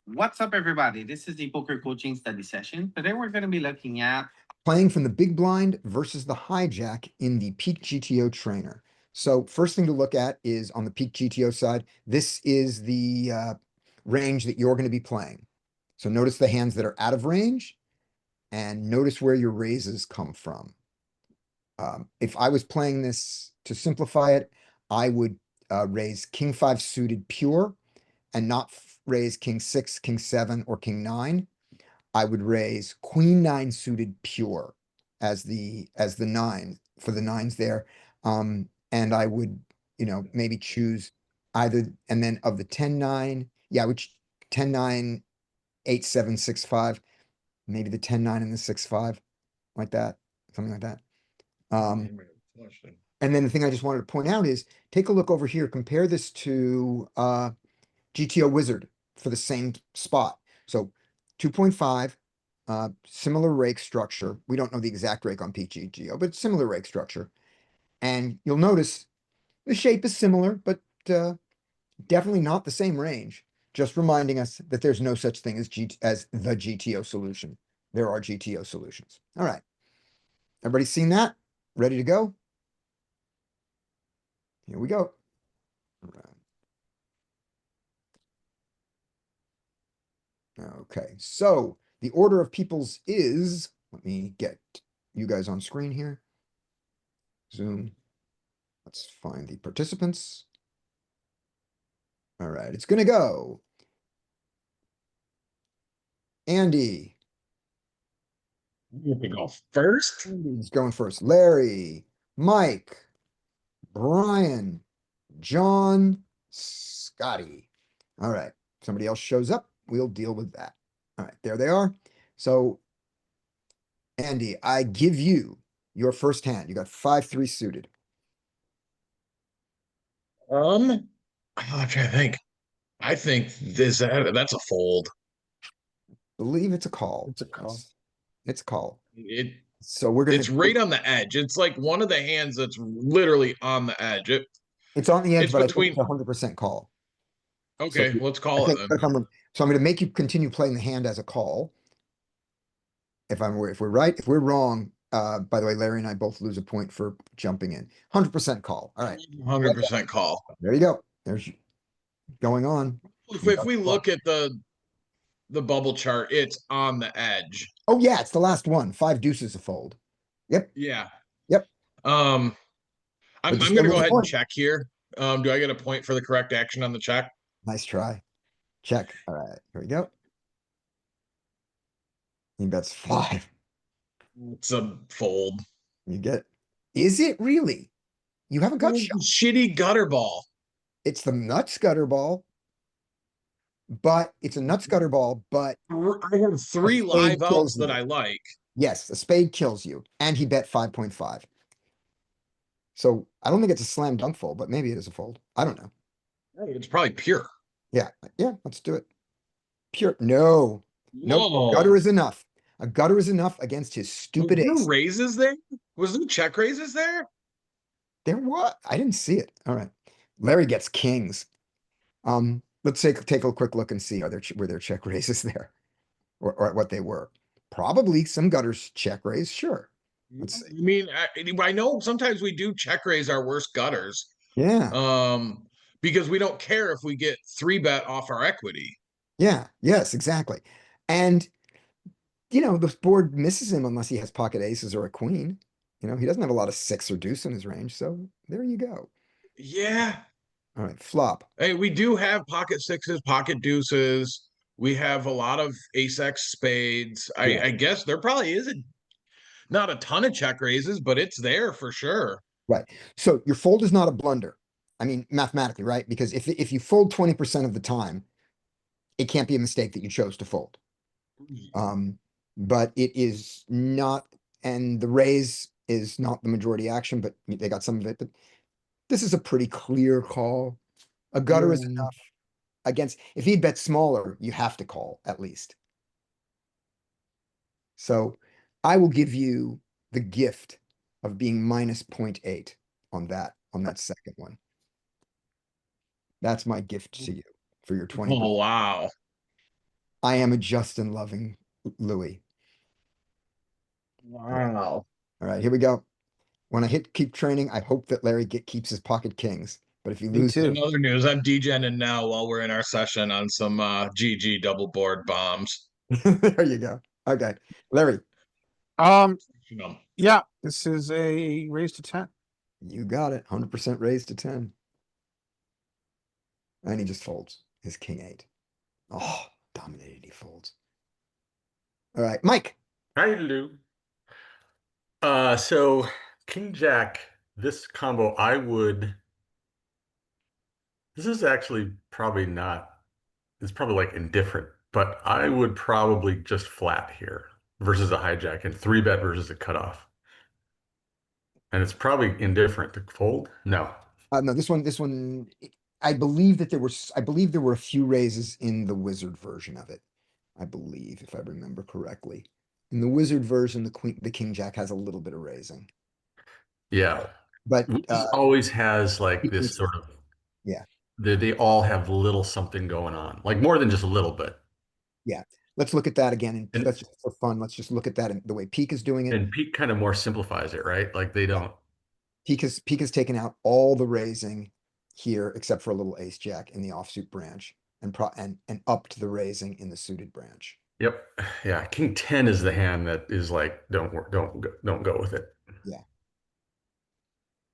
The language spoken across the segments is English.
What's up, everybody? This is the poker coaching study session. Today, we're going to be looking at Playing from the big blind versus the hijack in the PeakGTO trainer. So first thing to look at is on the PeakGTO side, this is the range that you're going to be playing. So notice the hands that are out of range and notice where your raises come from. If I was playing this to simplify it, I would raise King 5 suited pure and not raise King 6, King 7, or King 9. I would raise Queen 9 suited pure as the nine for the nines there. And I would, maybe choose either, and then of the 10-9, yeah, which 10-9, 8-7, 6-5, maybe the 10-9 and the 6-5, like that, something like that. And then the thing I just wanted to point out is take a look over here, compare this to GTO Wizard for the same spot. So 2.5, similar rake structure. We don't know the exact rake on PeakGTO, but similar rake structure. And you'll notice the shape is similar, but definitely not the same range. Just reminding us that there's no such thing as the GTO solution. There are GTO solutions. All right. Everybody seen that? Ready to go? Here we go. All right. Okay, so the order of peoples is, let me get you guys on screen here. Zoom. Let's find the participants. All right, it's gonna go. Andy. You can go first. Andy's going first. Larry, Mike, Brian, John, Scotty. All right, somebody else shows up, we'll deal with that. All right, there they are. So, Andy, I give you your first hand. You got 5-3 suited. I'm trying to think. I think that's a fold. Believe it's a call. It's a call. It's a call. It So we're gonna. it's right on the edge. It's like one of the hands that's literally on the edge. It's on the edge, It's but I think between. it's 100% call. So Okay, let's I call it think then. if I'm so I'm going to make you continue playing the hand as a call. If we're right, if we're wrong, by the way, Larry and I both lose a point for jumping in. 100% call. All right, 100% call. there you go. There's going on. If we look at the bubble chart, it's on the edge. Oh yeah, it's the last one. 5 deuces a fold. Yep, Yeah. yep. Um, But you I'm still gonna lose go a ahead and point. check here. Do I get a point for the correct action on the check? Nice try. Check. All right, here we go. He bets 5. It's a fold. You get. Is it really? You have a gut shot. Shitty gutter ball. It's the nuts gutter ball, but it's a nuts gutter ball, but I have a 3 spade live kills outs that you. I like. Yes, a spade kills you. And he bet 5.5. So I don't think it's a slam dunk fold, but maybe it is a fold. I don't know. It's probably pure. Yeah, yeah, let's do it. Pure. No, nope. Whoa. Gutter is enough. A gutter is enough against his stupid Was there ace. raises there? Was there check raises there? There what? I didn't see it. All right. Larry gets kings. Let's take a quick look and see were there check raises there or what they were. Probably some gutters check raise, sure. Let's see. I mean, I know sometimes we do check raise our worst gutters. Yeah, Because we don't care if we get 3-bet off our equity. yeah, yes, exactly. And the board misses him unless he has pocket aces or a queen. He doesn't have a lot of 6 or deuce in his range, so there you go. Yeah. All right, flop. Hey, we do have pocket sixes, pocket deuces. We have a lot of ace X spades. Yeah, I guess there probably is not a ton of check raises, but it's there for sure. right. So your fold is not a blunder. I mean, mathematically, right? Because if you fold 20% of the time, it can't be a mistake that you chose to fold. But it is not, and the raise is not the majority action, but they got some of it. But this is a pretty clear call. A gutter is Yeah. enough against, if he bets smaller, you have to call at least. So I will give you the gift of being minus 0.8 on that second one. That's my gift to you for your 20%. Oh wow. I am a Justin loving Louis. Wow. All right, here we go. When I hit keep training, I hope that Larry keeps his pocket kings. But if you Me lose, too. In other news, I'm degenning now while we're in our session on some GG double board bombs. there you go. Okay, Larry, You know, Yeah, this is a raise to 10. you got it. 100% raised to 10. And he just folds his king eight. Oh, dominated. He folds. All right, Mike. How you do? So King Jack, this combo, this is actually probably not, it's probably like indifferent, but I would probably just flat here versus a hijack and three bet versus a cutoff. And it's probably indifferent to fold. No. No, this one, I believe that I believe there were a few raises in the wizard version of it. I believe, if I remember correctly. In the wizard version, the king jack has a little bit of raising. Yeah. But, This always has like this it's- sort of, yeah, they all have little something going on, like more than just a little bit. yeah. Let's look at that again. And And let's just for fun, let's just look at that and the way Peak is doing it. and Pete kind of more simplifies it, right? Like they don't. Peak has taken out all the raising here except for a little ace jack in the offsuit branch and upped the raising in the suited branch. Yep. Yeah. King 10 is the hand that is like, don't go with it. Yeah.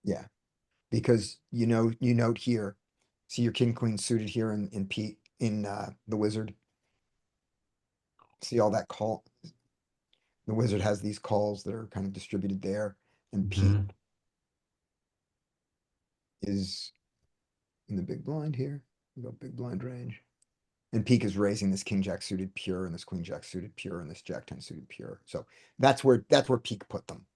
Yeah. Because you note here, see your king queen suited here in Pete in the wizard. See all that call. The wizard has these calls that are kind of distributed there, and Pete Mhm. is in the big blind here. We got big blind range. And Peak is raising this king jack suited pure and this queen jack suited pure and this jack 10 suited pure. So that's where Peak put them.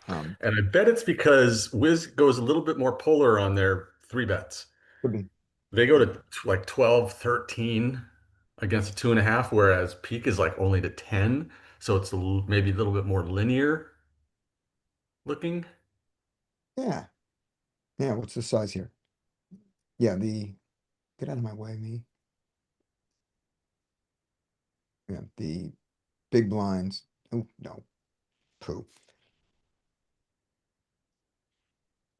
And I bet it's because Wiz goes a little bit more polar on their three bets. Could be. They go to like 12, 13 against a 2.5, whereas Peak is like only to 10. So it's maybe a little bit more linear looking. Yeah. Yeah. What's the size here? Yeah. Get out of my way, me. Yeah. The big blinds. Oh, no. Poo.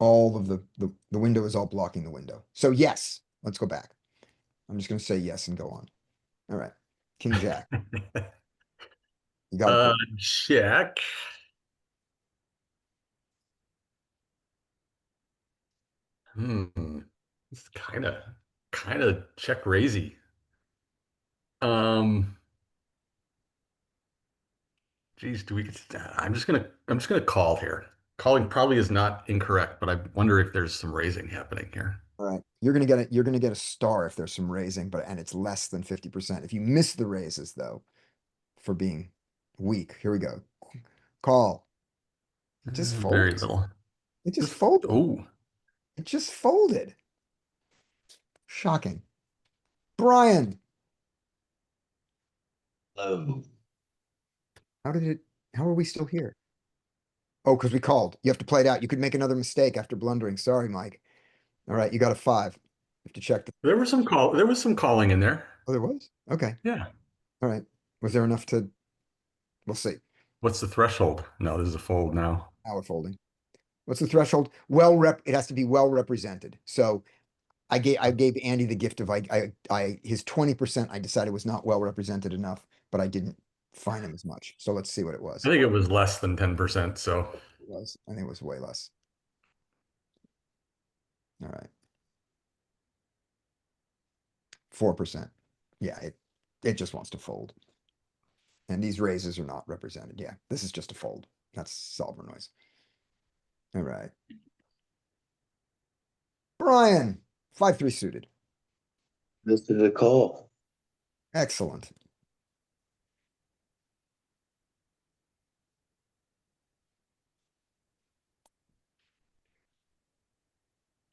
All of the window is all blocking the window. So yes, let's go back. I'm just going to say yes and go on. All right. King Jack. You got to Check. Hmm. It's kind of check raisey. Um, geez, I'm just gonna call here. Calling probably is not incorrect, but I wonder if there's some raising happening here. All right. You're gonna get a star if there's some raising, and it's less than 50%. If you miss the raises though, for being weak, here we go. Call. It just Very folds. little. It just folded. Oh, It just folded. Shocking. Brian, Hello. how are we still here? Oh, because we called. You have to play it out. You could make another mistake after blundering. Sorry, Mike. All right, you got a 5. You have to check there was some calling in there. Oh, there was? Okay. Yeah. All right. Was there enough we'll see. What's the threshold? No, this is a fold now. Now we're folding. What's the threshold? It has to be well represented. So I gave Andy the gift of his 20% I decided was not well represented enough, but I didn't fine him as much. So let's see what it was. I think it was less than 10%, so I think it was way less. All right. 4%. Yeah, it just wants to fold. And these raises are not represented. Yeah, this is just a fold. That's solver noise. All right. Brian, 5-3 suited. This is a call. Excellent.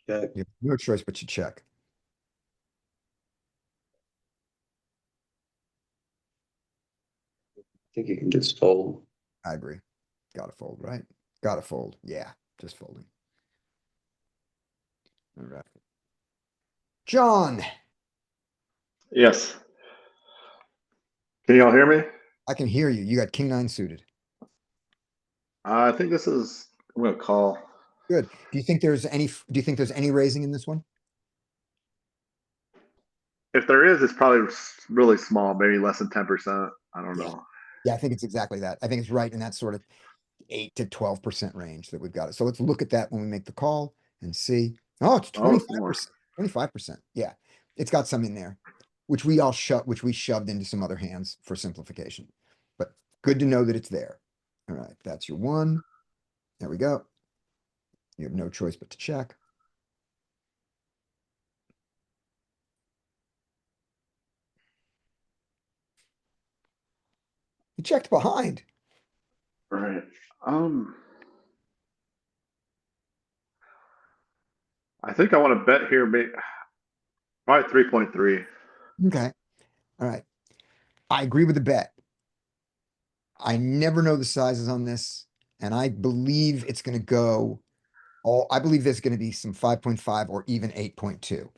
Check. You have no choice but to check. I think you can just fold. I agree. Gotta fold, right? Gotta fold. Yeah, just folding. All right. John, Yes. Can y'all hear me? I can hear you. You got king nine suited. I think this is, I'm gonna call. Good. Do you think there's any raising in this one? If there is, it's probably really small, maybe less than 10%. I don't Yeah. know. Yeah, I think it's exactly that. I think it's right in that sort of 8 to 12% range that we've got it. So let's look at that when we make the call and see. Oh, it's Oh, it's more. 25%. 25%. Yeah. It's got some in there, which we shoved into some other hands for simplification. But good to know that it's there. All right, that's your one. There we go. You have no choice but to check. You checked behind. Right. Um, I think I want to bet here, probably 3.3. Okay. All right. I agree with the bet. I never know the sizes on this, and I believe it's gonna go I believe there's gonna be some 5.5 or even 8.2.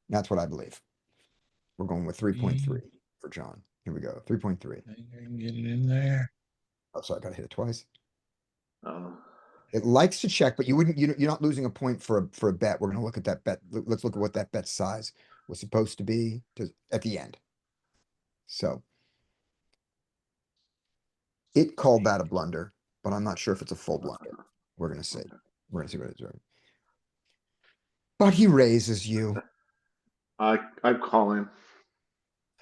That's what I believe. We're going with 3.3 for John. Here we go, 3.3. Get it in there. Oh, sorry, I gotta hit it twice. Uh, It likes to check, but you're not losing a point for a bet. We're gonna look at that bet. Let's look at what that bet size was supposed to be at the end. So it called that a blunder, but I'm not sure if it's a full blunder. We're gonna see. We're gonna see what it's doing. But he raises you. I'm calling.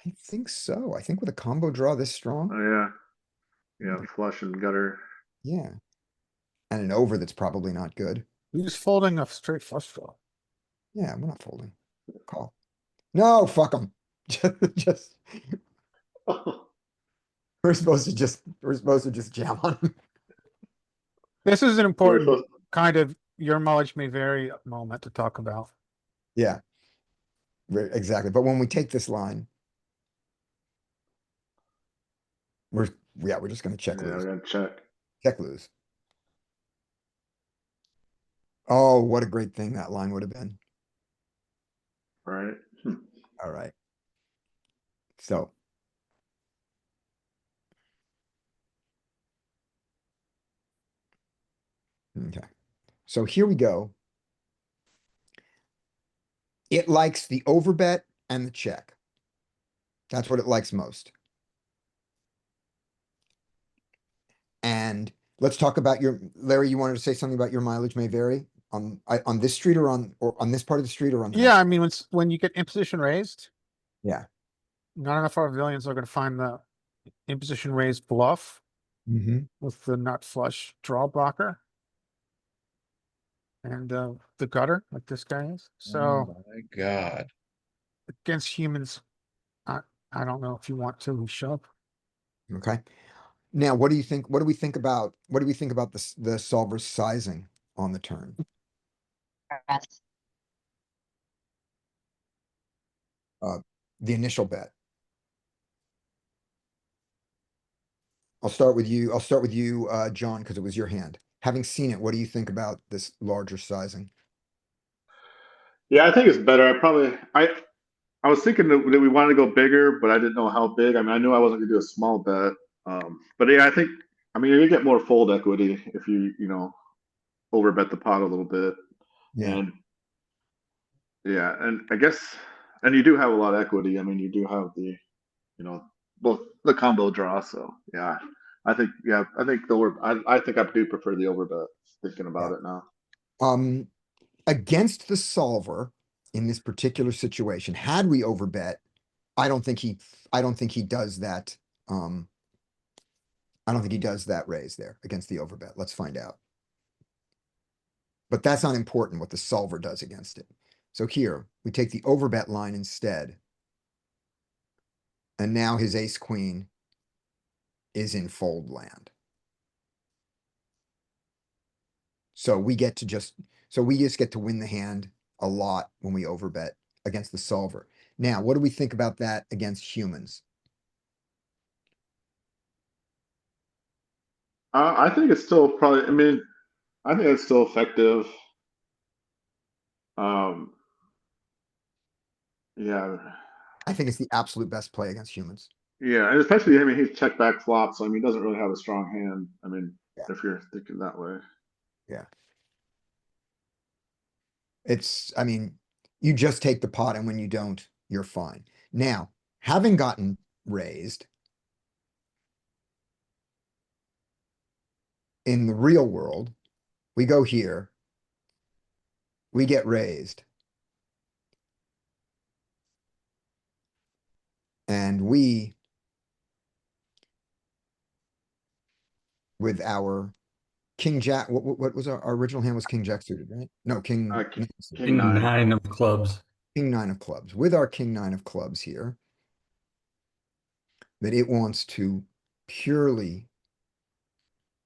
I think so. I think with a combo draw this strong, Oh, yeah. Yeah, flush and gutter. yeah. And an over that's probably not good. He's folding a straight flush draw. Yeah, we're not folding. Call. No, fuck him. Just we're supposed to just jam on him. This is an We're important supposed, kind of your mileage may vary moment to talk about. Yeah. Exactly. But when we take this line, we're just gonna check yeah, we're lose. gonna check. Check lose. Oh, what a great thing that line would have been. Right. All right. So okay. So here we go. It likes the overbet and the check. That's what it likes most. And let's talk about Larry, you wanted to say something about your mileage may vary on this street or on this part of the street or on the Yeah, next? I mean, when you get imposition raised, Yeah. not enough of our villains are going to find the imposition raised bluff Mhm. with the nut flush draw blocker. And the gutter, like this guy is. So Oh my God. against humans, I don't know if you want to shove. Okay. Now, what do you think? What do we think about the solver's sizing on the turn? The initial bet. I'll start with you, John, because it was your hand. Having seen it, what do you think about this larger sizing? Yeah, I think it's better. I was thinking that we wanted to go bigger, but I didn't know how big. I mean, I knew I wasn't gonna do a small bet. But yeah, I mean, you get more fold equity if you overbet the pot a little bit. Yeah. And yeah, and I guess, and you do have a lot of equity. I mean, you do have both the combo draw. So yeah, I think I think I do prefer the overbet. Thinking Yeah. about it now. Against the solver in this particular situation, had we overbet, I don't think he does that. I don't think he does that raise there against the overbet. Let's find out. But that's not important what the solver does against it. So here we take the overbet line instead. And now his ace queen is in fold land. So we just get to win the hand a lot when we overbet against the solver. Now, what do we think about that against humans? I think it's still probably. I mean, I think it's still effective. Um, yeah, I think it's the absolute best play against humans. Yeah, and especially, I mean, he's check back flop, so I mean, he doesn't really have a strong hand. I mean, Yeah. if you're thinking that way. I mean, you just take the pot and when you don't, you're fine. Now, having gotten raised in the real world, we go here, we get raised. And we, with our king jack, what was our original hand was king jack suited, right? No, king, King King nine. nine of clubs. king nine of clubs. With our king nine of clubs here, that it wants to purely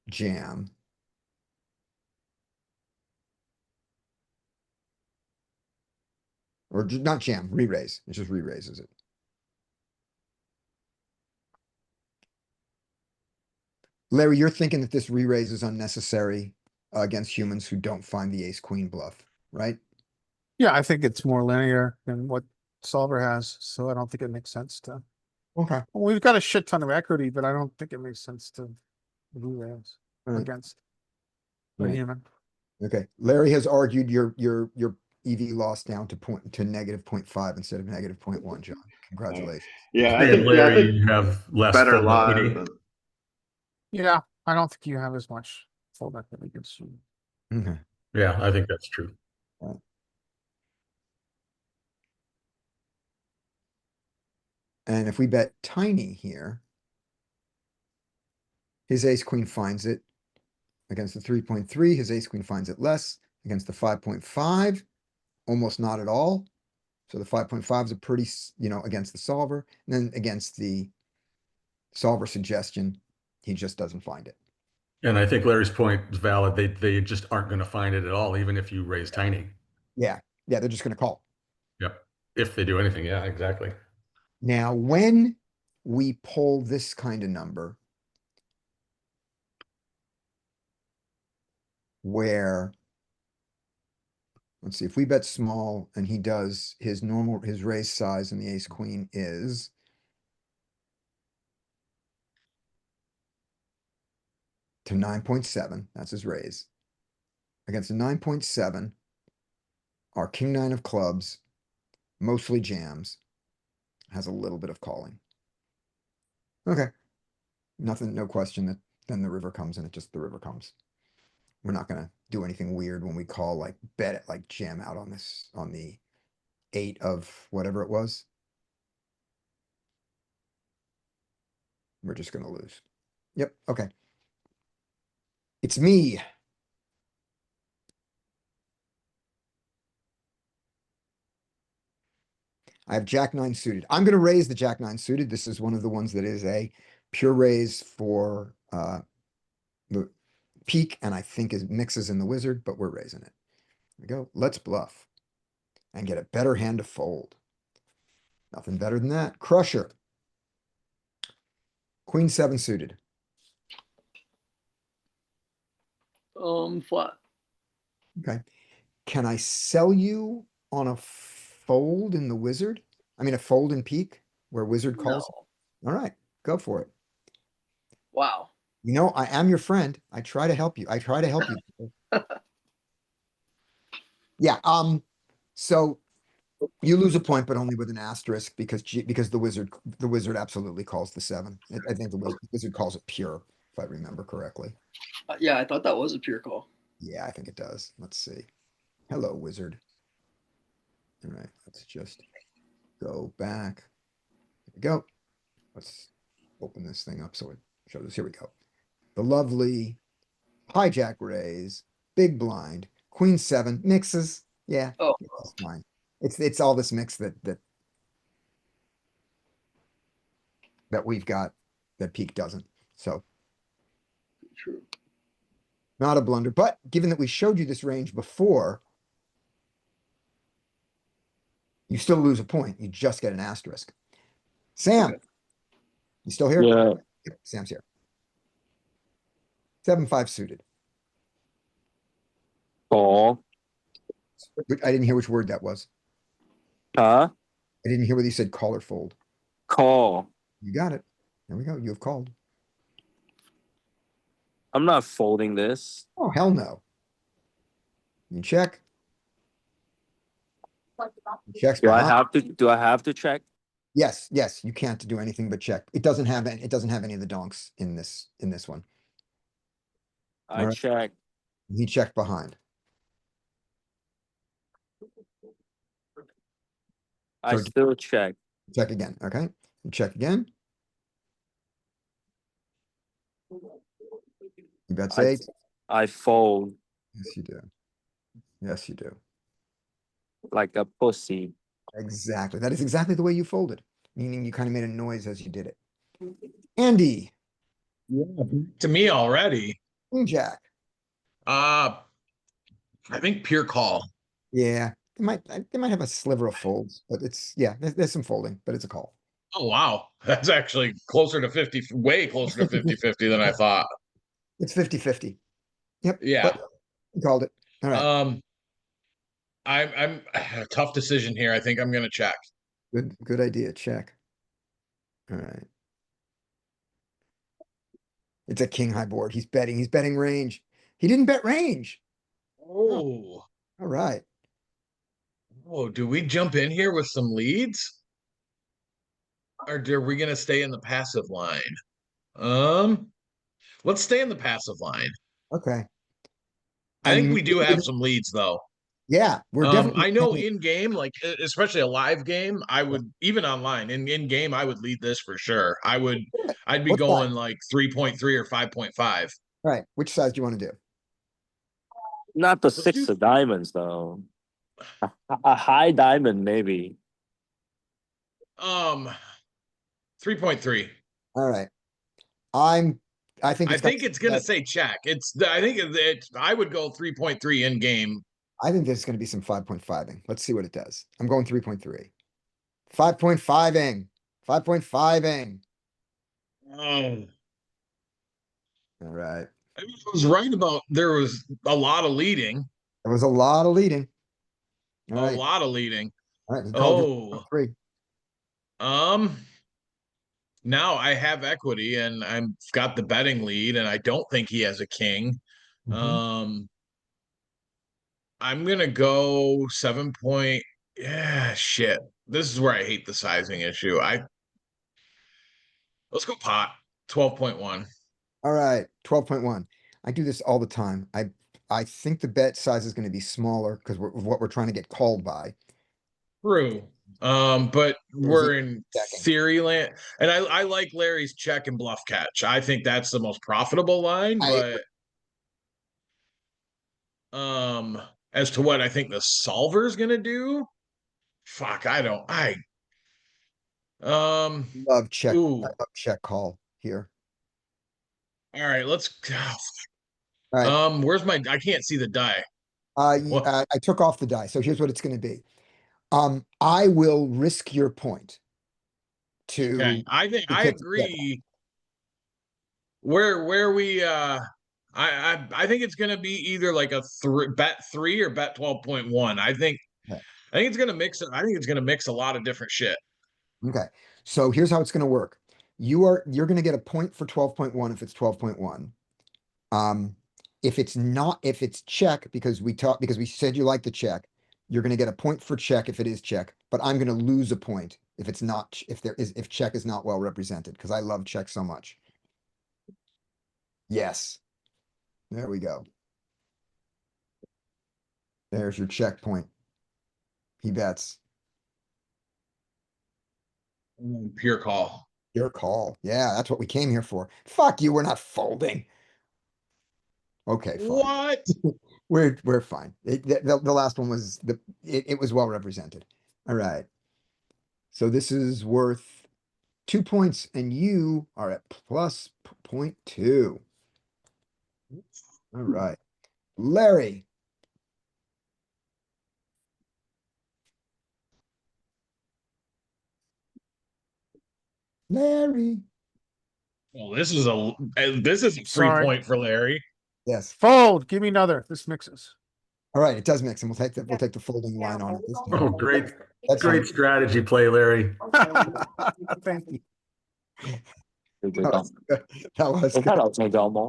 jam. Or not jam, re-raise. It just re-raises it. Larry, you're thinking that this re-raise is unnecessary against humans who don't find the ace queen bluff, right? Yeah, I think it's more linear than what solver has, so I don't think it makes sense to. Okay. Well, we've got a shit ton of equity, but I don't think it makes sense to re-raise Alright. against a Right. human. Okay. Larry has argued your EV loss down to negative 0.5 instead of negative 0.1, John. Congratulations. Yeah, And I Larry, think you have less better fold live. equity. But Yeah, I don't think you have as much fold equity against you. Okay. Yeah, I think that's true. And if we bet tiny here, his ace queen finds it against the 3.3. His ace queen finds it less against the 5.5. Almost not at all. So the 5.5 is a pretty, against the solver. And then against the solver suggestion, he just doesn't find it. And I think Larry's point is valid. They just aren't going to find it at all, even if you raise tiny. Yeah. Yeah, they're just going to call. Yep. If they do anything. Yeah, exactly. Now, when we pull this kind of number, where, let's see, if we bet small and he does his raise size and the ace queen is to 9.7, that's his raise. Against a 9.7, our king nine of clubs mostly jams, has a little bit of calling. Okay. Nothing, no question that then the river comes and the river comes. We're not gonna do anything weird when we call like bet it, like jam out on the 8 of whatever it was. We're just gonna lose. Yep, okay. It's me. I have jack nine suited. I'm gonna raise the jack nine suited. This is one of the ones that is a pure raise for the peak, and I think is mixes in the wizard, but we're raising it. Here we go. Let's bluff and get a better hand to fold. Nothing better than that. Crusher. Queen seven suited. Flat. Okay. Can I sell you on a fold in the wizard? I mean, a fold in peak where wizard calls? No. All right, go for it. Wow. I am your friend. I try to help you. I try to help you. Yeah, so you lose a point, but only with an asterisk because the wizard absolutely calls the 7. I think the wizard calls it pure, if I remember correctly. Yeah, I thought that was a pure call. Yeah, I think it does. Let's see. Hello, wizard. All right, let's just go back. Here we go. Let's open this thing up so it shows us. Here we go. The lovely hijack raise, big blind, queen 7 mixes. Yeah, Oh. it's fine. It's all this mix that we've got that peak doesn't. So True. not a blunder, but given that we showed you this range before, you still lose a point. You just get an asterisk. Sam, Okay. you still here? Yeah, Yep, Sam's here. 7-5 suited. call, I didn't hear which word that was. huh? I didn't hear whether you said call or fold. Call. You got it. There we go. You have called. I'm not folding this. Oh, hell no. You check. He checks Do I behind. have to? Do I have to check? Yes, yes, you can't do anything but check. It doesn't have any of the donks in this one. I Alright. check. He checked behind. I So- still check. Check again, okay? You check again. You bet I- eight. I fold Yes, you do. Yes, you do. like a pussy. Exactly. That is exactly the way you folded, meaning you kind of made a noise as you did it. Andy, To me already. King Jack. I think pure call. Yeah, they might have a sliver of folds, but it's, yeah, there's some folding, but it's a call. Oh, wow. That's actually closer to 50, way closer to 50-50 than I thought. It's 50-50. Yep. Yeah. but you called it. All right, I'm a tough decision here. I think I'm gonna check. good idea. Check. All right. It's a king high board. He's betting range. He didn't bet range. Oh, All right. oh, do we jump in here with some leads? Or are we gonna stay in the passive line? Let's stay in the passive line. Okay. I think And we do have some leads though. Yeah, we're definitely. I know in game, like especially a live game, I would even online in game, I would lead this for sure. I'd be What going size? like 3.3 or 5.5. Right. Which size do you want to do? Not the Let's six do- of diamonds though. A high diamond maybe. 3.3. All right. I think I got think it's gonna that- say check. I think I would go 3.3 in game. I think there's gonna be some 5.5ing. Let's see what it does. I'm going 3.3. 5.5ing. 5.5ing. Oh, All right. I was right about there was a lot of leading. There was a lot of leading. All A right. lot of leading. All right. He called you Oh, 3. now I have equity and I've got the betting lead, and I don't think he has a king. Mhm. I'm gonna go 7 point. Yeah, shit. This is where I hate the sizing issue. Let's go pot 12.1. All right. 12.1. I do this all the time. I think the bet size is gonna be smaller because of what we're trying to get called by. True. But we're in checking? theory land, and I like Larry's check and bluff catch. I think that's the most profitable line, I but as to what I think the solver's gonna do, fuck, Love check. I ooh. love check call here. All right, let's All right. where's I can't see the die. What? I took off the die, so here's what it's gonna be. I will risk your point Okay, to, I think to I take the bet. agree. Where we I think it's gonna be either like a bet 3 or bet 12.1. Okay. I think it's gonna mix it. I think it's gonna mix a lot of different shit. Okay, so here's how it's gonna work. You're gonna get a point for 12.1 if it's 12.1. If it's check, because we said you like the check, you're gonna get a point for check if it is check, but I'm gonna lose a point if it's not, if check is not well represented, because I love check so much. Yes. There we go. There's your checkpoint. He bets. Pure call. Your call. Yeah, that's what we came here for. Fuck you, we're not folding. Okay, fine. What? We're fine. The last one was it was well represented. All right. So this is worth 2 points, and you are at plus 0.2. All right. Larry. Larry. Well, this is a free Sorry. point for Larry. Yes. Fold, give me another. This mixes. All right, it does mix, and we'll take the folding line on it this Oh, time. great, That's great strategy play, Larry. Thank you. That was good. That was good. All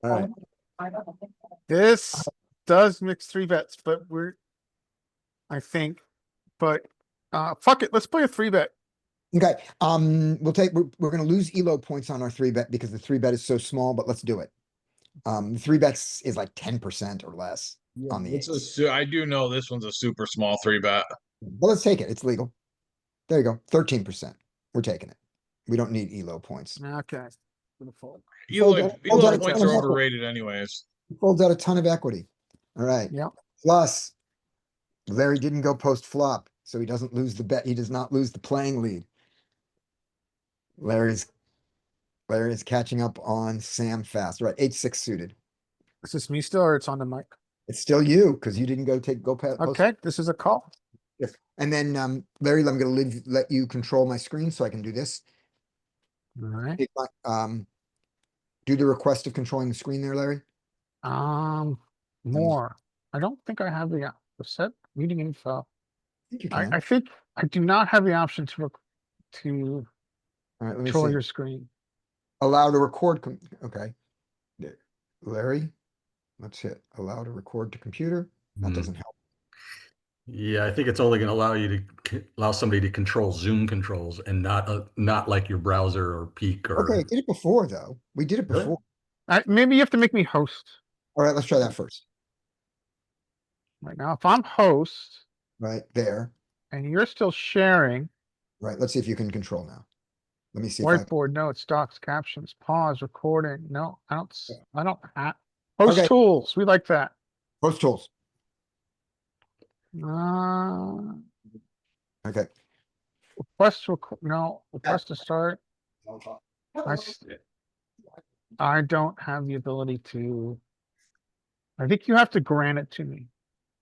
right. This does mix three bets, but I think, but, fuck it, let's play a three bet. Okay, we're gonna lose elo points on our three bet because the three bet is so small, but let's do it. The three bets is like 10% or less on the It's eights. I do know this one's a super small 3-bet. But let's take it. It's legal. There you go. 13%. We're taking it. We don't need elo points. Okay. Gonna fold. Folds out Elo a points ton are of equity. overrated anyways. Folds out a ton of equity. All right. Yep. Plus, Larry didn't go post flop, so he doesn't lose the bet. He does not lose the playing lead. Larry's catching up on Sam fast. Right, H6 suited. Is this me still or it's on the mic? It's still you because you didn't go past. Okay, this is a call. Yes. And then Larry, I'm gonna let you control my screen so I can do this. All right. Take do the request of controlling the screen there, Larry. More. I don't think I have the set meeting info. I think you can. I think I do not have the option to All right, let me control see. your screen. Allow to record. Okay. Larry, let's hit allow to record to computer. That doesn't help. Yeah, I think it's only going to allow you to allow somebody to control Zoom controls and not like your browser or Peak or. Okay, did it before though. We did it Really? before. Maybe you have to make me host. All right, let's try that first. Right now, if I'm host Right there. and you're still sharing, Right, let's see if you can control now. Let me see if whiteboard, notes, docs, captions, pause, recording. No, I don't have. Host Okay. tools, we like that. Post tools. Uh, Okay. request to start. I don't have the ability to. I think you have to grant it to me.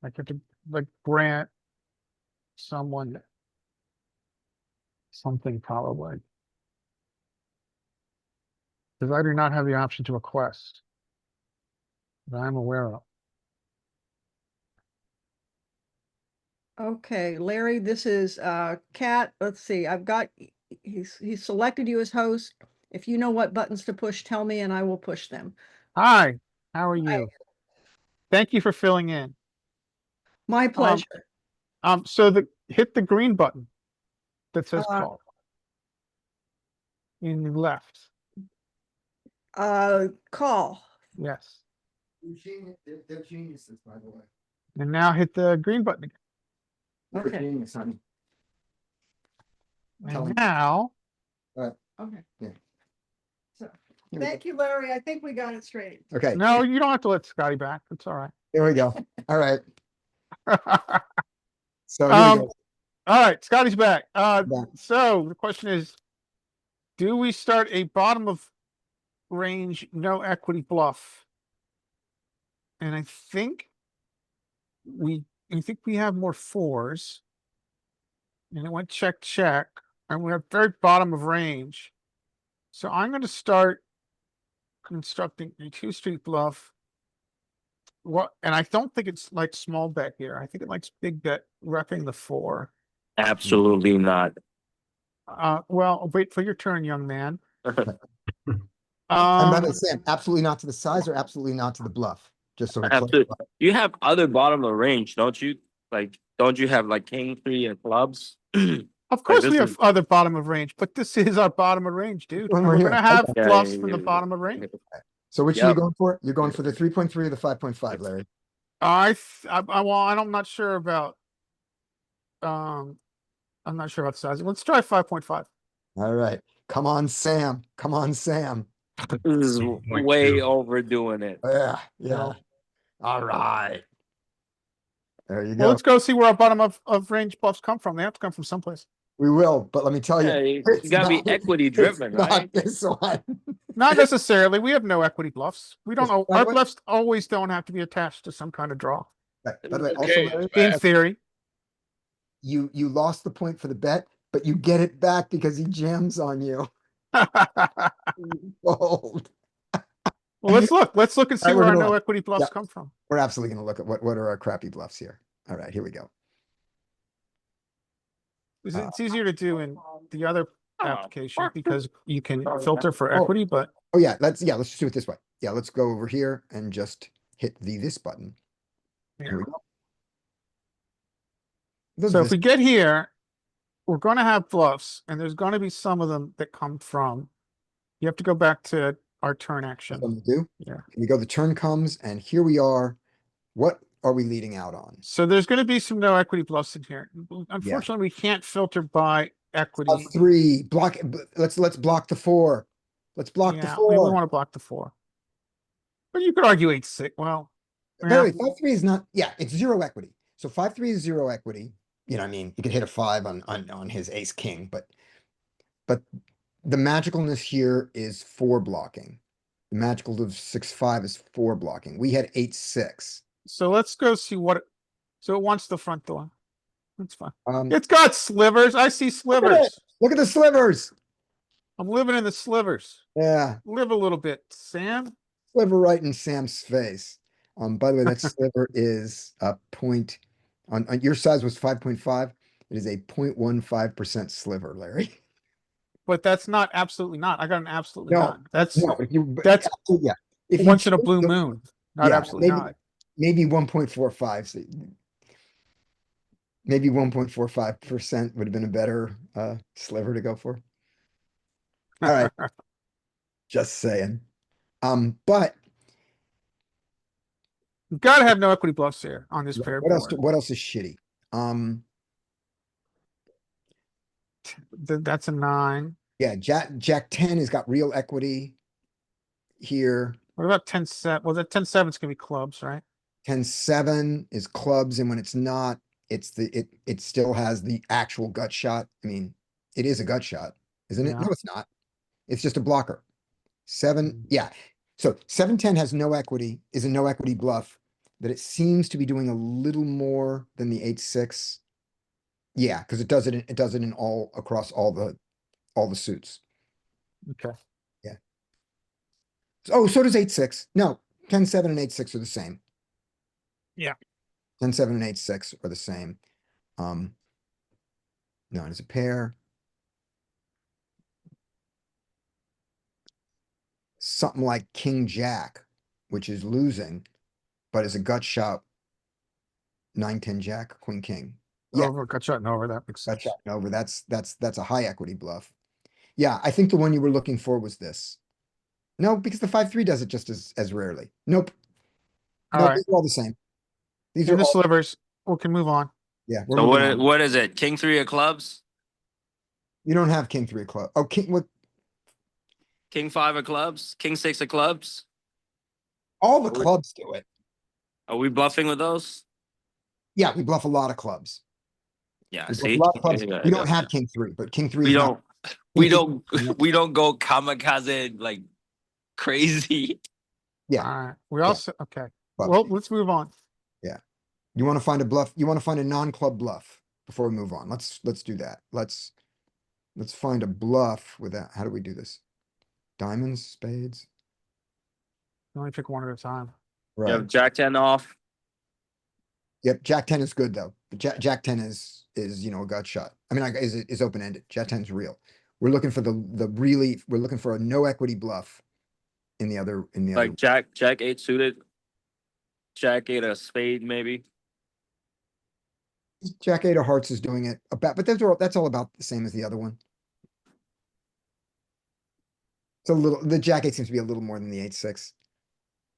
Like you have to grant someone something probably. Because I do not have the option to request. That I'm aware of. Okay, Larry, this is Kat. Let's see. I've got he's selected you as host. If you know what buttons to push, tell me and I will push them. Hi, how are you? Thank you for filling in. My pleasure. So hit the green button that says call. In the left. Call. Yes. They're geniuses, by the way. And now hit the green button again. They're genius, honey. Tell And me. now, Okay. Yeah. So Here we thank you, Larry. I think we got it straight. Okay, no, you don't have to let Scotty back. It's all right. here we go. All right, All so here we go. right, Scotty's back. Yeah. So the question is, do we start a bottom of range, no equity bluff? And I think we have more fours. And it went check, check, and we're at very bottom of range. So I'm going to start constructing a 2-street bluff. What? And I don't think it's like small bet here. I think it likes big bet, repping the 4. Absolutely not. Well, wait for your turn, young man. And by the way, Sam, absolutely not to the size or absolutely not to the bluff, just so we Absolutely. clarify. You have other bottom of range, don't you? Like, don't you have like king 3 and clubs? Of course, this we have is- other bottom of range, but this is our bottom of range, dude. When And we're we're here. gonna have Yeah, bluffs yeah, from the yeah. bottom of range. So which are you Yep. going for? You're going for the 3.3 or the 5.5, Larry? I'm not sure about. I'm not sure about size. Let's try 5.5. All right, come on, Sam. Come on, Sam. This is 8.2. way overdoing it. Yeah, yeah. No. All right. There you Well, go. let's go see where our bottom of range bluffs come from. They have to come from someplace. We will, but let me tell you. Yeah, you it's gotta be not- equity it's driven, not right? this one. Not necessarily. We have no equity bluffs. We don't Yes, know. by the Our way- bluffs always don't have to be attached to some kind of draw. Right, by the way, also, Okay, Larry, it's In back. theory. you lost the point for the bet, but you get it back because he jams on you. Fold. Well, let's look. Let's look and see Alright, we're where our gonna no look. equity bluffs Yeah. come from. We're absolutely gonna look at what are our crappy bluffs here. All right, here we go. It's easier to do in the other application because you can filter for Oh. equity, but Oh, yeah, let's just do it this way. Yeah, let's go over here and just hit this button. Here we go. Does so if this- we get here, we're gonna have bluffs and there's gonna be some of them that come from. You have to go back to our turn That's action. what I'm gonna do. Yeah. Here we go, the turn comes, and here we are. What are we leading out on? So there's gonna be some no equity bluffs in here. Unfortunately, we can't filter by equity. Three, block, let's block the four. Let's block the Yeah, we four. want to block the four. But you could argue 8-6. Well, By the yeah, way, 5-3 is not, yeah, it's zero equity. So 5-3 is zero equity. You know, I mean, you could hit a 5 on his ace king, but the magicalness here is 4 blocking. The magical of 6-5 is 4 blocking. We had 8-6. so let's go see what. So it wants the front door. That's fine. Um, It's got slivers. I see look at it. slivers. Look at the slivers. I'm living in the slivers. Yeah, Live a little bit, Sam. sliver right in Sam's face. By the way, that sliver is a point on your size was 5.5. It is a 0.15% sliver, Larry. But that's not absolutely not. I got an absolutely No, not. That's No, if you, That's yeah. If you once in a take blue the- moon. Not yeah, absolutely maybe- not. Maybe 1.45. Maybe 1.45% would have been a better sliver to go for. All right. Just saying. But You've got to have no equity bluffs here on this pair what else? board. What else is shitty? That's a 9. Yeah, Jack 10 has got real equity here. What about 10-7? Well, that 10-7 is gonna be clubs, right? 10-7 is clubs, and when it's not, it still has the actual gut shot. I mean, it is a gut shot, isn't it? Yeah. No, it's not. It's just a blocker. 7, Mm. yeah. So 7-10 has no equity, is a no equity bluff, that it seems to be doing a little more than the 8-6. Yeah, because it does it in all across all the suits. Okay. Oh, so does 8-6. No, 10-7 and 8-6 are the same. Yeah. 10-7 and 8-6 are the same. No, it's a pair. Something like King Jack, which is losing, but is a gut shot. 9-10 Jack, Queen King. Yeah, Over, got shot and over. That makes gut sense. shot over. That's a high equity bluff. Yeah, I think the one you were looking for was this. No, because the 5-3 does it just as rarely. Nope. All No, right. these are all the same. These In are the all, slivers. We can move on. yeah. We're So moving on. what is it? King 3 of clubs? You don't have King 3 of club. Oh, King, what? King 5 of clubs? King 6 of clubs? All the Are we- clubs do it. Are we bluffing with those? Yeah, we bluff a lot of clubs. Yeah, We bluff see? a lot of clubs. Yeah, We don't yeah. have King 3, but King 3 We is don't not. we King don't we don't go kamikaze like crazy. Yeah. All right. We also, okay. But Well, let's move on. you want to find a bluff? You want to find a non-club bluff before we move on? Let's do that. Let's find a bluff with that. How do we do this? Diamonds, spades. You only pick one at a time. You Right. have Jack 10 off. Yep. Jack 10 is good though. But Jack 10 is a gut shot. I mean, is open ended. Jack 10 is real. We're looking for we're looking for a no equity bluff in the other Like Jack 8 suited. Jack 8 a spade, maybe. Jack 8 of hearts is doing it about, but that's all about the same as the other one. It's a little, the Jack 8 seems to be a little more than the 8-6.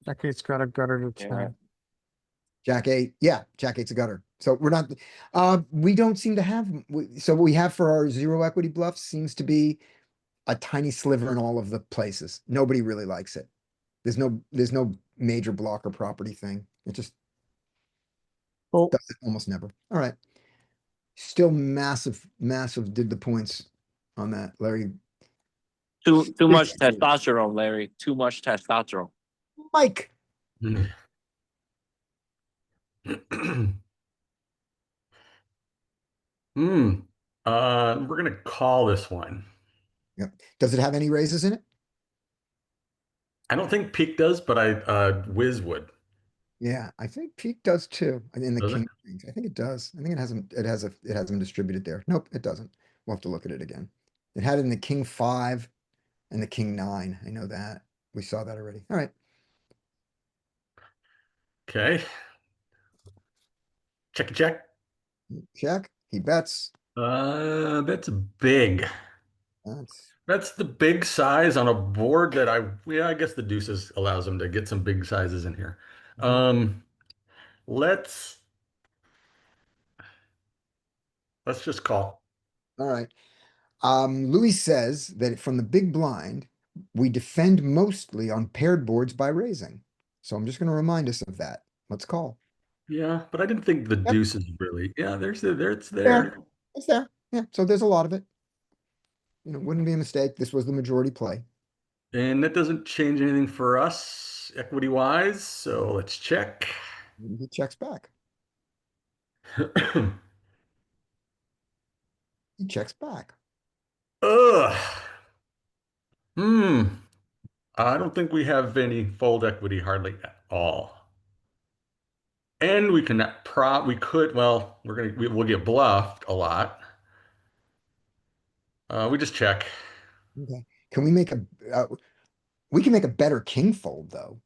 Jack 8's got a gutter to Yeah. 10. Jack 8, yeah, Jack 8's a gutter. So we're not, we don't seem to have, so what we have for our zero equity bluffs seems to be a tiny sliver in all of the places. Nobody really likes it. There's no major blocker property thing. It just Well, does it almost never. All right. Still massive did the points on that, Larry. Too much testosterone, Larry. Too much testosterone. Mike. We're gonna call this one. Does it have any raises in it? I don't think Peak does, but Wiz would. Yeah, I think Peak does too. In the Does it? king range. I think it does. I think it has them distributed there. Nope, it doesn't. We'll have to look at it again. It had it in the king 5 and the king 9. I know that. We saw that already. All right. Okay. Check, check. Check. He bets. That's big. That's That's the big size on a board that yeah, I guess the deuces allows him to get some big sizes in here. Mhm. Let's just call. all right. Louis says that from the big blind, we defend mostly on paired boards by raising. So I'm just going to remind us of that. Let's call. Yeah, but I didn't think the Yep. deuces really. Yeah, it's There. there. It's there. Yeah. So there's a lot of it. Wouldn't be a mistake. This was the majority play. And that doesn't change anything for us equity wise. So let's check. He checks back. He checks back. Ugh. Hmm. I don't think we have any fold equity hardly at all. And we can we could, well, we'll get bluffed a lot. We just check. Okay. Can we make we can make a better king fold though.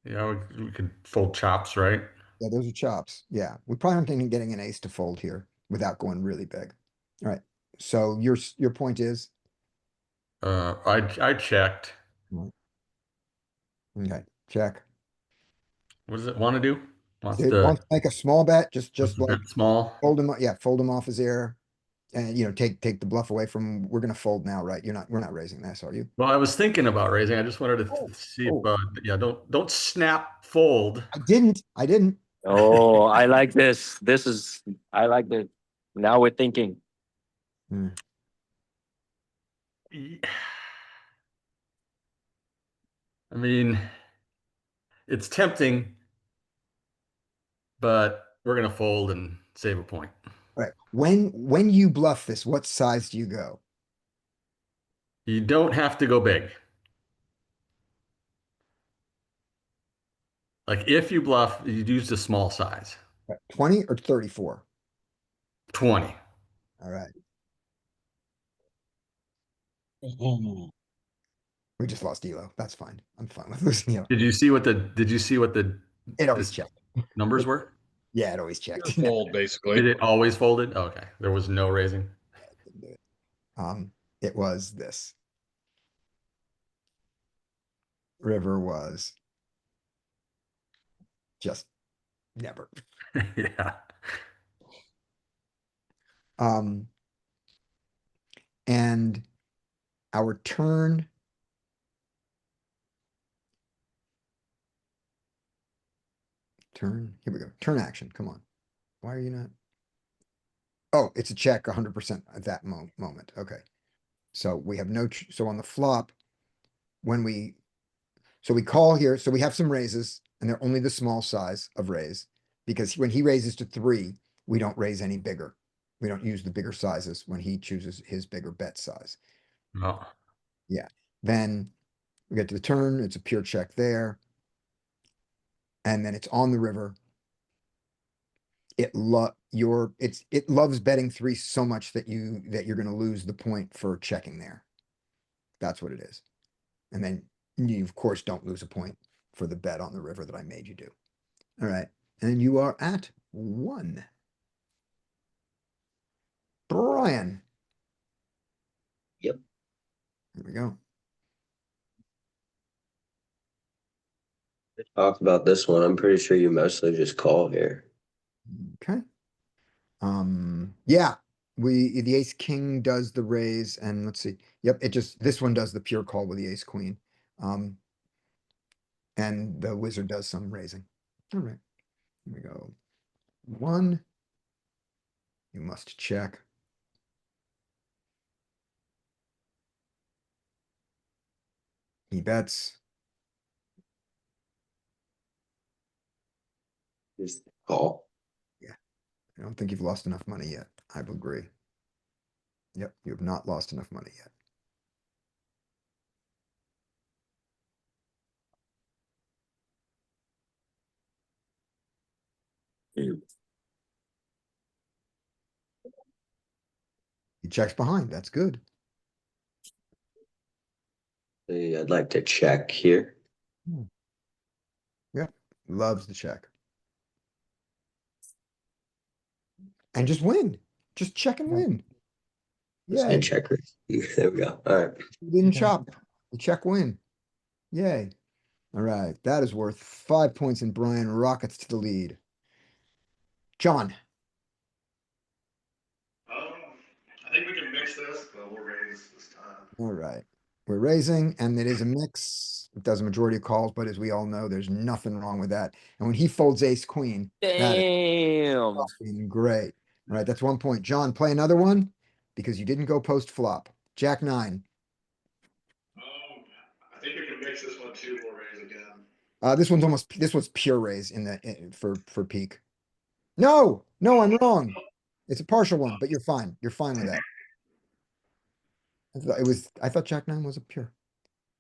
Yeah, we could fold chops, right? Yeah, those are chops. Yeah. We probably aren't getting an ace to fold here without going really big. All right. So your point is? I checked. Okay. Check. What does it want to do? Wants It to wants to make a small bet, just like bet small. fold him, yeah, fold him off his air. And take the bluff away from, we're gonna fold now, right? We're not raising this, are you? Well, I was thinking about raising. I just wanted to Oh, see if, oh. yeah, don't snap fold. I didn't. Oh, I like this. I like this. Now we're thinking. Hmm. I mean, it's tempting, but we're gonna fold and save a point. All right. When you bluff this, what size do you go? You don't have to go big. Like if you bluff, you use the small size. 20 or 34? 20. All right. We just lost Elo. That's fine. I'm fine with losing Elo. Did you see what the It always checked. numbers were? Yeah, it always checked. Fold, basically. Did it always folded? Okay. There was no raising. Didn't do it. It was this. River was just never. Yeah. And our turn. Here we go. Turn action. Come on. Why are you not? Oh, it's a check 100% at that moment. Okay. So we have so on the flop, so we call here, so we have some raises and they're only the small size of raise because when he raises to 3, we don't raise any bigger. We don't use the bigger sizes when he chooses his bigger bet size. Oh. Yeah. Then we get to the turn. It's a pure check there. And then it's on the river. It loves betting 3 so much that you're going to lose the point for checking there. That's what it is. And then you of course don't lose a point for the bet on the river that I made you do. All right. And you are at 1. Brian. Yep. Here we go. Talked about this one. I'm pretty sure you mostly just call here. Okay. Yeah, the ace king does the raise and let's see. Yep, this one does the pure call with the ace queen. And the wizard does some raising. All right, here we go. 1. You must check. He bets. Just call. I don't think you've lost enough money yet. I would agree. Yep, you have not lost enough money yet. He checks behind. That's good. I'd like to check here. Yep. Loves the check. And just win. Just check and win. Just Yay. need check raise. There we go. All right. You didn't Okay. chop. You check win. Yay. All right. That is worth 5 points, and Brian rockets to the lead. John. I think we can mix this, but we'll raise this time. All right. We're raising, and it is a mix. It does a majority of calls, but as we all know, there's nothing wrong with that. And when he folds ace queen, that is Damn. fucking great. All right, that's 1 point. John, play another one because you didn't go post flop. Jack 9. I think we can mix this one too. We'll raise again. This was pure raise for peak. No, I'm wrong. It's a partial one, but you're fine. You're fine with that. I thought Jack 9 was a pure.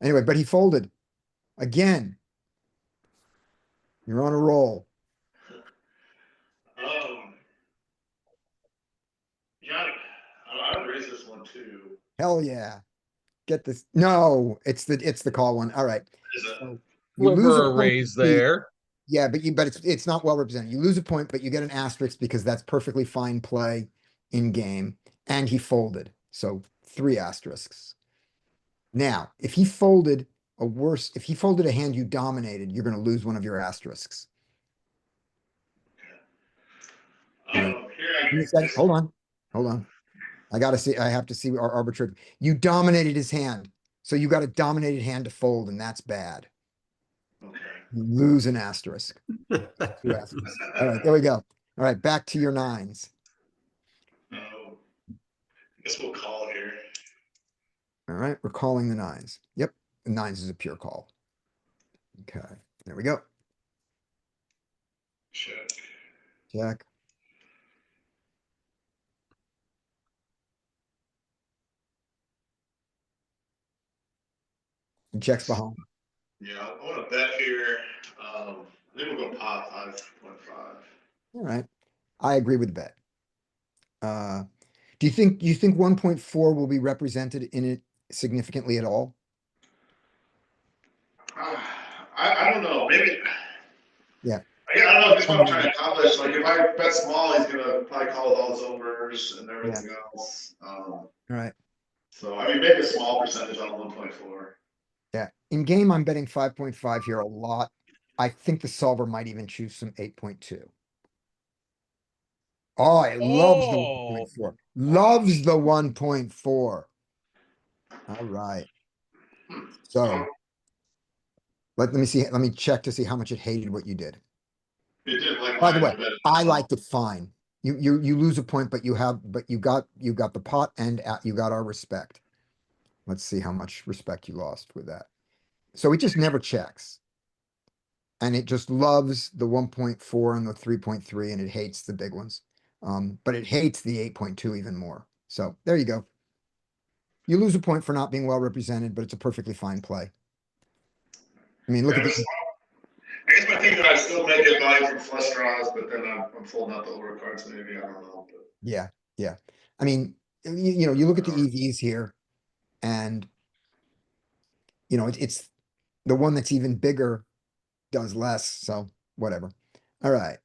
Anyway, but he folded again. You're on a roll. Yeah, I would raise this one too. Hell yeah. Get this. No, it's the call one. All right. Is it? So you lose Sliver a a point raise to peak. there. Yeah, but it's not well represented. You lose a point, but you get an asterisk because that's perfectly fine play in game. And he folded. So 3 asterisks. Now, if he folded a hand you dominated, you're going to lose one of your asterisks. Right. Give me a second. Hold on. I have to see our arbitrary. You dominated his hand. So you got a dominated hand to fold, and that's bad. Okay. You lose an asterisk. 2 asterisks. All right, there we go. All right, back to your 9s. I guess we'll call here. All right, we're calling the 9s. Yep, the 9s is a pure call. Okay, there we go. Check. Check. He checks behind. Yeah, I want to bet here. I think we'll go pot 5.5. All right, I agree with the bet. Do you think 1.4 will be represented in it significantly at all? I don't know. Maybe. Yeah. I don't know. Just what I'm trying to accomplish. Like, if I bet small, he's gonna probably call with all his overs and everything else. All right. So I mean, make a small percentage on 1.4. Yeah. In game, I'm betting 5.5 here a lot. I think the solver might even choose some 8.2. Oh, it loves the 1.4. Loves the 1.4. All right. So let me see. Let me check to see how much it hated what you did. It did like. By the way, I liked it fine. You lose a point, but you got the pot and you got our respect. Let's see how much respect you lost with that. So it just never checks. And it just loves the 1.4 and the 3.3, and it hates the big ones. But it hates the 8.2 even more. So there you go. You lose a point for not being well represented, but it's a perfectly fine play. I mean, look at this. I guess my thing is I still may get value from flush draws, but then I'm folding out the over cards. Maybe I don't know. But. Yeah. I mean, you look at the EVs here, and it's the one that's even bigger does less. So whatever. All right,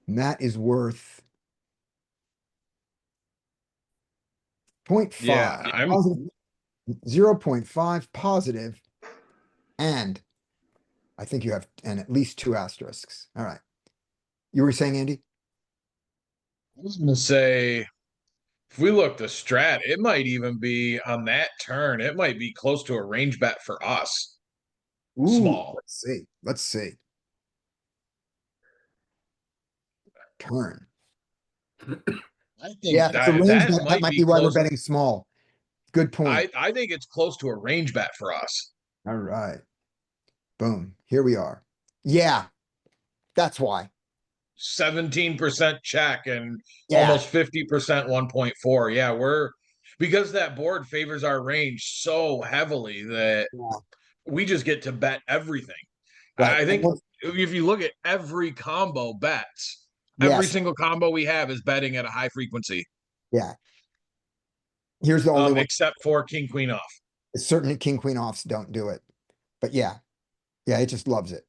and that is worth 0.5. Yeah, I'm 0.5 positive, and I think you have at least 2 asterisks. All right. You were saying, Andy? I was gonna say, if we look the strat, it might even be on that turn. It might be close to a range bet for us. Ooh, Small. Let's see. Turn. I think Yeah, it's a range that bet. That might be why we're close. betting small. Good point. I think it's close to a range bet for us. All right. Boom. Here we are. Yeah, that's why. 17% check and Yeah. almost 50% 1.4. Yeah, because that board favors our range so heavily that we just get to bet everything. Right. I think if you look at every combo bets, Yes. every single combo we have is betting at a high frequency. Yeah. Here's the only one. except for king queen off. Certainly king, queen offs don't do it. But yeah, it just loves it.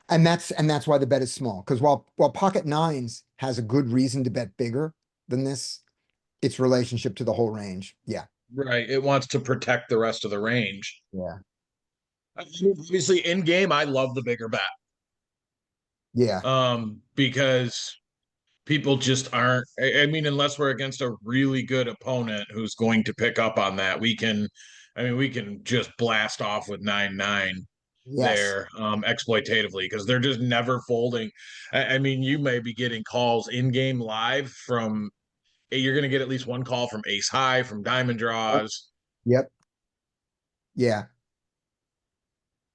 And that's why the bet is small. Because while pocket nines has a good reason to bet bigger than this, its relationship to the whole range. Yeah. Right. It wants to protect the rest of the range. Yeah. I mean, obviously, in game, I love the bigger bet. Yeah. Because people just aren't. I mean, unless we're against a really good opponent who's going to pick up on that, we can. I mean, we can just blast off with 9-9 Yes. there exploitatively because they're just never folding. I mean, you may be getting calls in game live from. You're going to get at least one call from ace high, from diamond draws. Yep. Yeah.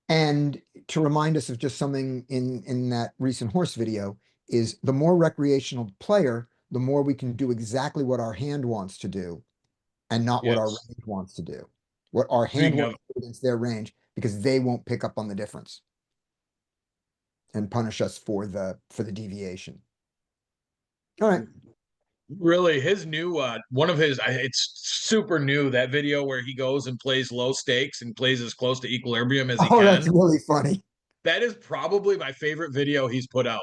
And to remind us of just something in that recent horse video is the more recreational player, the more we can do exactly what our hand wants to do and not what our Yes. range wants to do. What our hand Speaking wants to do against their range because they won't pick up on the difference and punish us for the deviation. All right. Really, his new one of his it's super new, that video where he goes and plays low stakes and plays as close to equilibrium as he Oh, can. that's really funny. That is probably my favorite video he's put out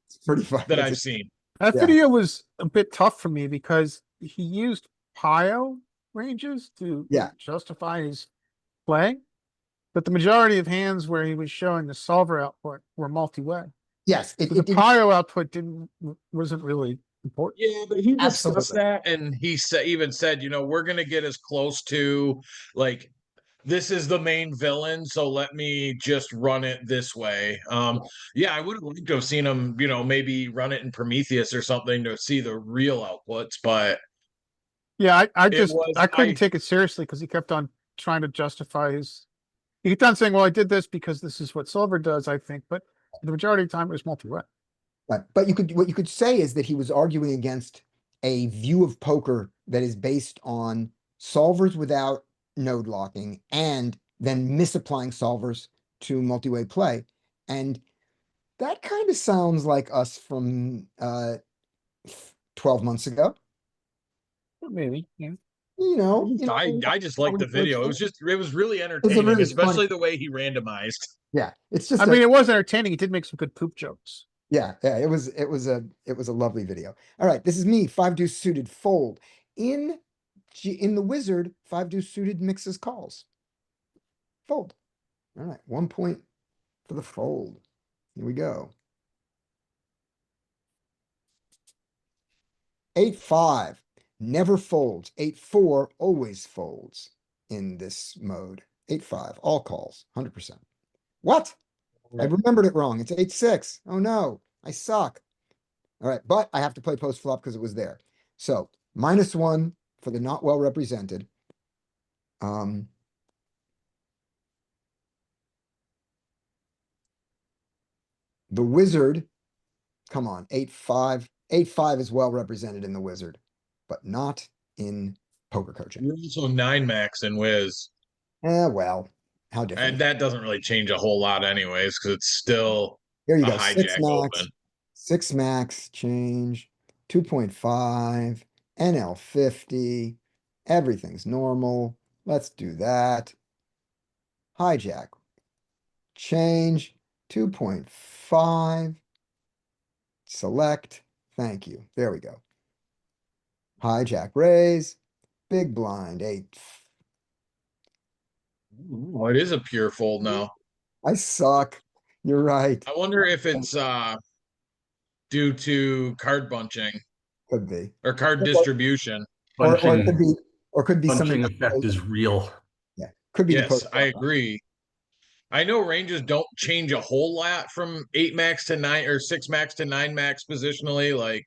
It's pretty funny. that I've seen. That Yeah. video was a bit tough for me because he used PIO ranges to Yeah. justify his play. But the majority of hands where he was showing the solver output were multi-way. Yes. So the PIO output wasn't really important. Yeah, but he discussed Absolutely. that, and he even said, we're gonna get as close to like this is the main villain, so let me just run it this way. Yeah, I would have liked to have seen him, maybe run it in Prometheus or something to see the real outputs, but Yeah, I it was I couldn't take it seriously because he kept on trying to justify his. He kept on saying, "Well, I did this because this is what silver does." I think, but the majority of the time it was multi-way. Right. But what you could say is that he was arguing against a view of poker that is based on solvers without node locking and then misapplying solvers to multi-way play. And that kind of sounds like us from 12 months ago. Maybe, yeah. I just liked the video. It was really It's entertaining, really especially funny. the way he randomized. Yeah, it's just. I mean, it was entertaining. He did make some good poop jokes. Yeah, it was a lovely video. All right, this is me, 5-deuce suited fold. In the wizard, 5-deuce suited mixes calls. Fold. All right, 1 point for the fold. Here we go. 8-5 never folds. 8-4 always folds in this mode. 8-5 all calls, 100%. What? I remembered it wrong. It's 8-6. Oh no, I suck. All right, but I have to play post flop because it was there. So -1 for the not well represented. The wizard, come on, 8-5. 8-5 is well represented in the wizard, but not in poker coaching. You're also 9-max in Wiz. Well, how different. And that doesn't really change a whole lot anyways, because it's still Here you a go. 6 hijack max. open. 6 max change. 2.5. NL 50. Everything's normal. Let's do that. Hijack. Change. 2.5. Select. Thank you. There we go. Hijack raise. Big blind. 8. Oh, it is a pure fold now. I suck. You're right. I wonder if it's due to card bunching Could be. or card distribution. Or it Bunching, could be, bunching something. effect is real. Yeah. Could be the Yes, post I flop. agree. I know ranges don't change a whole lot from 8-max to 9 or 6-max to 9-max positionally. Like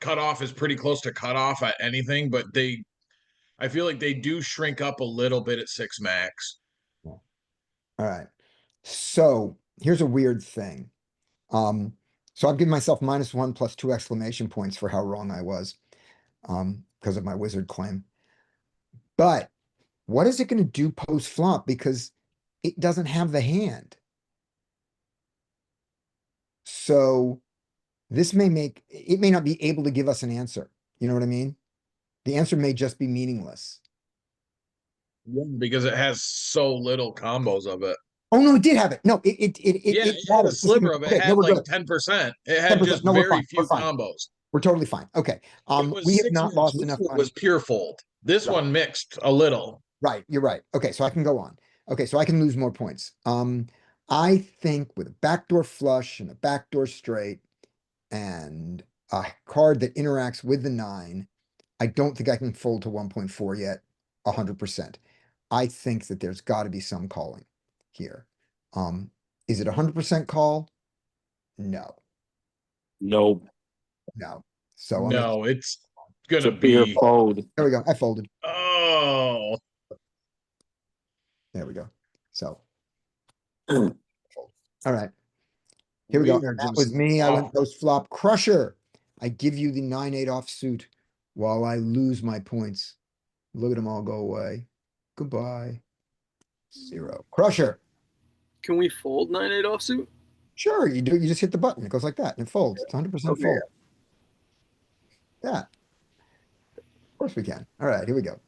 cutoff is pretty close to cutoff at anything, but I feel like they do shrink up a little bit at 6-max. All right. So here's a weird thing. So I've given myself -1 plus 2 exclamation points for how wrong I was, because of my wizard claim. But what is it going to do post flop? Because it doesn't have the hand. So this may not be able to give us an answer. You know what I mean? The answer may just be meaningless. Yeah, because it has so little combos of it. Oh, no, it did have it. No, Yeah, it it had a matters. sliver of it. Okay, It no, had we're like good. 10%. It had 10%. just No, we're very fine. We're few fine. combos. We're totally fine. Okay. It was We have 6 not mix. lost This enough one money. was pure fold. This Right. one mixed a little. Right, you're right. Okay, so I can go on. Okay, so I can lose more points. I think with a backdoor flush and a backdoor straight and a card that interacts with the 9, I don't think I can fold to 1.4 yet, 100%. I think that there's got to be some calling here. Is it 100% call? No, No, no. So I'm gonna, No, it's it's a gonna pure be. fold. there we go. I folded. Oh, There we go. So, all right. Here we go. are And that just was me. I off. went post flop crusher. I give you the 9-8 offsuit while I lose my points. Look at them all go away. Goodbye. 0. Crusher. Can we fold 9-8 offsuit? Sure, you do. You just hit the button. It goes like that and it folds. It's 100% Okay, fold. Yeah. Of course we can. All right, here we go.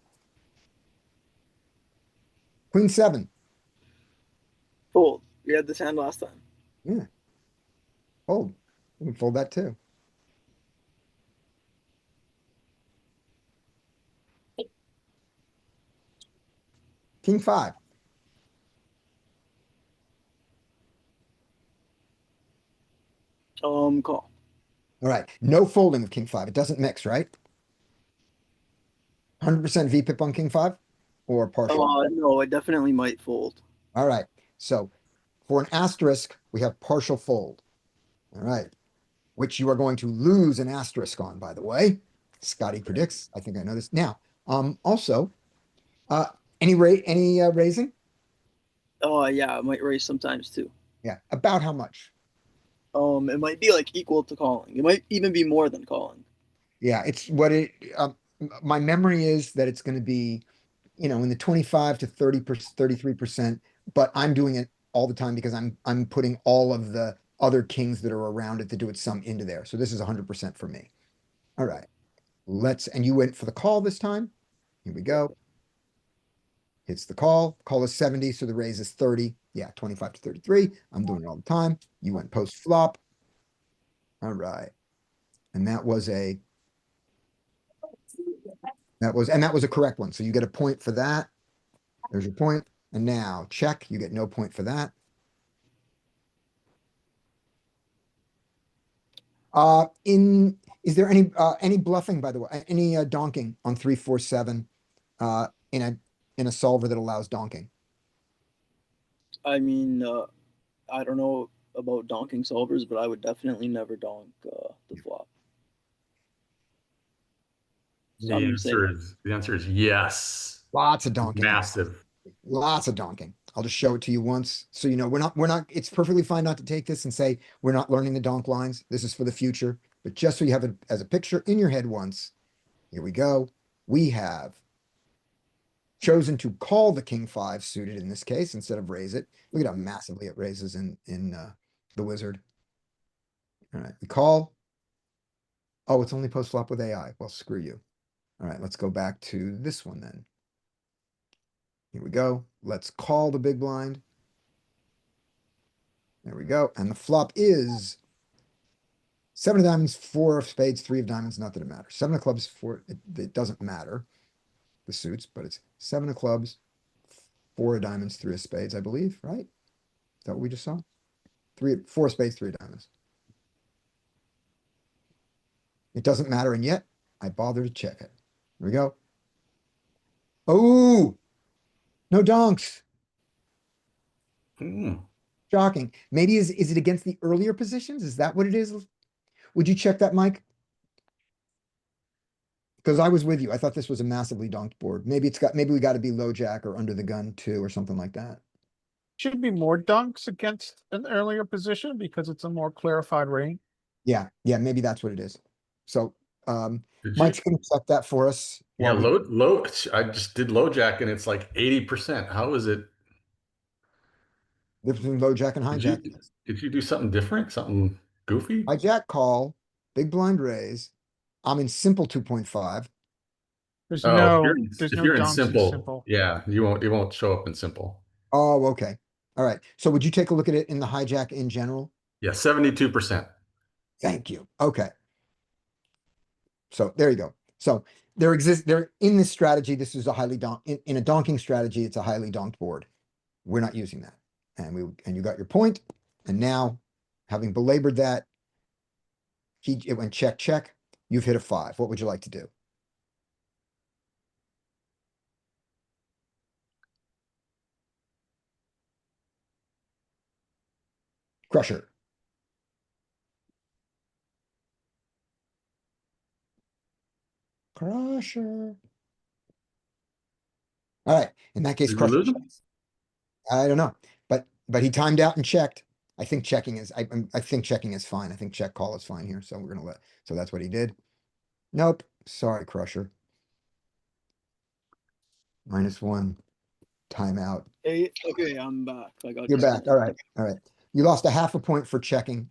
Queen 7. Fold. We had this hand last time. Yeah. Fold. We can fold that too. King 5. Call. All right. No folding of King 5. It doesn't mix, right? 100% VPIP on King 5 or partial? No, I definitely might fold. All right. So for an asterisk, we have partial fold. All right. Which you are going to lose an asterisk on, by the way. Scotty predicts. I think I know this. Now, also, any raising? Oh yeah, I might raise sometimes too. Yeah. About how much? It might be like equal to calling. It might even be more than calling. Yeah, it's what it, my memory is that it's going to be, in the 25 to 30%, 33%, but I'm doing it all the time because I'm putting all of the other kings that are around it to do it some into there. So this is 100% for me. All right. And you went for the call this time. Here we go. Hits the call. Call is 70, so the raise is 30. Yeah, 25 to 33. I'm doing it all the time. You went post flop. All right. And that was a correct one. So you get a point for that. There's your point. And now check. You get no point for that. Is there any bluffing, by the way, any donking on 3, 4, 7 in a solver that allows donking? I mean, I don't know about donking solvers, but I would definitely never donk the flop. The answer is yes. Lots of donking. Massive. Lots of donking. I'll just show it to you once. So, we're not, it's perfectly fine not to take this and say, we're not learning the donk lines. This is for the future, but just so you have it as a picture in your head once. Here we go. We have chosen to call the King 5 suited in this case, instead of raise it. Look at how massively it raises in the wizard. All right, we call. Oh, it's only post flop with AI. Well, screw you. All right, let's go back to this one then. Here we go. Let's call the big blind. There we go. And the flop is 7 of diamonds, 4 of spades, 3 of diamonds. Not that it matters. 7 of clubs, 4. It doesn't matter, the suits, but it's 7 of clubs, 4 of diamonds, 3 of spades, I believe, right? Is that what we just saw? 4 spades, 3 of diamonds. It doesn't matter, and yet I bother to check it. Here we go. Oh, no donks. Shocking. Maybe is it against the earlier positions? Is that what it is? Would you check that, Mike? Because I was with you. I thought this was a massively donked board. Maybe we got to be low jack or under the gun too, or something like that. Should be more dunks against an earlier position because it's a more clarified range. Yeah, maybe that's what it is. So Did Mike's you- gonna check that for us. Yeah, while we- low. I just did low jack and it's like 80%. How is it? Difference between low jack and hijack. Did you do something different? Something goofy? Hijack call, big blind raise. I'm in simple 2.5. There's Oh, no, if you're in donks in simple, simple. yeah, it won't show up in simple. Oh, okay. All right. So would you take a look at it in the hijack in general? Yeah, 72%. Thank you. Okay. So there you go. So there in this strategy, this is a highly in a donking strategy, it's a highly donked board. We're not using that. And you got your point. And now, having belabored that, it went check, check. You've hit a 5. What would you like to do? Crusher. Crusher. All right. In that case, Did we Crusher lose him? checks. I don't know. But he timed out and checked. I think checking is I think checking is fine. I think check call is fine here. So we're gonna so that's what he did. Nope. Sorry, Crusher. -1. Timeout. Hey, okay, I'm back. I got You're back. disconnected. All right. All right. You lost a half a point for checking,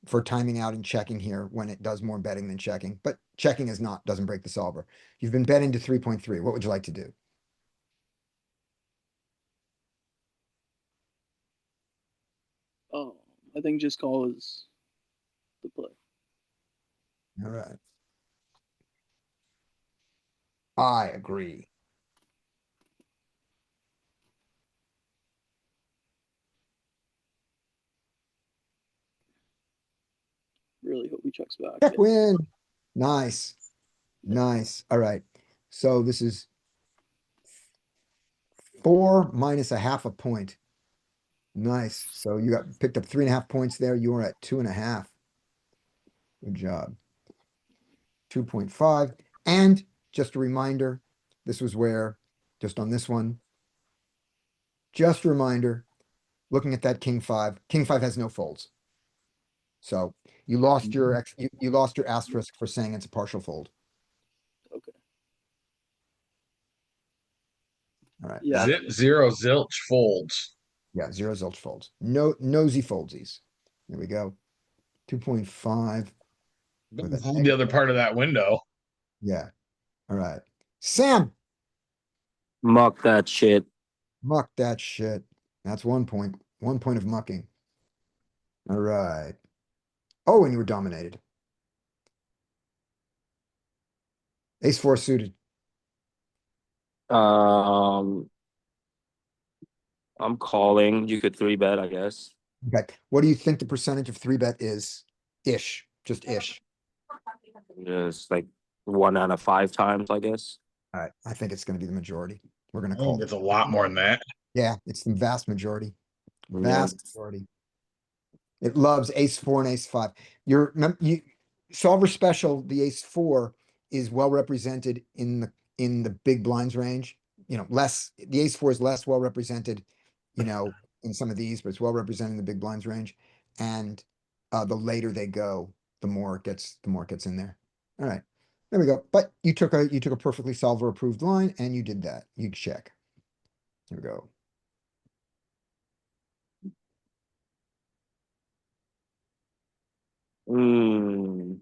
for timing out and checking here when it does more betting than checking, but checking doesn't break the solver. You've been betting to 3.3. What would you like to do? Oh, I think just call is the play. All right. I agree. Really hope he checks back. Check Yes. win. Nice. Nice. All right. So this is 4 minus a half a point. Nice. So you got picked up 3.5 points there. You are at 2.5. Good job. 2.5. And just a reminder, this was where, just on this one, just a reminder, looking at that king 5 has no folds. So you lost your you lost your asterisk for saying it's a partial fold. Okay. All right. Yeah. Zero zilch folds. Yeah, 0 zilch folds. No nosy foldsies. There we go. 2.5 with a The other part of that window. yeah. All right. Sam, Muck that shit. muck that shit. That's 1 point. 1 point of mucking. All right. Oh, and you were dominated. Ace 4 suited. Um, I'm calling. You could 3-bet, I guess. Okay. What do you think the percentage of 3-bet is? Ish. Just ish. Just like 1 out of 5 times, I guess. All right. I think it's going to be the majority. We're going I to call think it. it's a lot more than that. Yeah, it's the vast majority. Yeah. Vast majority. It loves ace 4 and ace 5. You solver special, the ace 4 is well represented in the big blinds range. You know, the ace 4 is less well represented, in some of these, but it's well represented in the big blinds range. And the later they go, the more it gets in there. All right. There we go. But you took a perfectly solver approved line and you did that. You check. Here we go. Hmm.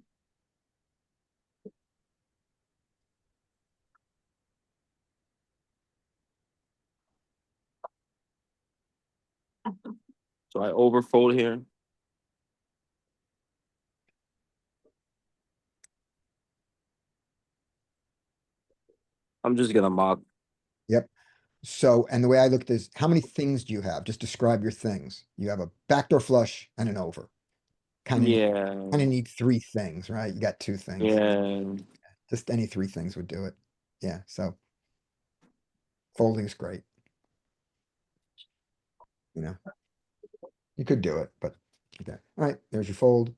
So I overfold here. I'm just gonna mock. Yep. So, and the way I look at this, how many things do you have? Just describe your things. You have a backdoor flush and an over. Kind of Yeah. need 3 things, right? You got 2 things. Yeah. Just any 3 things would do it. Yeah, so folding's great. You could do it, but okay. All right, there's your fold.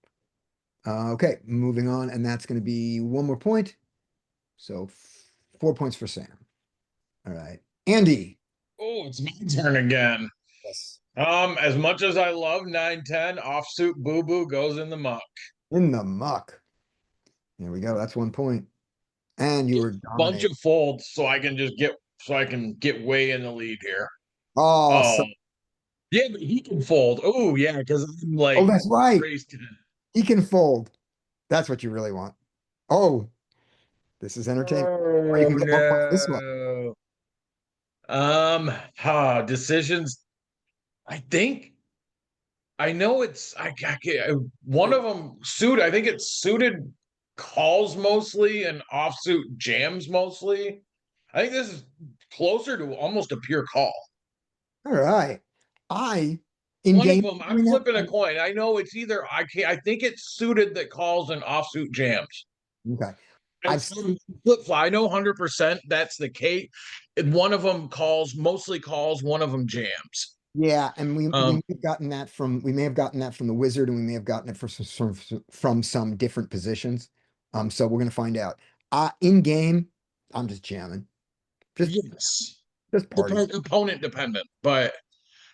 Okay, moving on, and that's gonna be 1 more point. So 4 points for Sam. All right, Andy. Oh, it's my turn again. Yes. As much as I love 9-10, offsuit boo boo goes in the muck. In the muck. There we go. That's 1 point. And you were Bunch dominated. of folds so I can get way in the lead here. Oh, Oh, yeah, but he can fold. Oh, yeah, because I'm like, oh, that's right. raised 10. He can fold. That's what you really want. Oh, This is entertaining. Or you can get 1 point for this one. no. Decisions. I think I know it's one of them suit. I think it's suited calls mostly and offsuit jams mostly. I think this is closer to almost a pure call. All right. In One game. of them, I'm flipping a coin. I know it's either I think it's suited that calls and offsuit jams. Okay. I've flip flop. I know 100% that's the case. One of them mostly calls. One of them jams. Yeah, and we may have gotten that from the wizard, and we may have gotten it from some different positions. So we're gonna find out. In game, I'm just jamming. Yes, Just party. opponent dependent, but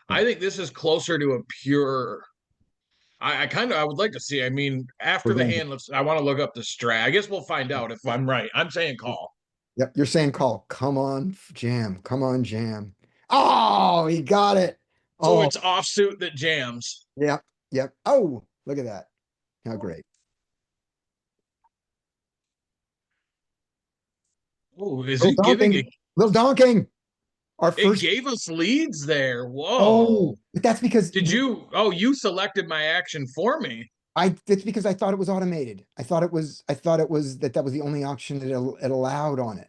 I think this is closer to a pure. I would like to see. I mean, after We're the going hand, I want to look up the strat. I guess we'll find out if I'm right. I'm saying call. Yep, you're saying call. Come on, jam. Come on, jam. Oh, he got it. So Oh, it's offsuit that jams. yep, yep. Oh, look at that. How great. Oh, is Little it giving donking. it? Little donking. Our It first. gave us leads there. Whoa. Oh, but that's because Did you? Oh, you selected my action for me. It's because I thought it was automated. I thought it was that was the only option that it allowed on it.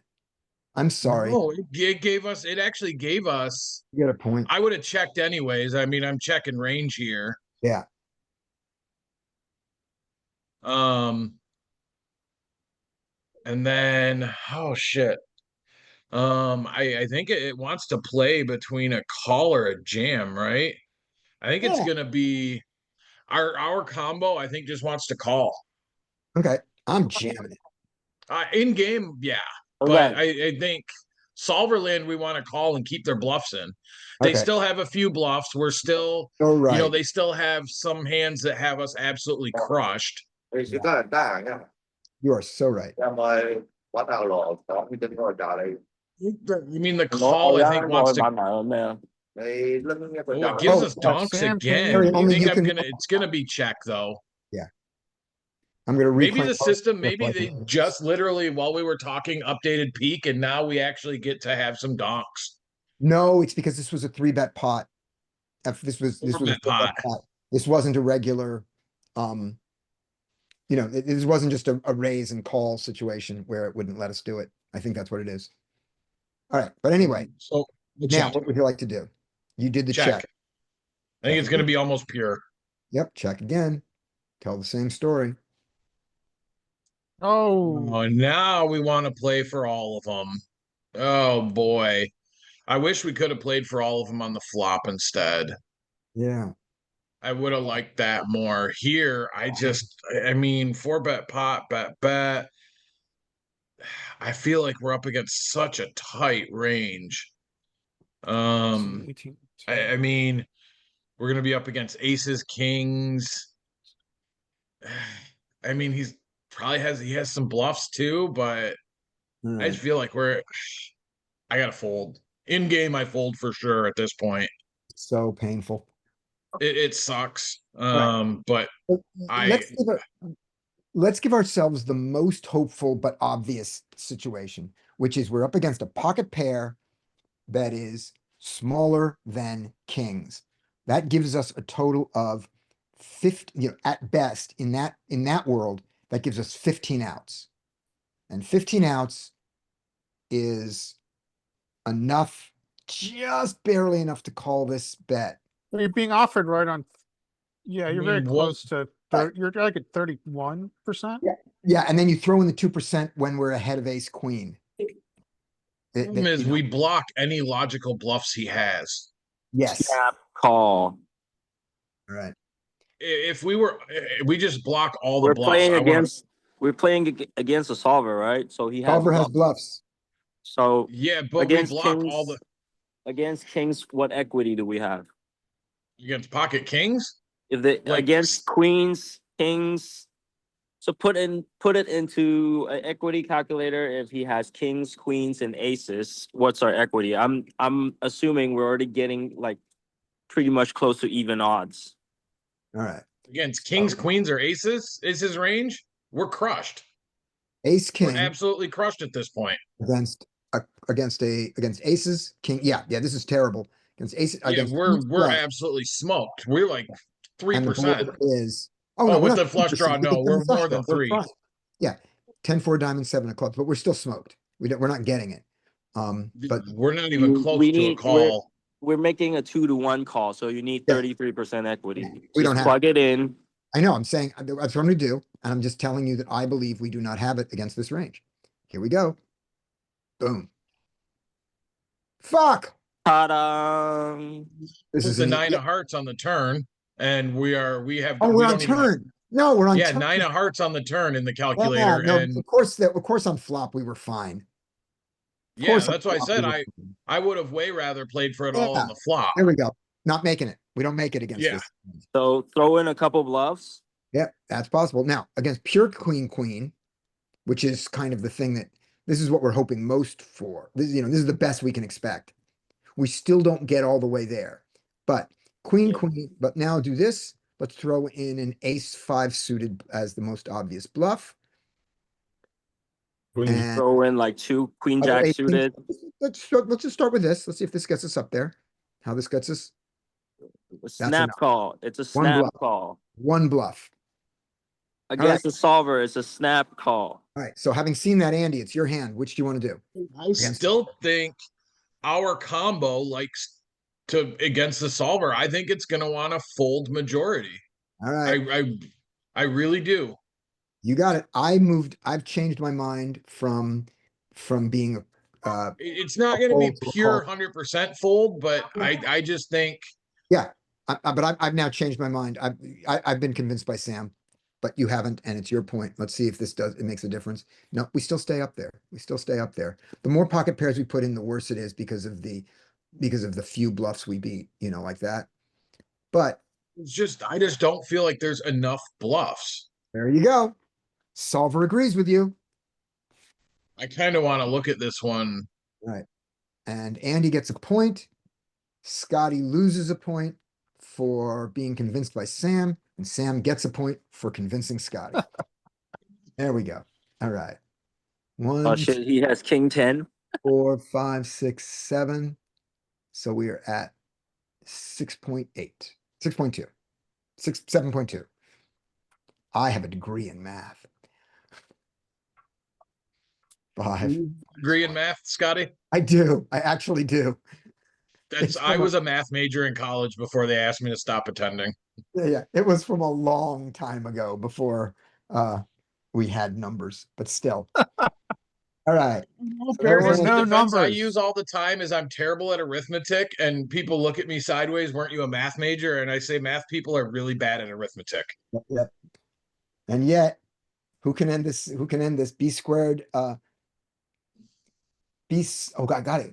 I'm sorry. No, it gave us. It actually gave us. You get a point. I would have checked anyways. I mean, I'm checking range here. Yeah. And then oh shit. I think it wants to play between a call or a jam, right? I think it's Yeah. gonna be our combo. I think just wants to call. Okay. I'm jamming it. In game, yeah. But I think Solverland we want to call and keep their bluffs in. They Okay. still have a few bluffs. We're still, All right. you know, they still have some hands that have us absolutely crushed. You are so right. I mean, the call I think wants to. Oh, it gives us donks Sam, can again. you- I Only think you can- it's gonna be check though. Yeah. I'm gonna Maybe reclaim the system, maybe like they it. just literally while we were talking updated peak, and now we actually get to have some donks. No, it's because this was a 3-bet pot. If this was a 4-bet 4-bet pot. This wasn't a regular, this wasn't just a raise and call situation where it wouldn't let us do it. I think that's what it is. All right, but anyway, So the now check. what would you like to do? You did the Check. check. I think it's gonna be almost pure. Yep, check again. Tell the same story. Oh, Oh, now we want to play for all of them. Oh boy. I wish we could have played for all of them on the flop instead. Yeah. I would have liked that more. Here, I mean, 4-bet pot, bet. I feel like we're up against such a tight range. 18. I mean, we're gonna be up against aces, kings. I mean, he has some bluffs too, but I just feel like I gotta fold. In game, I fold for sure at this point. So painful. It sucks. Right. But Let's give ourselves the most hopeful but obvious situation, which is we're up against a pocket pair that is smaller than kings. That gives us a total of 50, at best in that world, that gives us 15 outs. And 15 outs is enough, just barely enough to call this bet. You're being offered right on. Yeah, you're very mean, close to. You're like at 31%. Yeah, and then you throw in the 2% when we're ahead of ace queen. problem is we block any logical bluffs he has. Yes. Call. All right. If we just block all the We're bluffs. playing against a solver, right? So he has Solver has bluffs. bluffs. So Yeah, but against we block kings, all the against kings. What equity do we have? against pocket kings. If the Like- against queens, kings, so put it into an equity calculator. If he has kings, queens, and aces, what's our equity? I'm assuming we're already getting like pretty much close to even odds. All right. Against kings, queens, or aces is his range. We're crushed. Ace, We're king absolutely crushed at this point. against, against aces, king. Yeah, this is terrible. Against aces, Yeah, against. we're kings flush, absolutely smoked. We're like and the 3%. board is, oh no, Oh, we're with not the flush 3%, draw, with the no, we're flush more draw, than we're 3. fine. Yeah, 10-4 diamond, 7 of clubs, but we're still smoked. We're not getting it. But We're not even close We to a need call. we're making a 2-to-1 call, so you need Yeah. 33% equity. We don't Just have- plug it in. I know, I'm saying, that's what I'm gonna do, and I'm just telling you that I believe we do not have it against this range. Here we go. Boom. Fuck! Ta-da! This is The an, 9 of hearts on the turn, and we have. oh, we we're on don't even have- turn. No, we're on yeah, turn. 9 of hearts on the turn in the Yeah, calculator, no, and of course on flop we were fine. Of yeah, course on that's why I flop said we were fine. I would have way rather played for it all on Yeah. the flop. There we go. Not making it. We don't make it against Yeah. this. So throw in a couple bluffs. Yeah, that's possible. Now, against pure queen, which is kind of the thing that, this is what we're hoping most for. This is the best we can expect. We still don't get all the way there. But queen, but now do this. Let's throw in an ace-5 suited as the most obvious bluff. Queen. And Throw in like 2 queen other jack ace kings. suited. Let's just start with this. Let's see if this gets us up there. How this gets us. A snap enough. call. It's a One snap bluff. call. One bluff. Against the solver, it's a snap call. All right. So having seen that, Andy, it's your hand. Which do you want to do? I still think our combo likes to against the solver. I think it's going to want to fold majority. All right. I really do. You got it. I've changed my mind from being It's not going to be fold to a pure call. 100% fold, but I just think Yeah. But I've now changed my mind. I've been convinced by Sam, but you haven't, and it's your point. Let's see if it makes a difference. No, we still stay up there. We still stay up there. The more pocket pairs we put in, the worse it is because of the few bluffs we beat, like that. But I just don't feel like there's enough bluffs. there you go. Solver agrees with you. I kind of want to look at this one. All right. And Andy gets a point. Scotty loses a point for being convinced by Sam, and Sam gets a point for convincing Scotty. There we go. All right. Oh 1, shit, he has king 10. 4, 5, 6, 7. So we are at 6.8, 6.2, 7.2. I have a degree in math. 5. Agree in math, Scotty? I do. I actually do. I was a math major in college before they asked me to stop attending. Yeah. It was from a long time ago before we had numbers, but still. All right. There was The no defense I numbers. use all the time is I'm terrible at arithmetic, and people look at me sideways. Weren't you a math major? And I say math people are really bad at arithmetic. Yep. And yet, who can end this? Who can end this? B squared. Oh God, got it.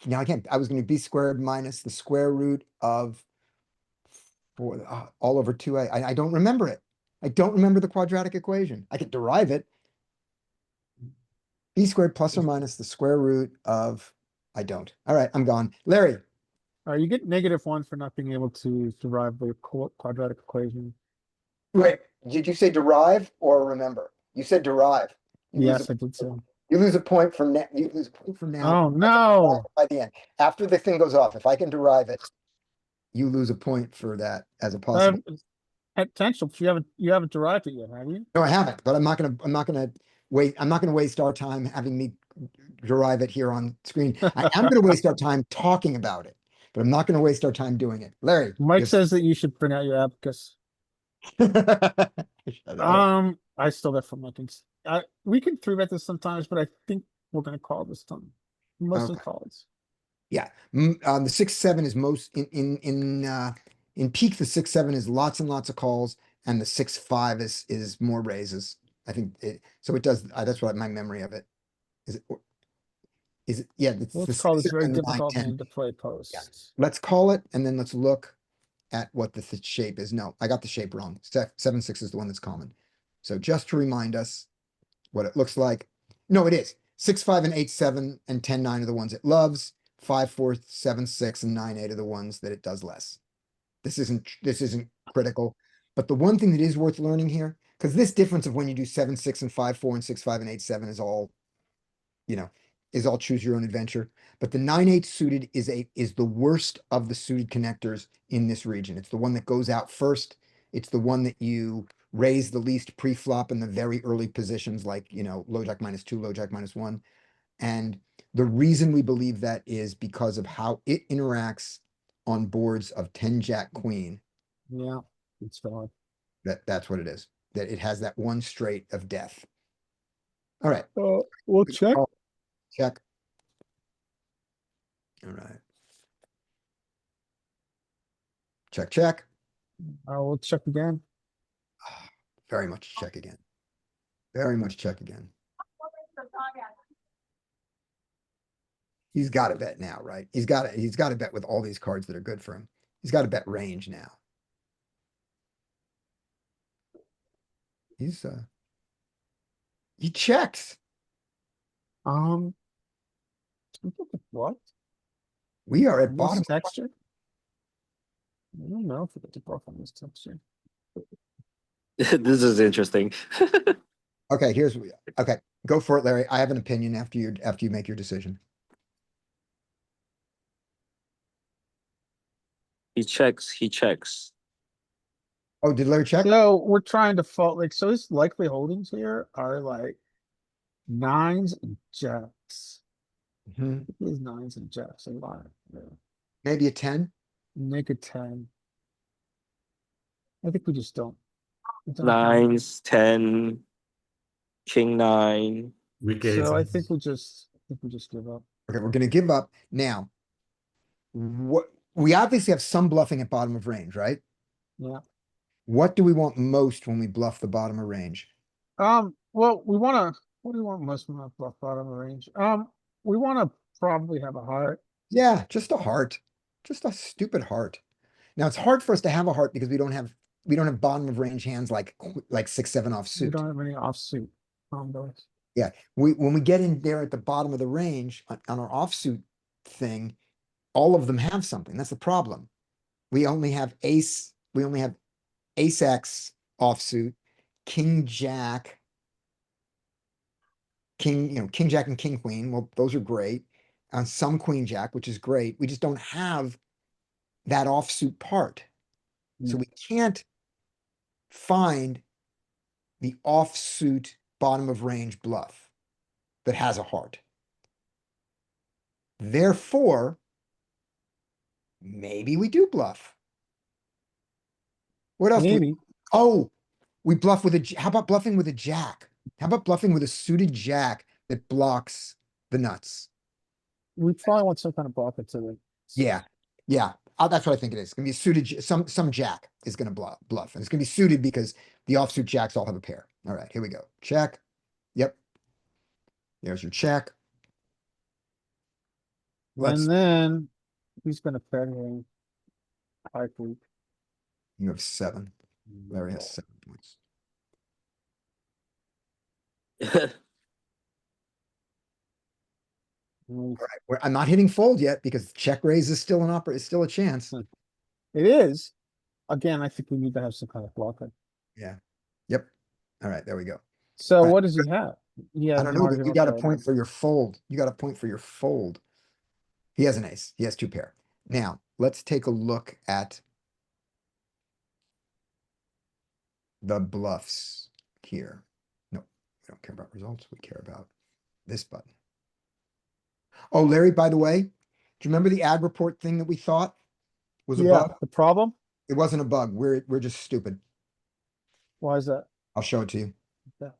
Now I can't. I was going to B squared minus the square root of all over 2a. I don't remember it. I don't remember the quadratic equation. I could derive it. B squared plus or minus the square root of. I don't. All right, I'm gone. Larry. You get -1 for not being able to derive the quadratic equation. Wait, did you say derive or remember? You said derive. Yes, I did so. You lose a point from now. You lose a point from now. Oh no! By the end, after the thing goes off, if I can derive it, you lose a point for that as a possible. Potential. You haven't derived it yet, have you? No, I haven't. But I'm not gonna wait. I'm not gonna waste our time having me derive it here on screen. I am gonna waste our time talking about it, but I'm not gonna waste our time doing it. Larry, Mike says that you should print out your abacus. I still got from Lincoln's. We can 3-bet this sometimes, but I think we're gonna call this time. Mostly Okay. calls. Yeah, the 6-7 is most in peak. The 6-7 is lots and lots of calls, and the 6-5 is more raises. I think so. It does. That's what my memory of it is. It yeah? It's Let's the call this 6-7 very and the difficult 9-10. hand to play post. Yeah. Let's call it, and then let's look at what the shape is. No, I got the shape wrong. 7-6 is the one that's common. So just to remind us what it looks like. No, it is 6-5 and 8-7 and 10-9 are the ones it loves. 5-4, 7-6 and 9-8 are the ones that it does less. This isn't critical, but the one thing that is worth learning here, Because this difference of when you do 7-6 and 5-4 and 6-5 and 8-7 is all, you know, is all choose your own adventure. But the 9-8 suited is the worst of the suited connectors in this region. It's the one that goes out first. It's the one that you raise the least pre-flop in the very early positions, like, you know, low jack -2, low jack -1. And the reason we believe that is because of how it interacts on boards of 10 jack queen. Yeah, it's fine. That's what it is. That it has that one straight of death. All right. We'll check. Oh, check. All right. Check, check. We'll check again. Very much check again. Very much check again. He's got to bet now, right? He's got to bet with all these cards that are good for him. He's got to bet range now. He checks. What? We are at This bottom. texture? I don't know if we get to buff on this texture. This is interesting. Okay, okay, go for it, Larry. I have an opinion after you make your decision. He checks, he checks. Oh, did Larry check? So we're trying to fault, like, so his likely holdings here are like nines and jacks. Mhm. His nines and jacks a lot. Yeah. Maybe a 10? Make a 10. I think we just don't. we don't have- Nines, 10, king 9. Weak So I eights. think we just give up. Okay, we're gonna give up. Now, what we obviously have some bluffing at bottom of range, right? Yeah. What do we want most when we bluff the bottom of range? Well, what do we want most from our bluff bottom of range? We wanna probably have a heart. Yeah, just a heart. Just a stupid heart. Now, it's hard for us to have a heart because we don't have bottom of range hands like 6-7 We offsuit. don't have any offsuit combos. Yeah, when we get in there at the bottom of the range on our offsuit thing, all of them have something. That's the problem. We only have ace X offsuit, king jack, king jack and king queen. Well, those are great. On some queen jack, which is great. We just don't have that offsuit part. So Yeah. we can't find the offsuit bottom of range bluff that has a heart. Therefore, maybe we do bluff. What else do we? Maybe. Oh, we bluff with how about bluffing with a jack? How about bluffing with a suited jack that blocks the nuts? We probably want some kind of blocker to it. Yeah, yeah. That's what I think it is. It's gonna be a suited, some jack is gonna bluff, and it's gonna be suited because the offsuit jacks all have a pair. All right, here we go. Check. Yep. There's your check. And then he's gonna pair him. High group. You have 7. Larry has 7 points. All right, I'm not hitting fold yet because check raise is still is still a chance. It is. Again, I think we need to have some kind of blocker. Yeah. Yep. All right, there we go. So Right. what does he have? He I has don't know, but you marginal got a pair. point for your fold. You got a point for your fold. He has an ace. He has 2 pair. Now, let's take a look at the bluffs here. No, we don't care about results. We care about this button. Oh, Larry, by the way, do you remember the ag report thing that we thought was a Yeah, bug? the problem? It wasn't a bug. We're just stupid. Why is that? I'll show it to you. Yeah.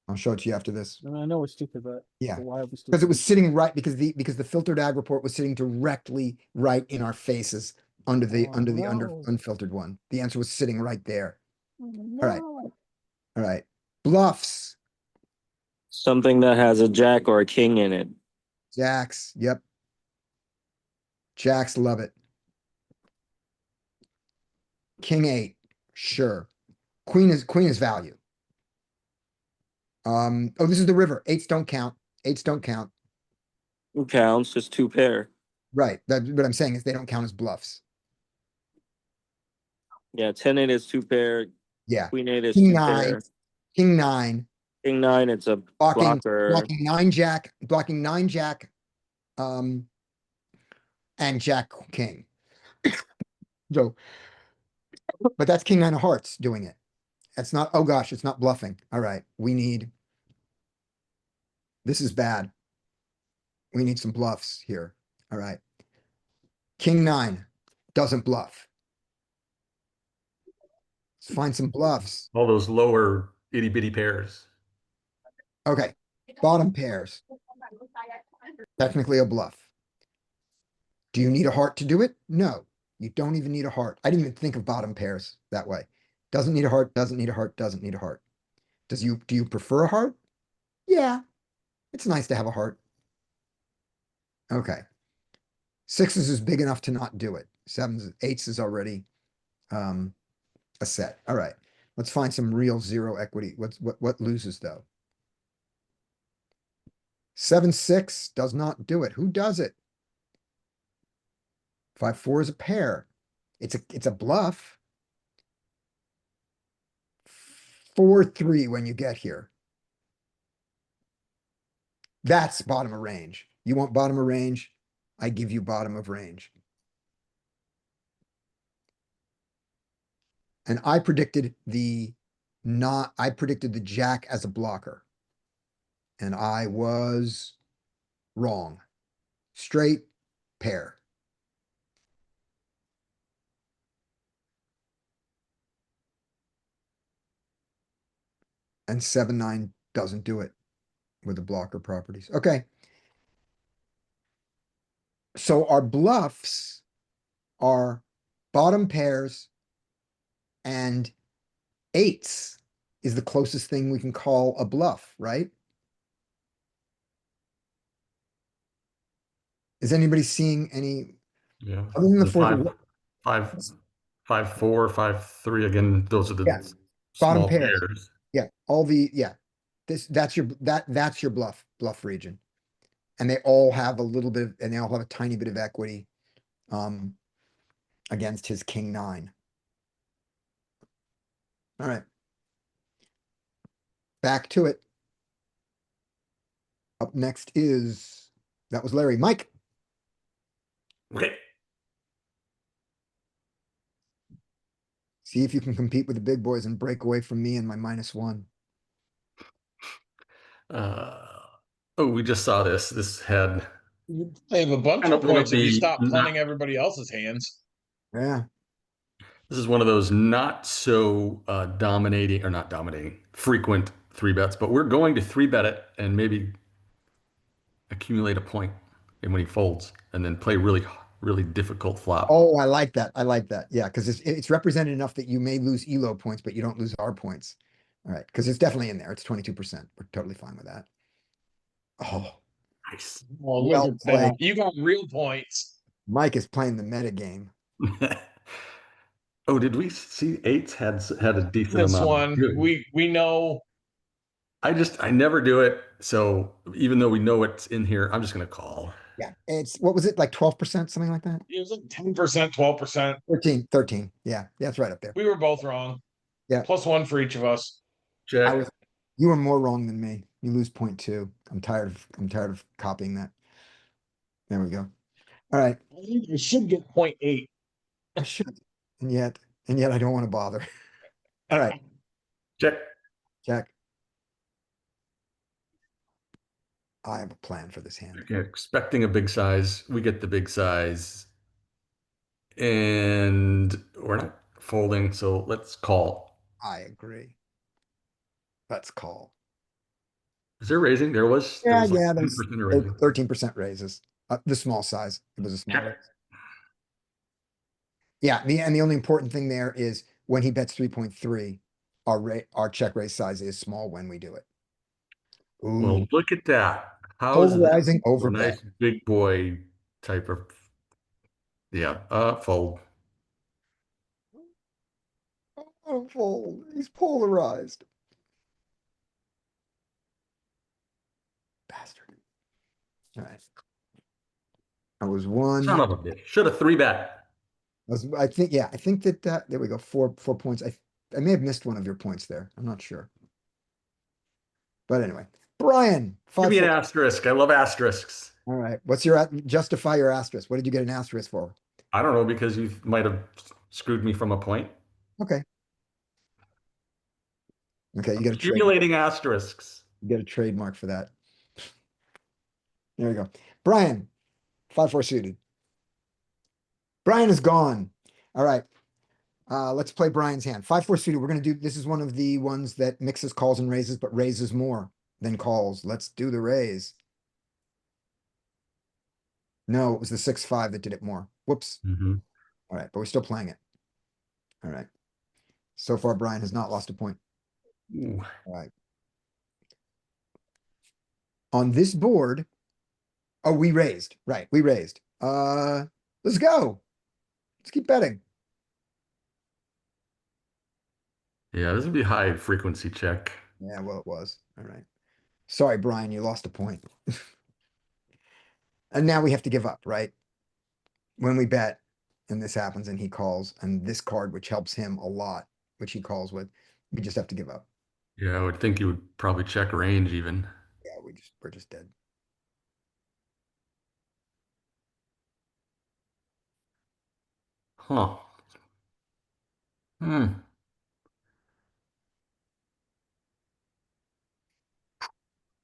I'll show it to you after this. I mean, I know we're stupid, but Yeah. but why are we stupid? Because it was sitting right, because the filtered ag report was sitting directly right in our faces under the Oh, no. unfiltered one. The answer was sitting right there. No. right. All right. Bluffs, Something that has a jack or a king in it. jacks, yep. Jacks love it. King 8, sure. Queen is value. Oh, this is the river. 8s don't count. 8s don't count. Who counts? Just 2 pair. Right. That's what I'm saying is they don't count as bluffs. Yeah, 10-8 is 2 pair. Yeah. Queen 8 is King 2 9, pair. King nine, King nine, it's a blocking, blocker. blocking nine jack, blocking nine jack, and jack king. So, but that's king nine of hearts doing it. That's not, oh gosh, it's not bluffing. All right, we need, this is bad. We need some bluffs here. All right. King nine doesn't bluff. Let's find some bluffs. All those lower itty bitty pairs. Okay, bottom pairs. Technically a bluff. Do you need a heart to do it? No, you don't even need a heart. I didn't even think of bottom pairs that way. Doesn't need a heart, doesn't need a heart, doesn't need a heart. Do you prefer a heart? Yeah, it's nice to have a heart. Okay. Sixes is big enough to not do it. Sevens, eights is already a set. All right. Let's find some real zero equity. What loses though? 7-6 does not do it. Who does it? 5-4 is a pair. It's a bluff. 4-3 when you get here. That's bottom of range. You want bottom of range? I give you bottom of range. And I predicted the jack as a blocker. And I was wrong. Straight pair. And 7-9 doesn't do it with the blocker properties. Okay. So our bluffs are bottom pairs and eights is the closest thing we can call a bluff, right? Is anybody seeing any? Yeah. Other than the The fourth, 5-4, 5-3. Again, those are the Yeah. small Bottom pairs. pairs. Yeah, that's your bluff region. And they all have a little bit, and they all have a tiny bit of equity against his king nine. All right. Back to it. Up next that was Larry. Mike. Okay. See if you can compete with the big boys and break away from me and my -1. We just saw this. This had They have a bunch kind of of one of points if you the stop punting everybody else's hands. Yeah. This is one of those not so dominating or not dominating frequent three bets, but we're going to three bet it and maybe accumulate a point and when he folds and then play really difficult flop. Oh, I like that. I like that. Yeah, because it's represented enough that you may lose ELO points, but you don't lose our points. All right, because it's definitely in there. It's 22%. We're totally fine with that. Oh, Nice. Oh, look Well at played. that. You got real points. Mike is playing the meta game. Oh, did we see eights had a decent This amount? one, Good. we know. I never do it. So even though we know it's in here, I'm just gonna call. Yeah, what was it, like 12%, something like that? It was like 10%, 12%. 13. Yeah, that's right up there. We were both wrong. Yeah. +1 for each of us. Check. You were more wrong than me. You lose 0.2. I'm tired of copying that. There we go. All right. I think I should get 0.8. I should, and yet I don't want to bother. All right, Check. Jack. I have a plan for this hand. Okay, expecting a big size. We get the big size. And we're not folding, so let's call. I agree. Let's call. Is there raising? There was Yeah, like yeah, 10% raising. 13% raises. The small size. It was a small Check. raise. Yeah, and the only important thing there is when he bets 3.3, our check raise size is small when we do it. Ooh, Well, look at that. How is polarizing that over a nice bet. big boy type of fold. Oh, fold. He's polarized. Bastard. All right. I was one. Son of a bitch. Should have three bet. I think that there we go. Four points. I may have missed one of your points there. I'm not sure. But anyway, Brian, Give five, me an four. asterisk. I love asterisks. All right. What's your, justify your asterisk? What did you get an asterisk for? I don't know because you might have screwed me from a point. Okay. Okay, you get a trade, Accumulating asterisks. you get a trademark for that. There we go. Brian, 5-4 suited. Brian is gone. All right. Let's play Brian's hand. 5-4 suited. We're gonna do, this is one of the ones that mixes calls and raises, but raises more than calls. Let's do the raise. No, it was the 6-5 that did it more. Whoops. Mhm. All right, but we're still playing it. All right. So far, Brian has not lost a point. Ooh. All right. On this board, oh, we raised. Right, we raised. Let's go. Let's keep betting. Yeah, this would be high frequency check. Yeah, well, it was. All right. Sorry, Brian, you lost a point. And now we have to give up, right? When we bet and this happens and he calls and this card, which helps him a lot, which he calls with, we just have to give up. Yeah, I would think you would probably check range even. Yeah, we're just dead. Huh. Hmm.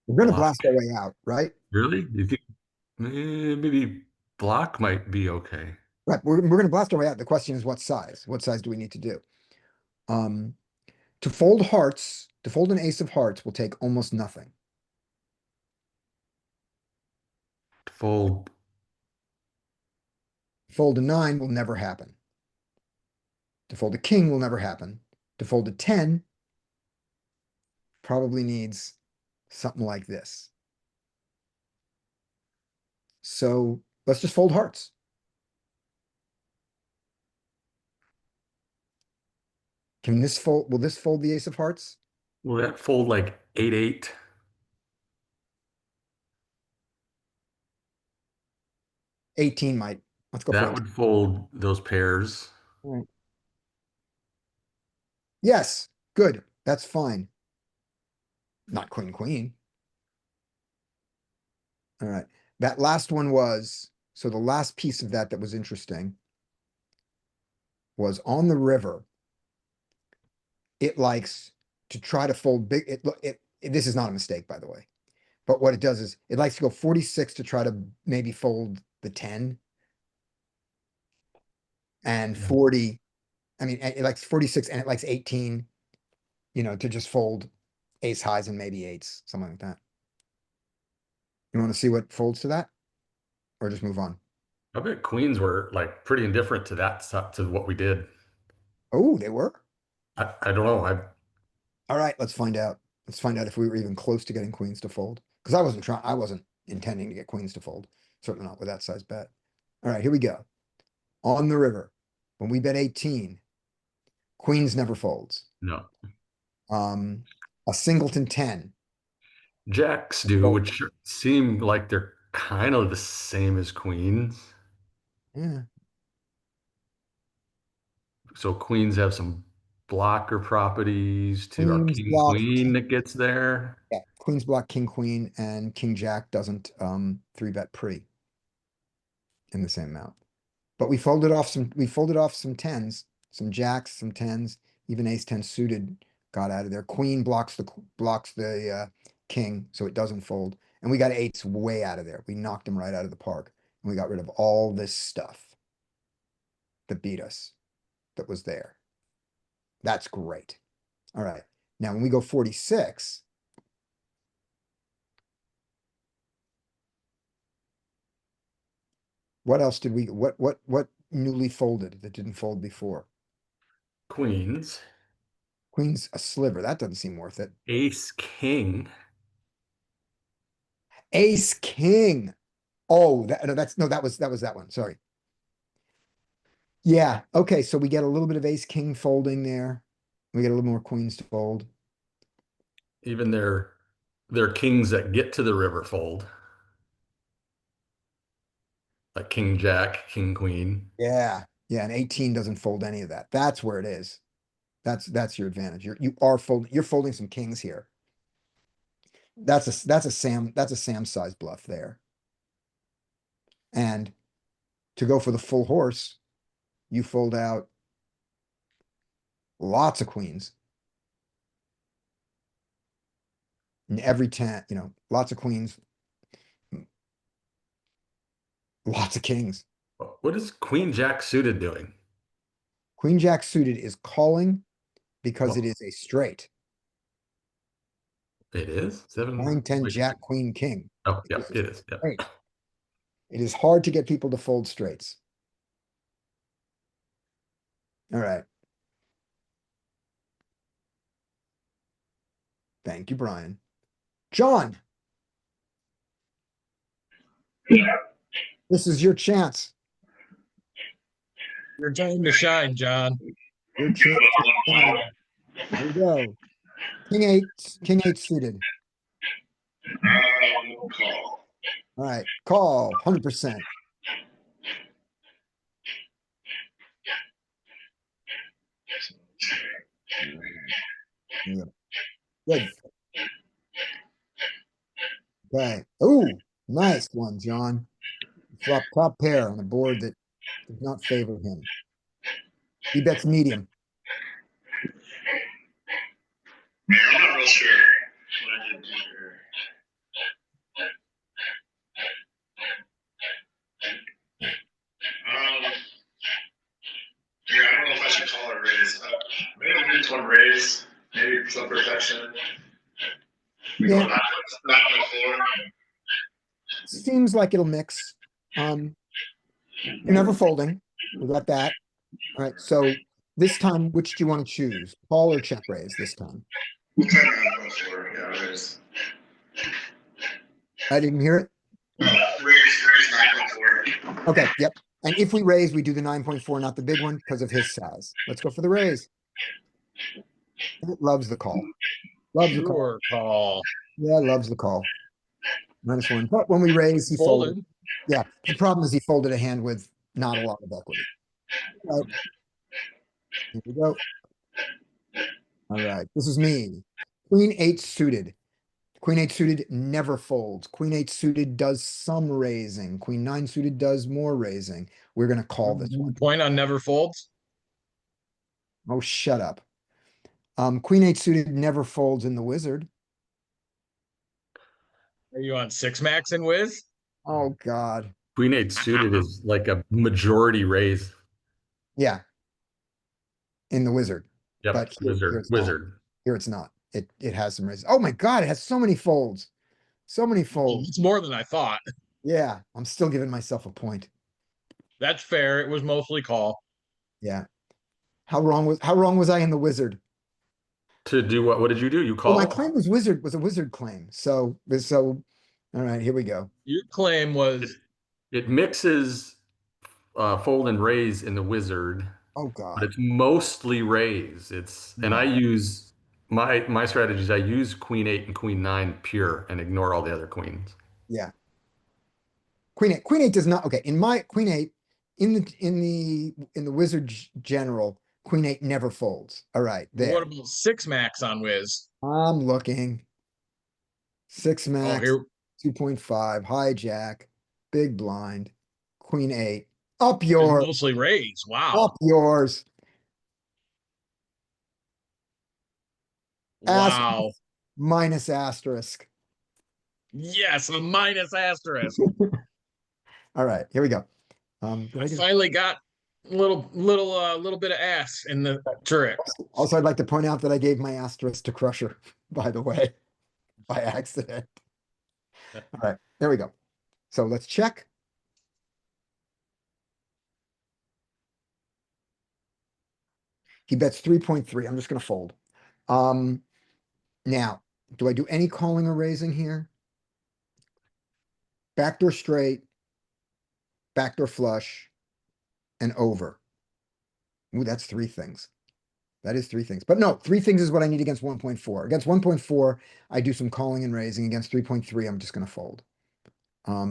We're gonna Block. blast our way out, right? Really? You think maybe block might be okay? Right, we're gonna blast our way out. The question is what size? What size do we need to do? To fold hearts, to fold an ace of hearts will take almost nothing. Fold. Fold a 9 will never happen. To fold a king will never happen. To fold a 10 probably needs something like this. So let's just fold hearts. Can this fold, will this fold the ace of hearts? Will that fold like 8-8? 18 might. Let's go for That 18. would fold those pairs. Right. Yes, good. That's fine. Not queen, queen. All right. That last one was, so the last piece of that was interesting was on the river. It likes to try to fold big. This is not a mistake, by the way. But what it does is it likes to go 46 to try to maybe fold the 10 and 40. I mean, it likes 46 and it likes 18, to just fold ace highs and maybe eights, something like that. You want to see what folds to that or just move on? I bet queens were like pretty indifferent to that stuff, to what we did. Oh, they were. I don't know. All right, let's find out. Let's find out if we were even close to getting queens to fold. Because I wasn't intending to get queens to fold. Certainly not with that size bet. All right, here we go. On the river, when we bet 18, queens never folds. No. A singleton 10. Jacks do, which seem like they're kind of the same as queens. Yeah. So queens have some blocker properties to our Queens king block, queen that gets there. yeah, queens block king queen and king jack doesn't 3-bet pre in the same amount. But we folded off some tens, some jacks, some tens, even ace 10 suited got out of there. Queen blocks the king, so it doesn't fold. And we got eights way out of there. We knocked them right out of the park. And we got rid of all this stuff that beat us, that was there. That's great. All right. Now, when we go 46, what else did we, what newly folded that didn't fold before? Queens, Queen's a sliver. That doesn't seem worth it. ace, king. Ace, king. Oh, that was that one. Sorry. Yeah. Okay. So we get a little bit of ace, king folding there. We get a little more queens to fold. Even their kings that get to the river fold. Like king, jack, king, queen. Yeah. Yeah. And 18 doesn't fold any of that. That's where it is. That's your advantage. You're folding some kings here. That's a Sam size bluff there. And to go for the full horse, you fold out lots of queens. And every 10, lots of queens. Lots of kings. What is Queen Jack suited doing? Queen Jack suited is calling because it Well- is a straight. It is 7. 9, 10, wait. Jack, Queen, King. Oh, yeah, This is it is. Yeah. straight. It is hard to get people to fold straights. All right. Thank you, Brian. John. This is your chance. Your time to shine, John. Your chance. to shine. Here we go. King eight suited. Call. All right, call 100%. Yep. Good. Okay. Oh, nice one, John. Flop top pair on a board that does not favor him. He bets medium. Yeah, I'm not real sure what I did here. Yeah, I don't know if I should call it a raise. Maybe I'll do this one raise, maybe some protection. We go Yeah. not on the floor. Seems like it'll mix. You're never folding. We got that. All right, so this time, which do you want to choose? Call or check raise this time? We'll try not on the floor. Yeah, raise. I didn't hear it. Raise 9.4. Okay, yep. And if we raise, we do the 9.4, not the big one, because of his size. Let's go for the raise. It loves the call. Loves the call. Sure call. Yeah, loves the call. -1. But when we raise, he folded. Folded. Yeah, the problem is he folded a hand with not a lot of equity. Right. Here we go. All right, this is me. Queen 8 suited. Queen 8 suited never folds. Queen 8 suited does some raising. Queen 9 suited does more raising. We're going to call this one. Point on never folds. Oh, shut up. Queen 8 suited never folds in the wizard. Are you on 6 max and whiz? Oh, God. Queen 8 suited is like a majority raise. Yeah. In the wizard. Yep, But here it's not. wizard. Here it's not. It has some raises. Oh my God, it has so many folds. So many folds. It's more than I thought. Yeah, I'm still giving myself a point. That's fair. It was mostly call. Yeah. How wrong was I in the wizard? To do what? What did you do? You Oh, call? my claim was a wizard claim. So all right, here we go. Your claim was It mixes fold and raise in the wizard, Oh but God. it's mostly raise. And I use my strategies. I use Queen 8 and Queen 9 pure and ignore all the other queens. Yeah. Queen 8 does not, okay, in my Queen 8, in the wizard general, Queen 8 never folds. All right, there. what about 6 max on whiz? I'm looking. 6 Oh, max, here 2.5, hijack, big blind, Queen 8. Up is yours. mostly raise. Wow. Up yours. Wow. Minus asterisk. Yes, a minus asterisk. All right, here we go. I finally got a little bit of ass in the trick. Also, I'd like to point out that I gave my asterisk to Crusher, by the way, by accident. All right, there we go. So let's check. He bets 3.3. I'm just going to fold. Now, do I do any calling or raising here? Backdoor straight, backdoor flush, and over. Ooh, that's 3 things. That is 3 things. But no, 3 things is what I need against 1.4. Against 1.4, I do some calling and raising. Against 3.3, I'm just going to fold.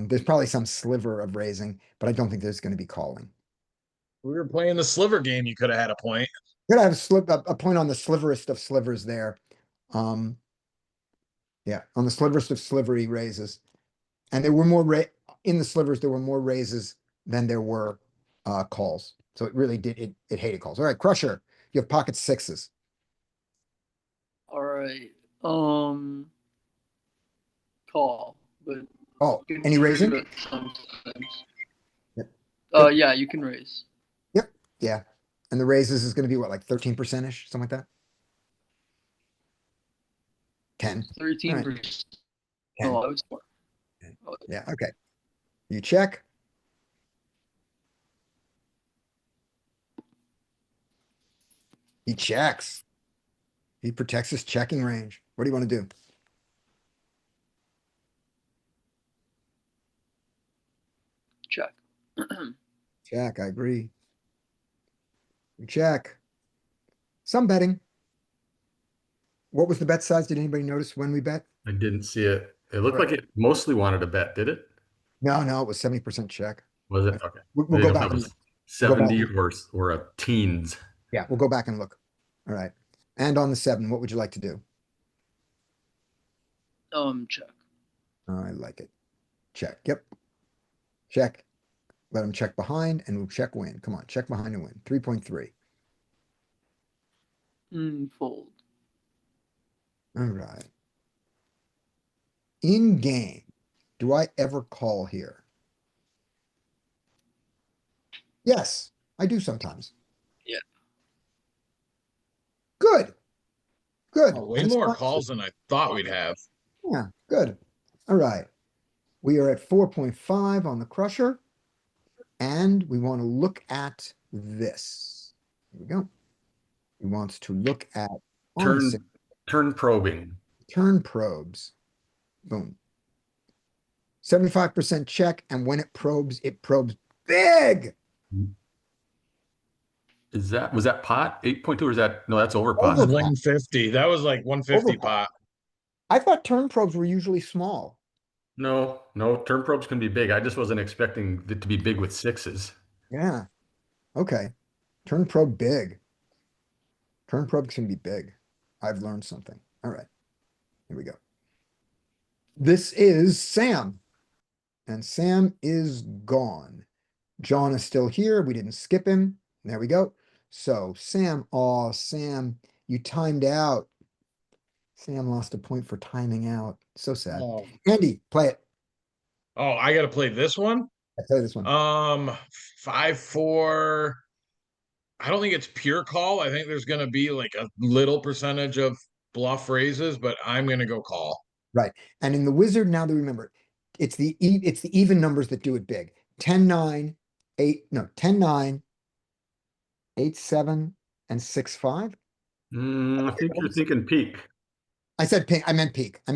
There's probably some sliver of raising, but I don't think there's going to be calling. We were playing the sliver game. You could have had a point. Could have a point on the sliverest of slivers there. Yeah, on the slivers of slivery raises. And there were more in the slivers, there were more raises than there were calls. So it really did, it hated calls. All right, Crusher, you have pocket sixes. All right. Call, but Oh, you can any raising? shoot it sometimes. Yep. Yeah, you can raise. Yep, yeah. And the raises is gonna be what, like 13%-ish, something like that? 10. 13%. 10. No, I was more. Okay. Oh, Yeah, okay. You check. He checks. He protects his checking range. What do you want to do? check. Check, I agree. We check. Some betting. What was the bet size? Did anybody notice when we bet? I didn't see it. It looked Right. like it mostly wanted to bet, did it? No, it was 70% check. Was it? Okay. We'll I go didn't know if back it and was look. We'll go back 70 and- or a teens. Yeah, we'll go back and look. All right. And on the 7, what would you like to do? Check. I like it. Check. Yep. Check. Let him check behind and we'll check win. Come on, check behind and win. 3.3. Fold. All right. In game, do I ever call here? Yes, I do sometimes. Yeah. Good. Good. Oh, way And more smart- calls than I thought we'd have. Yeah, good. All right. We are at 4.5 on the crusher. And we want to look at this. Here we go. We want to look at on the Turn probing. turn probes. Boom. 75% check, and when it probes big. Was that pot 8.2 or is that no, that's over pot. Over pot. 150. That was like 150 Over pot. pot. I thought turn probes were usually small. No, turn probes can be big. I just wasn't expecting it to be big with sixes. Yeah. Okay. Turn probe big. Turn probe can be big. I've learned something. All right. Here we go. This is Sam. And Sam is gone. John is still here. We didn't skip him. There we go. So Sam, Sam, you timed out. Sam lost a point for timing out. So sad. Oh, Andy, play it. I gotta play this one. I play this one. 5-4. I don't think it's pure call. I think there's gonna be like a little percentage of bluff raises, but I'm gonna go call. Right. And in the wizard, now that we remember, it's the even numbers that do it big. 10, 9, 8, no, 10, 9, 8, 7, and 6, 5. I think you're thinking peak. I said pink. I meant peak. I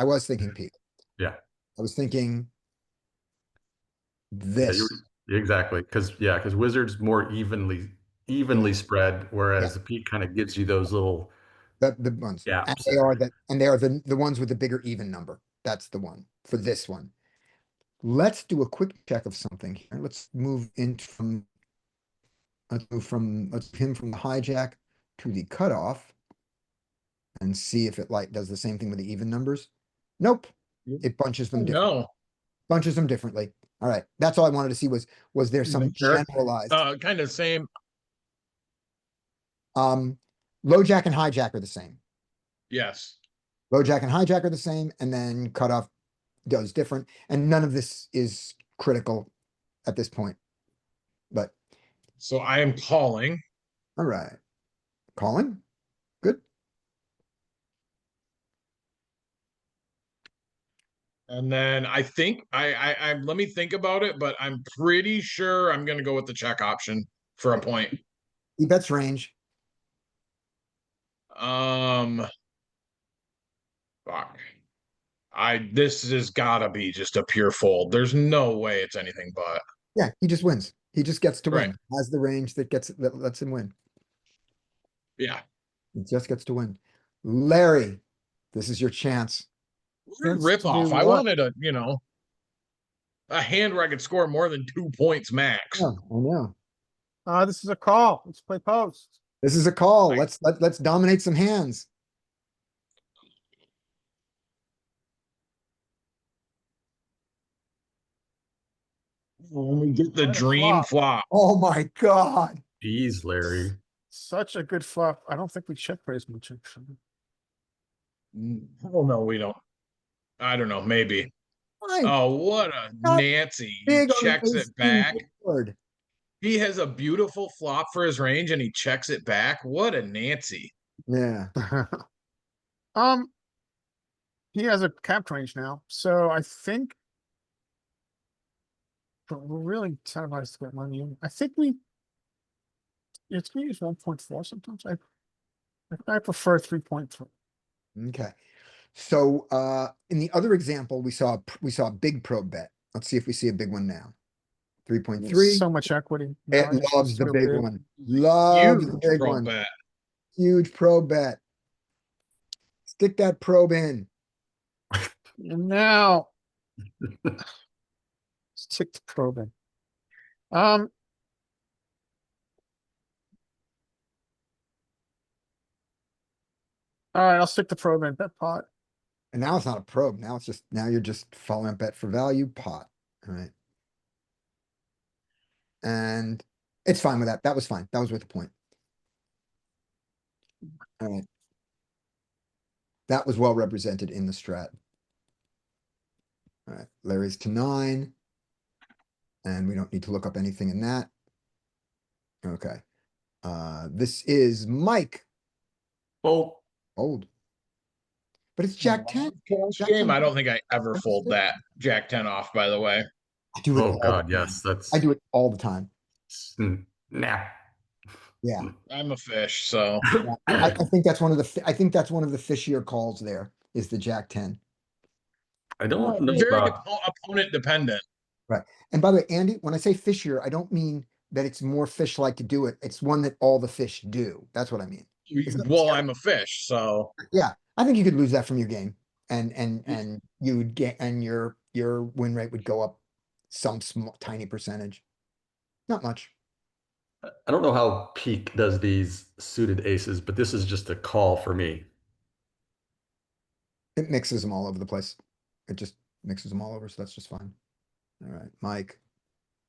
was thinking peak. Yeah. I was thinking Yeah, this. exactly. Because wizards more evenly spread, whereas the peak kind of gives you those little The ones. And gaps. they are the ones with the bigger even number. That's the one for this one. Let's do a quick check of something here. Let's move from the hijack to the cutoff and see if it does the same thing with the even numbers. Nope. It bunches them differently. No, Bunches them differently. All right. That's all I wanted to see was there some Sure. generalized kind of same. low jack and hijack are the same. Yes. Low jack and hijack are the same, and then cutoff does different. And none of this is critical at this point. But So I am calling. all right. Calling. Good. And then I think I let me think about it, but I'm pretty sure I'm gonna go with the check option for a point. He bets range. Fuck. This has gotta be just a pure fold. There's no way it's anything but. Yeah, he just wins. He just gets to win. Right. Has the range that lets him win. Yeah. He just gets to win. Larry, this is your chance. Chance Rip to off. do I what? wanted a hand where I could score more than 2 points max. Oh, I know. This is a call. Let's play post. This is a call. Right. Let's dominate some hands. When we get the What a dream flop. flop. Oh my god. Jeez, Larry. Such a good flop. I don't think we check raise much. Actually. Oh no, we don't. I don't know, maybe. Fine. Oh, what a Not Nancy. He big on an checks ace it king back. board. He has a beautiful flop for his range and he checks it back. What a Nancy. Yeah. Um, he has a capped range now, so I think. But we're really incentivized to get money in. I think we. It's gonna use 1.4 sometimes. I prefer 3.3. Okay. So in the other example, we saw a big probe bet. Let's see if we see a big one now. 3.3. So much equity. It No, it's loves the real big big. one. Loves the Huge big pro one. bet. Huge probe bet. Stick that probe in. And now. Let's take the probe in. All right, I'll stick the probe in. Bet pot. And now it's not a probe. Now it's just, now you're just following a bet for value pot. All right. And it's fine with that. That was fine. That was worth the point. All right. That was well represented in the strat. All right, Larry's to 9. And we don't need to look up anything in that. Okay. This is Mike. Well, Old. But it's Jack 10. Jack Game. 10. I don't think I ever fold that Jack 10 off, by the way. I do it oh all God, the time. yes, that's I do it all the time. nah. Yeah. I'm a fish, so Yeah. I think that's one of the I think that's one of the fishier calls there is the Jack 10. I don't know very about opponent dependent. Right. And by the way, Andy, when I say fishier, I don't mean that it's more fish-like to do it. It's one that all the fish do. That's what I mean. It's not Well, terrible. I'm a fish, so Yeah, I think you could lose that from your game, and you would get, and your win rate would go up some small tiny percentage. Not much. I don't know how Peak does these suited aces, but this is just a call for me. It mixes them all over the place. It just mixes them all over, so that's just fine. All right, Mike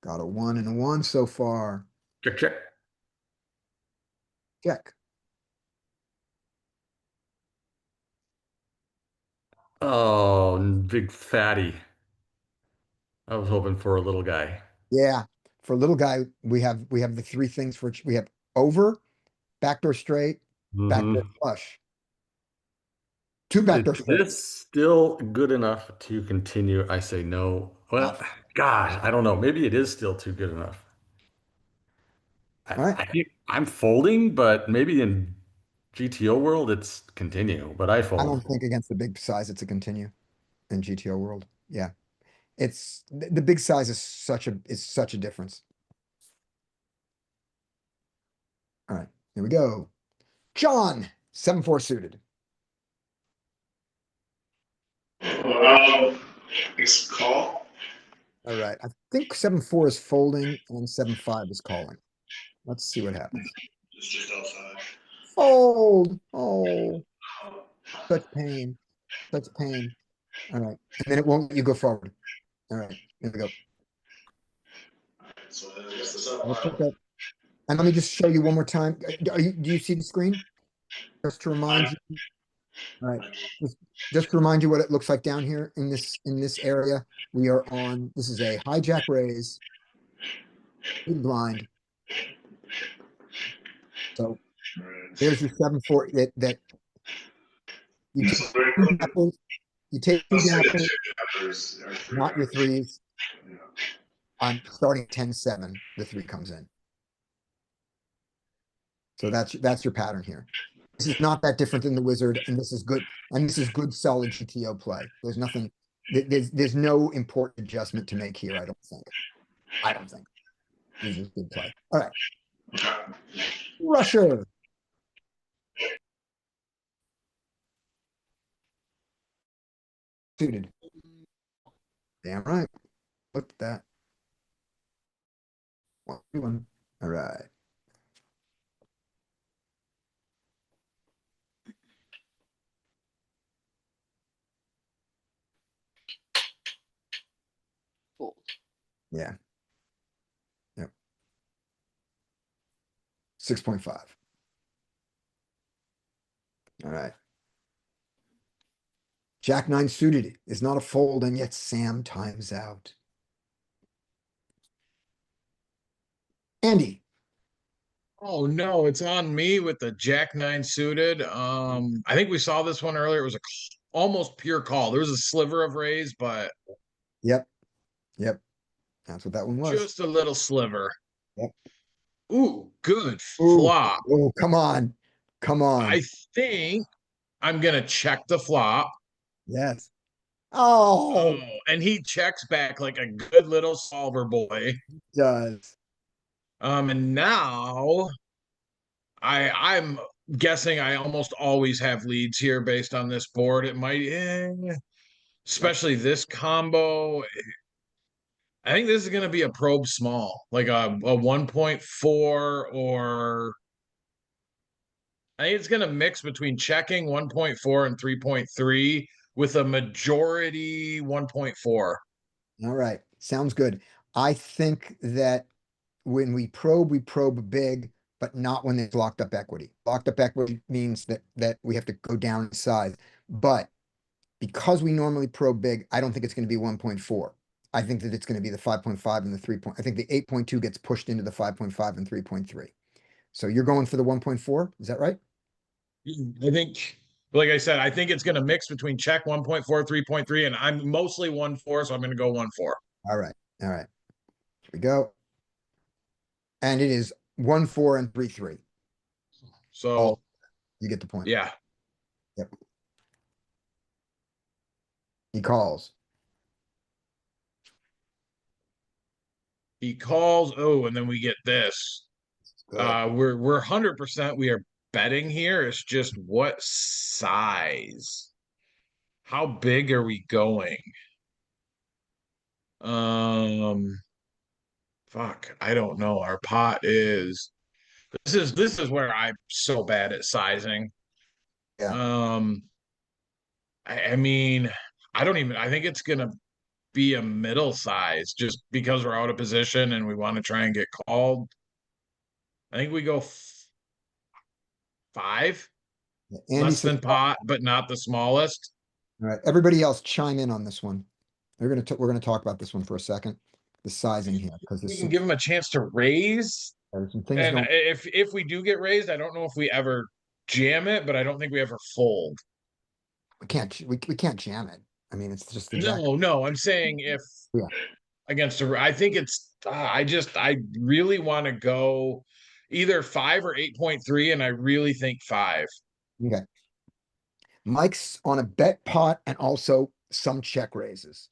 got a 1 and a 1 so far. Check, check. Check. Oh, big fatty. I was hoping for a little guy. Yeah, for a little guy, we have the 3 things for we have over, backdoor straight, backdoor Mhm. flush. 2 backdoor Is straight. this still good enough to continue? I say no. Well, gosh, I don't know. Maybe it is still too good enough. All right. I think I'm folding, but maybe in GTO world it's continue, but I I fold. don't think against the big size it's a continue in GTO world. Yeah. It's the big size is such a difference. All right, here we go. John, 7-4 suited. It's call. All right, I think 7-4 is folding and 7-5 is calling. Let's see what happens. It's just outside. Fold. Oh, such pain. Such pain. All right. And then it won't let you go forward. All right, here we go. So it's the sub. Let's look at, and let me just show you one more time. Do you see the screen? Just to remind you. All right. Just to remind you what it looks like down here in this area. We are on, this is a hijack raise. Big blind. So there's your 7-4 that you take two gappers, you take two gappers, not your threes. I'm starting 10-7, the 3 comes in. So that's your pattern here. This is not that different than the wizard, and this is good, solid GTO play. There's nothing, there's no important adjustment to make here, I don't think. This is good play. All right. Rusher. Suited. Damn right. Look at that. 1-1. All right. Fold. Yeah. 6.5. All right. Jack nine suited is not a fold, and yet Sam times out. Andy, Oh no, it's on me with the Jack nine suited. I think we saw this one earlier. It was almost pure call. There was a sliver of raise, but yep, that's what that one was. just a little sliver. Yep. Ooh, good Ooh, flop. oh, come on, come on. I think I'm gonna check the flop. Yes. Oh, Oh, and he checks back like a good little solver boy. does. And now I'm guessing I almost always have leads here based on this board. It might, especially this combo. I think this is going to be a probe small, like a 1.4, or I think it's going to mix between checking 1.4 and 3.3 with a majority 1.4. All right, sounds good. I think that when we probe big, but not when there's locked up equity. Locked up equity means that we have to go down in size. But because we normally probe big, I don't think it's going to be 1.4. I think that it's going to be the 5.5 and the 3. I think the 8.2 gets pushed into the 5.5 and 3.3. So you're going for the 1.4, is that right? I think, like I said, I think it's going to mix between check 1.4, 3.3, and I'm mostly 1.4, so I'm going to go 1.4. All right, all right. Here we go. And it is 1.4 and 3.3. So Oh, you get the point. yeah, Yep. He calls. he calls. Oh, and then we get this. Good. We're 100%. We are betting here. It's just what size? How big are we going? Fuck, I don't know. Our pot is. This is where I'm so bad at sizing. Yeah. I mean, I don't even. I think it's gonna be a middle size just because we're out of position and we want to try and get called. I think we go 5, Andy less says, than pot, but not the smallest. all right, everybody else chime in on this one. We're gonna talk about this one for a second. The sizing here, because We there's can give him a chance to raise. some things And going. if we do get raised, I don't know if we ever jam it, but I don't think we ever fold. We can't jam it. I mean, it's just the jack. No, I'm saying if Yeah. against a, I think it's I really want to go either 5 or 8.3, and I really think 5. Okay. Mike's on a bet pot and also some check raises.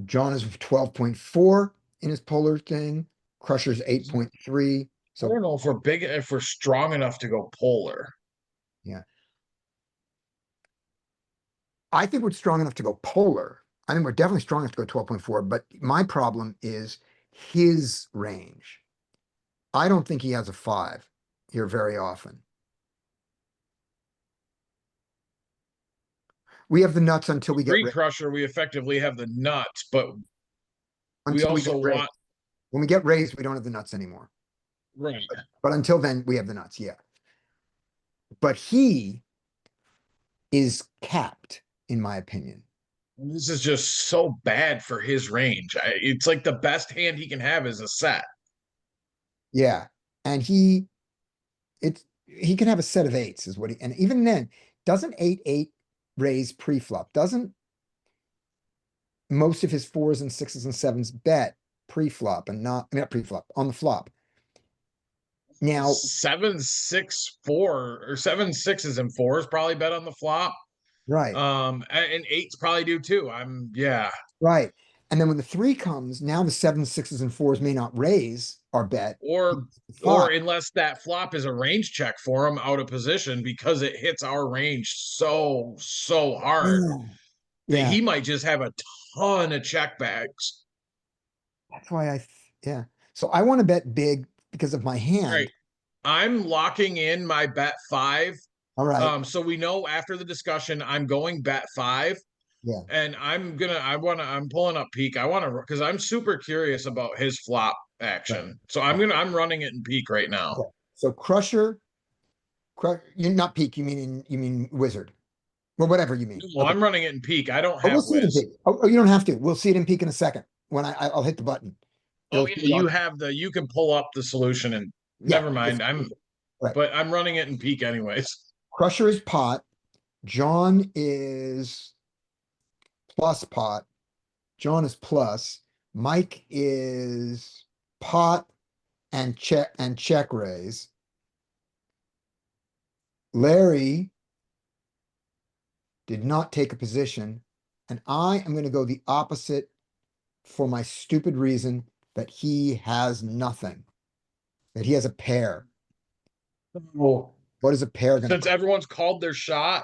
John is 12.4 in his polar thing. Crusher's 8.3. I So don't know if we're big, if we're strong enough to go polar. yeah. I think we're strong enough to go polar. I think we're definitely strong enough to go 12.4, but my problem is his range. I don't think he has a 5 here very often. We have the nuts until we get Free crusher, we effectively have the nuts, but we until we also get raised. want When we get raised, we don't have the nuts anymore. right. But until then, we have the nuts, yeah. But he is capped, in my opinion. This is just so bad for his range. It's like the best hand he can have is a set. Yeah. And he can have a set of 8s, is what he, and even then, doesn't 8-8 raise pre-flop? Doesn't most of his 4s and 6s and 7s bet pre-flop and not pre-flop, on the flop? Now 7, 6, 4, or 7 6s and 4s probably bet on the flop. right. And 8s probably do too. Yeah. Right. And then when the 3 comes, now the 7s, 6s, and 4s may not raise our bet. Or Flop. unless that flop is a range check for him out of position because it hits our range so hard that Yeah. he might just have a ton of checkbacks. That's why yeah. So I want to bet big because of my hand. Right. I'm locking in my bet 5. All right. So we know after the discussion, I'm going bet 5. Yeah. And I'm pulling up Peak. I want to, because I'm super curious about his flop. action. So I'm running it in peak right now. Okay. So Crusher, you're not peak, you mean Wizard. Well, whatever you mean. Well, Okay. I'm running it in peak. I don't Oh, we'll have see it in whiz. peak. Oh, you don't have to. We'll see it in peak in a second when I'll hit the button. Oh It'll- yeah, you can pull up the solution and Yeah, never mind. right. But I'm running it in peak anyways. Crusher is pot. John is plus pot. John is plus. Mike is pot and check raise. Larry did not take a position, and I am going to go the opposite for my stupid reason that he has nothing. That he has a pair. Well, What is a pair going since to? everyone's called their shot,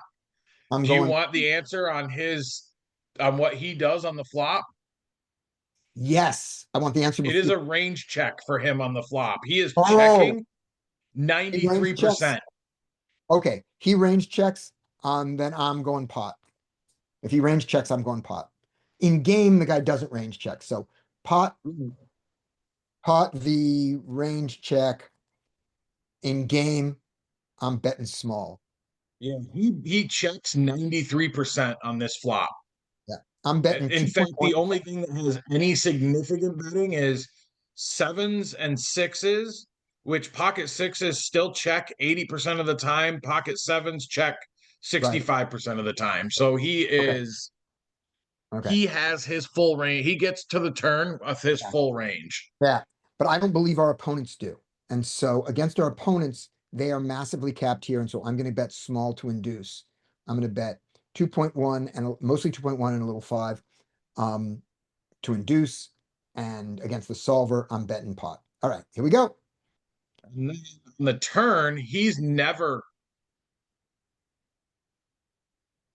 I'm do you going. want the answer on what he does on the flop? Yes, I want the answer. It is a range check for him on the flop. He is Oh, checking he range 93%. Okay, he range checks. Then I'm going pot. If he range checks, I'm going pot. In game, the guy doesn't range check. So pot the range check. In game, I'm betting small. Yeah, he checks 93% on this flop. Yeah, I'm betting. In fact, the 2.1. only thing that has any significant betting is sevens and sixes, which pocket sixes still check 80% of the time. Pocket sevens check 65% of the time. So he is Okay. he has his full range. He gets to the turn with his Yeah. full range. Yeah, but I don't believe our opponents do. And so against our opponents, they are massively capped here. And so I'm going to bet small to induce. I'm going to bet 2.1 and mostly 2.1 and a little 5 to induce. And against the solver, I'm betting pot. All right, here we go. And then on the turn, he's never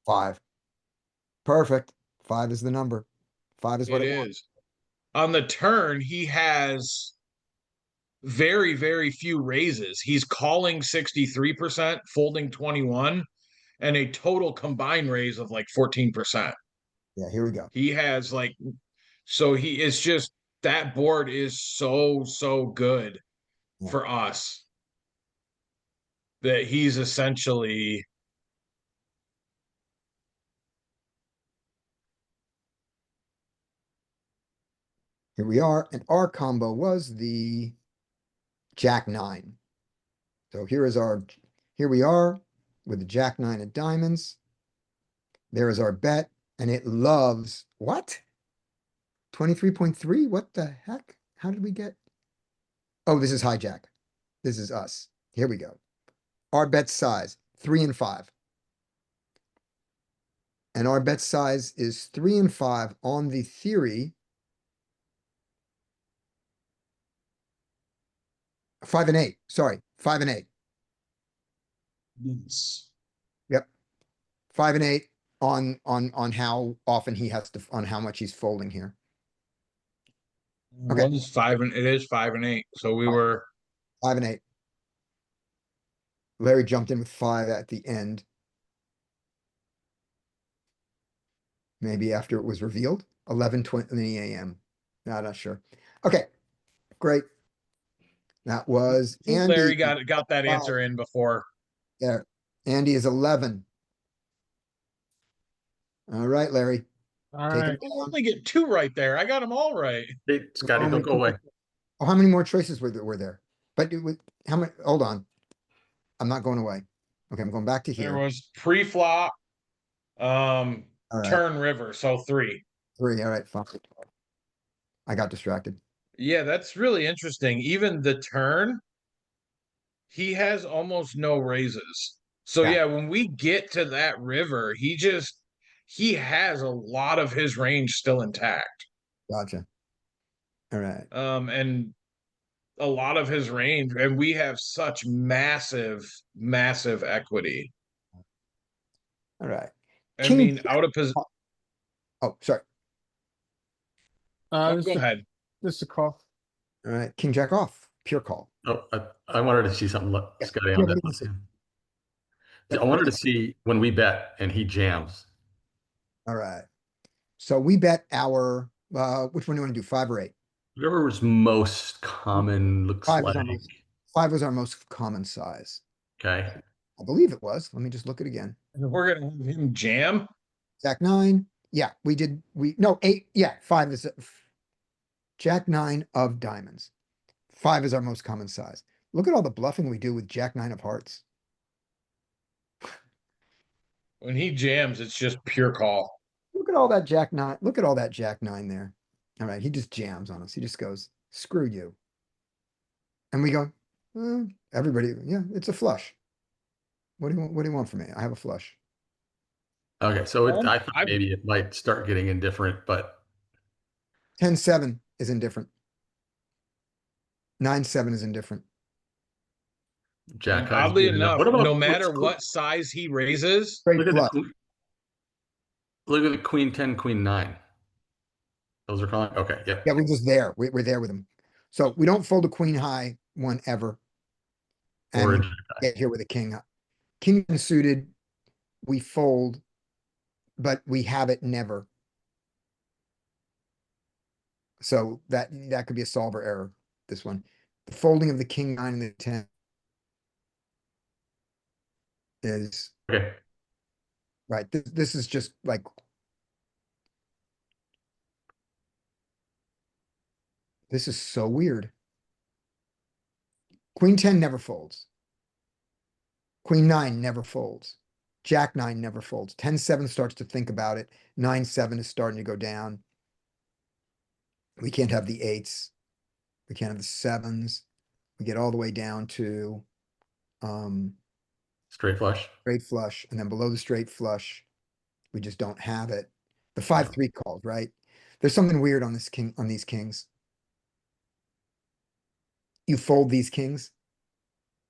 5. Perfect. 5 is the number. 5 is what it it was. is. On the turn, he has very, very few raises. He's calling 63%, folding 21, and a total combined raise of like 14%. Yeah, here we go. He has so he is just that board is so good Yeah. for us that he's essentially Here we are. And our combo was the Jack 9. So here we are with the Jack 9 of diamonds. There is our bet, and it loves what? 23.3? What the heck? How did we get? Oh, this is hijack. This is us. Here we go. Our bet size 3 and 5. And our bet size is 3 and 5 on the theory. 5 and 8. Sorry, 5 and 8. yes. Yep. 5 and 8 on how often he has to on how much he's folding here. Okay. It is 5 and 8. So we were 5 and 8. Larry jumped in with 5 at the end. Maybe after it was revealed. 11:20 a.m. No, not sure. Okay, great. That was Andy. Larry got that answer in before. There. Andy is 11. All right, Larry. All Take right. it I on. only get 2 right there. I got them all right. Hey, Scotty, don't go away. Oh, how many more choices were there? But how many? Hold on. I'm not going away. Okay, I'm going back to There here. was pre-flop, All right. turn river, so 3. 3. All right, fine. I got distracted. Yeah, that's really interesting. Even the turn, he has almost no raises. So Yeah. yeah, when we get to that river, he has a lot of his range still intact. Gotcha. All right. And a lot of his range, and we have such massive equity. All right. I King mean, Jack- out of position. Oh, sorry. Go This ahead. is a call. All right. King Jack off. Pure call. Oh, I wanted to see something, Scotty, Yeah, on let that me see. one. I wanted to see when we bet and he jams. All right. So we bet our which one do you want to do? 5 or 8? Whatever was most common looks Five is like. our most, 5 was our most common size. Okay. I believe it was. Let me just look it again. And we're gonna have him jam. Jack 9. Yeah, no, 8. Yeah, 5 is Jack 9 of diamonds. 5 is our most common size. Look at all the bluffing we do with Jack 9 of hearts. When he jams, it's just pure call. Look at all that Jack 9. Look at all that Jack 9 there. All right, he just jams on us. He just goes, screw you. And we go, everybody, yeah, it's a flush. What do you want from me? I have a flush. Okay, so I thought I- maybe it might start getting indifferent, but 10-7 is indifferent. 9-7 is indifferent. Jack high's Oddly good enough. enough, What about no matter what size he raises, Straight look at flush. look at the queen 10, queen 9. Those are calling. Okay, yeah. Yeah, we're just there. We're there with him. So we don't fold a queen high one ever. Or And we get here with a king. King suited, we fold, but we have it never. So that could be a solver error, this one. The folding of the king 9 and the 10 is okay. right. This is just like this is so weird. Queen 10 never folds. Queen 9 never folds. Jack 9 never folds. 10-7 starts to think about it. 9-7 is starting to go down. We can't have the 8s. We can't have the 7s. We get all the way down to Straight flush. straight flush, and then below the straight flush, we just don't have it. The 5-3 calls, right? There's something weird on this king, on these kings. You fold these kings?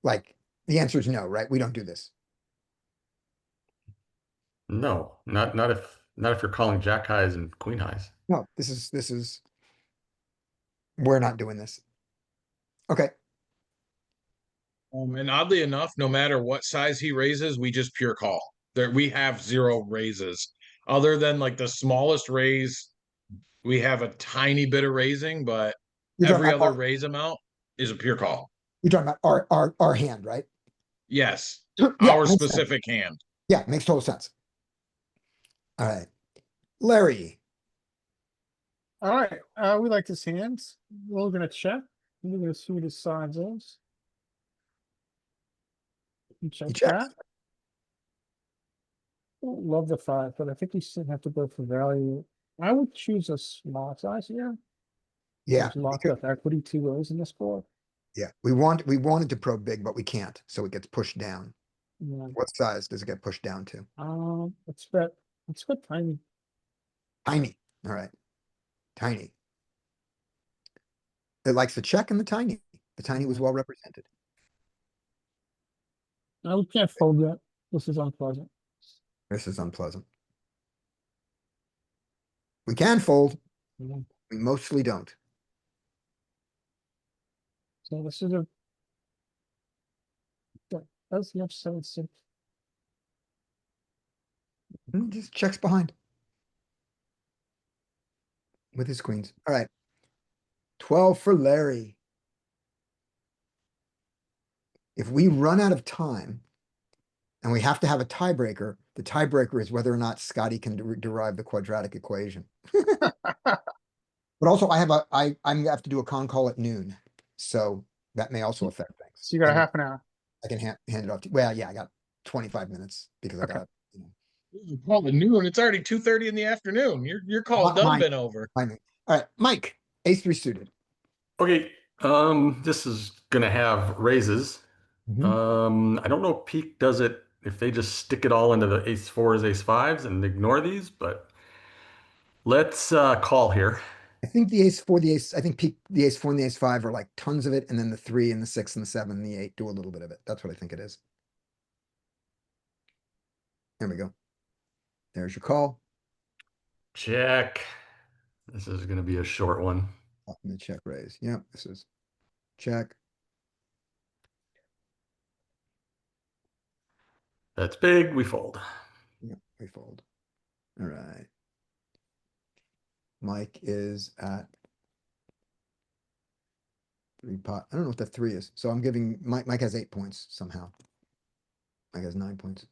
Like, the answer is no, right? We don't do this. No, not if you're calling jack highs and queen highs. No, we're not doing this. Okay, and oddly enough, no matter what size he raises, we just pure call. There, we have 0 raises, other than like the smallest raise. We have a tiny bit of raising, but you're talking every about other raise amount is a pure call. you're talking about our hand, right? Yes, Yeah, our makes sense. specific hand. Yeah, makes total sense. All right, Larry. All right, we like this hand. We're gonna check. We're gonna see what his size is. You check He checks. that. Love the 5, but I think we still have to go for value. I would choose a small size here. Yeah, There's lots because- of equity 2 rows in this board. yeah. We wanted to probe big, but we can't, so it gets pushed down. Yeah. What size does it get pushed down to? Let's bet tiny. Tiny. All right. Tiny. It likes the check and the tiny. The tiny was well represented. No, we can't fold yet. This is unpleasant. This is unpleasant. We can fold. Yeah. We mostly don't. So this is a. That's the upside. Just checks behind. With his queens. All right. 12 for Larry. If we run out of time and we have to have a tiebreaker, the tiebreaker is whether or not Scotty can derive the quadratic equation. But also I have to do a con call at noon. So that may also affect things. So you got a And half an hour. I can hand it off to, well, yeah, I got 25 minutes because I Okay. got, Call at noon. It's already 2:30 in the afternoon. Your call's Not done mine. been over. I mean, all right, Mike, ace 3 suited. Okay, this is gonna have raises. I don't know if Peak does it if they just stick it all into the ace 4s, ace 5s and ignore these, but let's call here. I think I think the ace 4 and the ace 5 are like tons of it, and then the 3 and the 6 and the 7 and the 8 do a little bit of it. That's what I think it is. There we go. There's your call. Check. This is gonna be a short one. And the check raise. Yep, this is check. That's big, we fold. Yep, we fold. All right. Mike is at Three pot. I don't know what that three is. So I'm giving Mike has 8 points somehow. Mike has 9 points.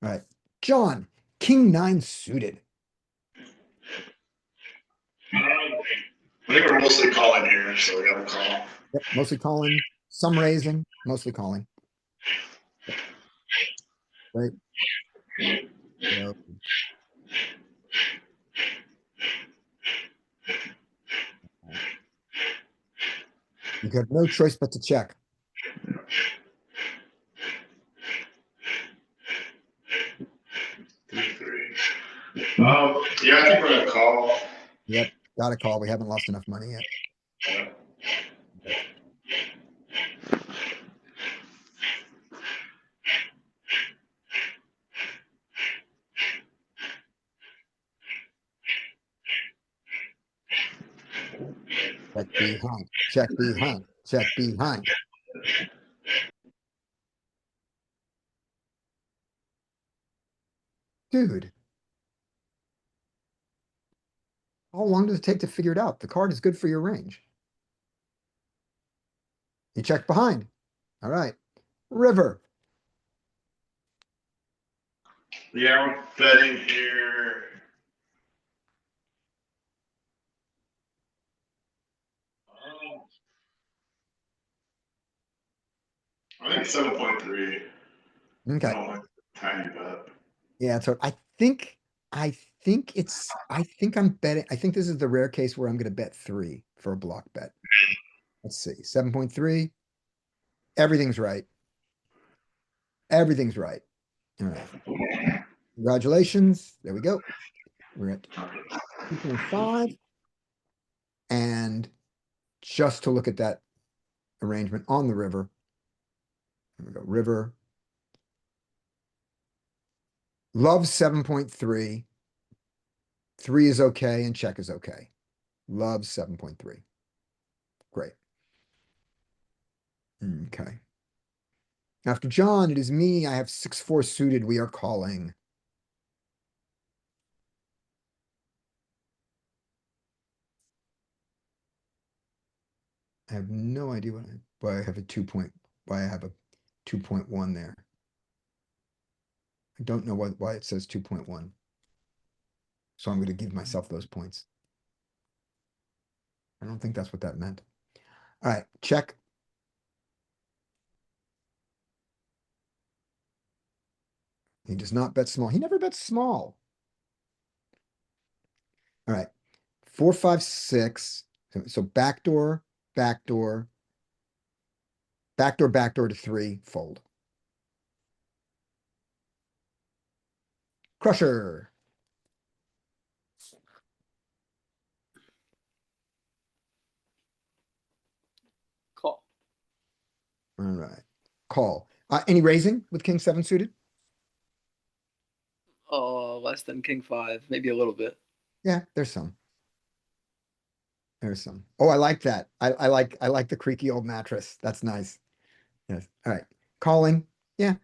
All right. John, king nine suited. I think we're mostly calling here, so we gotta call. Yep, mostly calling, some raising, mostly calling. Right. No. You have no choice but to check. Three. Yeah, I think we're gonna call. Yep, got a call. We haven't lost enough money yet. Check behind, check behind, check behind. Dude. How long does it take to figure it out? The card is good for your range. You check behind. All right. River. Yeah, we're betting here. I think 7.3. Okay. Tiny bet. Yeah, so I think I'm betting. I think this is the rare case where I'm gonna bet 3 for a block bet. Let's see, 7.3. Everything's right. Everything's right. All right. Congratulations. There we go. We're at 2.5. And just to look at that arrangement on the river. Here we go. River. Love 7.3. 3 is okay and check is okay. Love 7.3. Great. Okay. After John, it is me. I have 6-4 suited. We are calling. I have no idea why I have a 2.1 there. I don't know why it says 2.1. So I'm going to give myself those points. I don't think that's what that meant. All right, check. He does not bet small. He never bets small. All right, 4, 5, 6. So backdoor, backdoor, backdoor, backdoor to 3, fold. Crusher. Call. All right, call. Any raising with king 7 suited? Less than king 5, maybe a little bit. Yeah, there's some. There's some. Oh, I like that. I like the creaky old mattress. That's nice. Yes. All right. Calling. Yeah.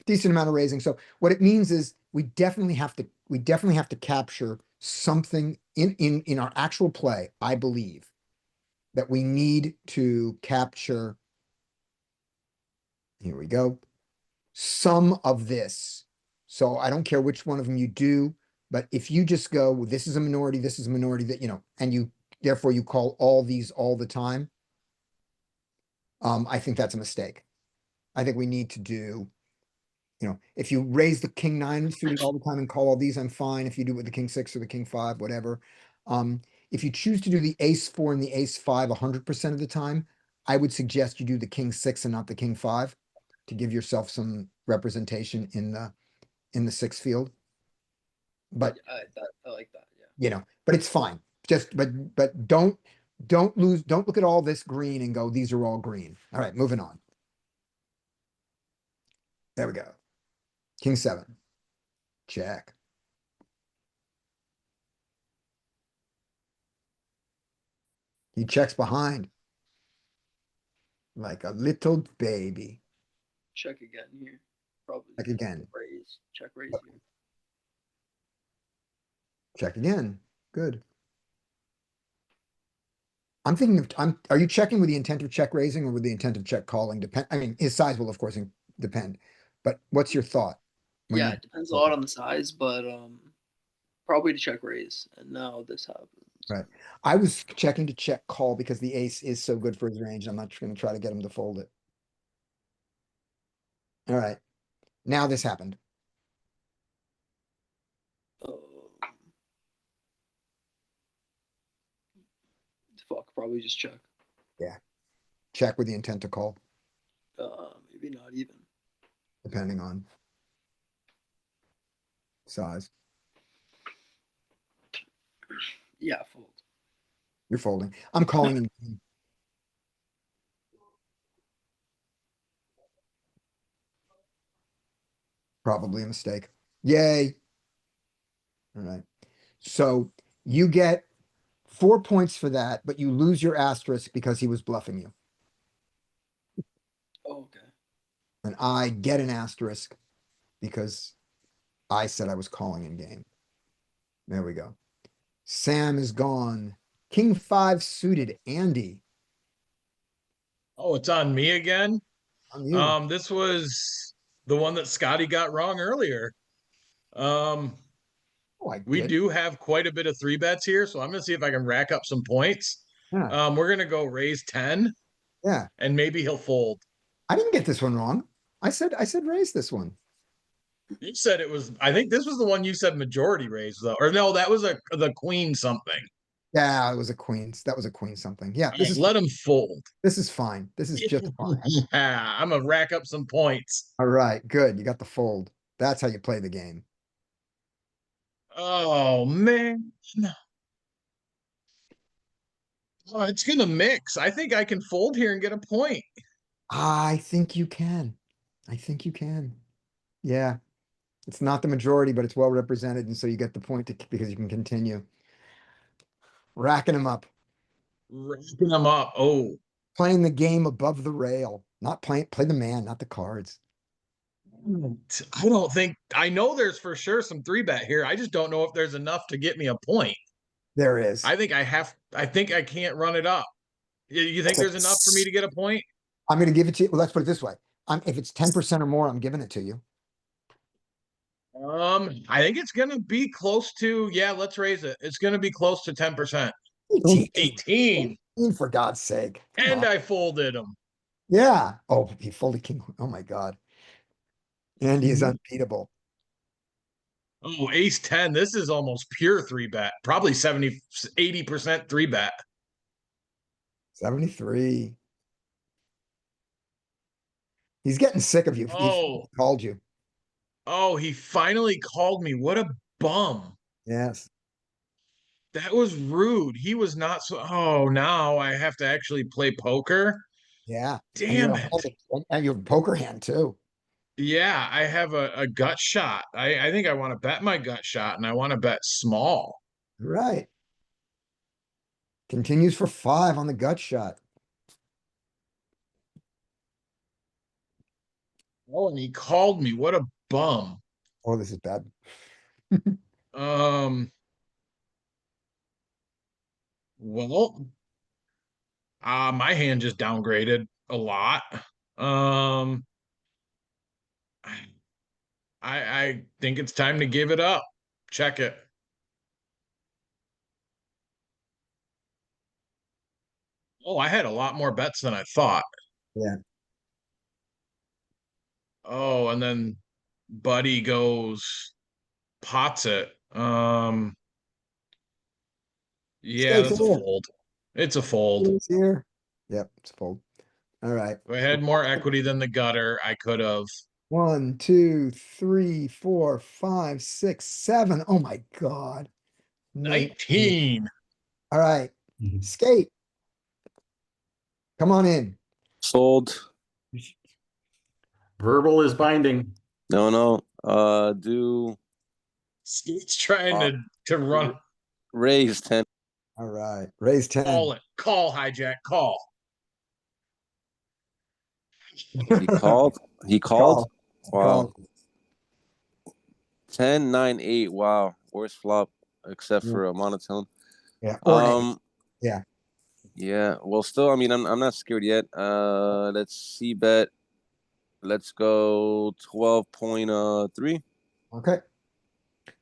Decent amount of raising. So what it means is we definitely have to capture something in our actual play. I believe that we need to capture. Here we go. Some of this. So I don't care which one of them you do, but if you just go, well, this is a minority, this is a minority that, and therefore you call all these all the time. I think that's a mistake. I think we need to do, if you raise the king 9 suited all the time and call all these, I'm fine. If you do it with the king 6 or the king 5, whatever. If you choose to do the ace 4 and the ace 5 100% of the time, I would suggest you do the king 6 and not the king 5 to give yourself some representation in the 6 field. But I like that. Yeah. But it's fine. But don't look at all this green and go, these are all green. All right, moving on. There we go. King 7. Check. He checks behind. Like a little baby. Check again here. Probably. Check again. Raise. Check raise here. Check again. Good. I'm thinking are you checking with the intent of check raising or with the intent of check calling? I mean, his size will of course depend, but what's your thought? when Yeah, you- it depends a lot on the size, but probably to check raise. And now this happens. Right. I was checking to check call because the ace is so good for his range. I'm not gonna try to get him to fold it. All right. Now this happened. Um, fuck, probably just check. Check with the intent to call, Maybe not even. depending on size. Yeah, fold. You're folding. I'm calling in game. Probably a mistake. Yay. All right. So you get 4 points for that, but you lose your asterisk because he was bluffing you. Oh, okay. And I get an asterisk because I said I was calling in game. There we go. Sam is gone. King 5 suited. Andy, Oh, it's on me again. on you. This was the one that Scotty got wrong earlier. Oh, I We did. do have quite a bit of 3-bets here, so I'm gonna see if I can rack up some points. Yeah. We're gonna go raise 10, Yeah. and maybe he'll fold. I didn't get this one wrong. I said raise this one. You said it was. I think this was the one you said majority raise though, or no, that was the queen something. Yeah, it was a queens. That was a queen something. Yeah, All right, let him fold. this is fine. This is just fine. Yeah, I'm gonna rack up some points. All right, good. You got the fold. That's how you play the game. Oh man. Oh, it's gonna mix. I think I can fold here and get a point. I think you can. I think you can. Yeah. It's not the majority, but it's well represented, and so you get the point because you can continue. Racking them up. Racking them up. Oh, Playing the game above the rail. Not play the man, not the cards. I don't think I know there's for sure some 3-bet here. I just don't know if there's enough to get me a point. There is. I think I can't run it up. You think there's enough for me to get a point? I'm gonna give it to you. Well, let's put it this way. If it's 10% or more, I'm giving it to you. I think it's gonna be close to, yeah, let's raise it. It's gonna be close to 10%. 18. For God's sake. Come And on. I folded him. Yeah. Oh, he folded king. Oh my God. Andy is unbeatable. Oh, ace 10. This is almost pure 3-bet. Probably 80% 3-bet. 73. He's getting sick of you. He's Oh, called you. oh, he finally called me. What a bum. Yes. That was rude. He was not so. Oh, now I have to actually play poker. Yeah. Damn it. And you have a poker hand too. Yeah, I have a gut shot. I think I want to bet my gut shot and I want to bet small. Right. Continues for 5 on the gut shot. Oh, and he called me. What a bum. Oh, this is bad. Um, well, my hand just downgraded a lot. Um, I think it's time to give it up. Check it. Oh, I had a lot more bets than I thought. Yeah. Oh, and then Buddy goes pots it. Yeah, Stays that's a here. fold. It's a fold. Stays here. Yep, it's a fold. All right. If I had more equity than the gutter, I could have. 1, 2, 3, 4, 5, 6, 7. Oh my God. 19. All right. Skate. Come on in. Fold. Verbal is binding. No. Do Skate's trying to run. raise 10. All right. Raise 10. Call it. Call, hijack. Call. He called. He called. Wow. Call. 10, 9, 8. Wow. Worst flop except Yeah. for a monotone. Yeah. Or an ace. Yeah. Yeah. Well, still, I mean, I'm not scared yet. Let's see bet. Let's go 12.3. Okay.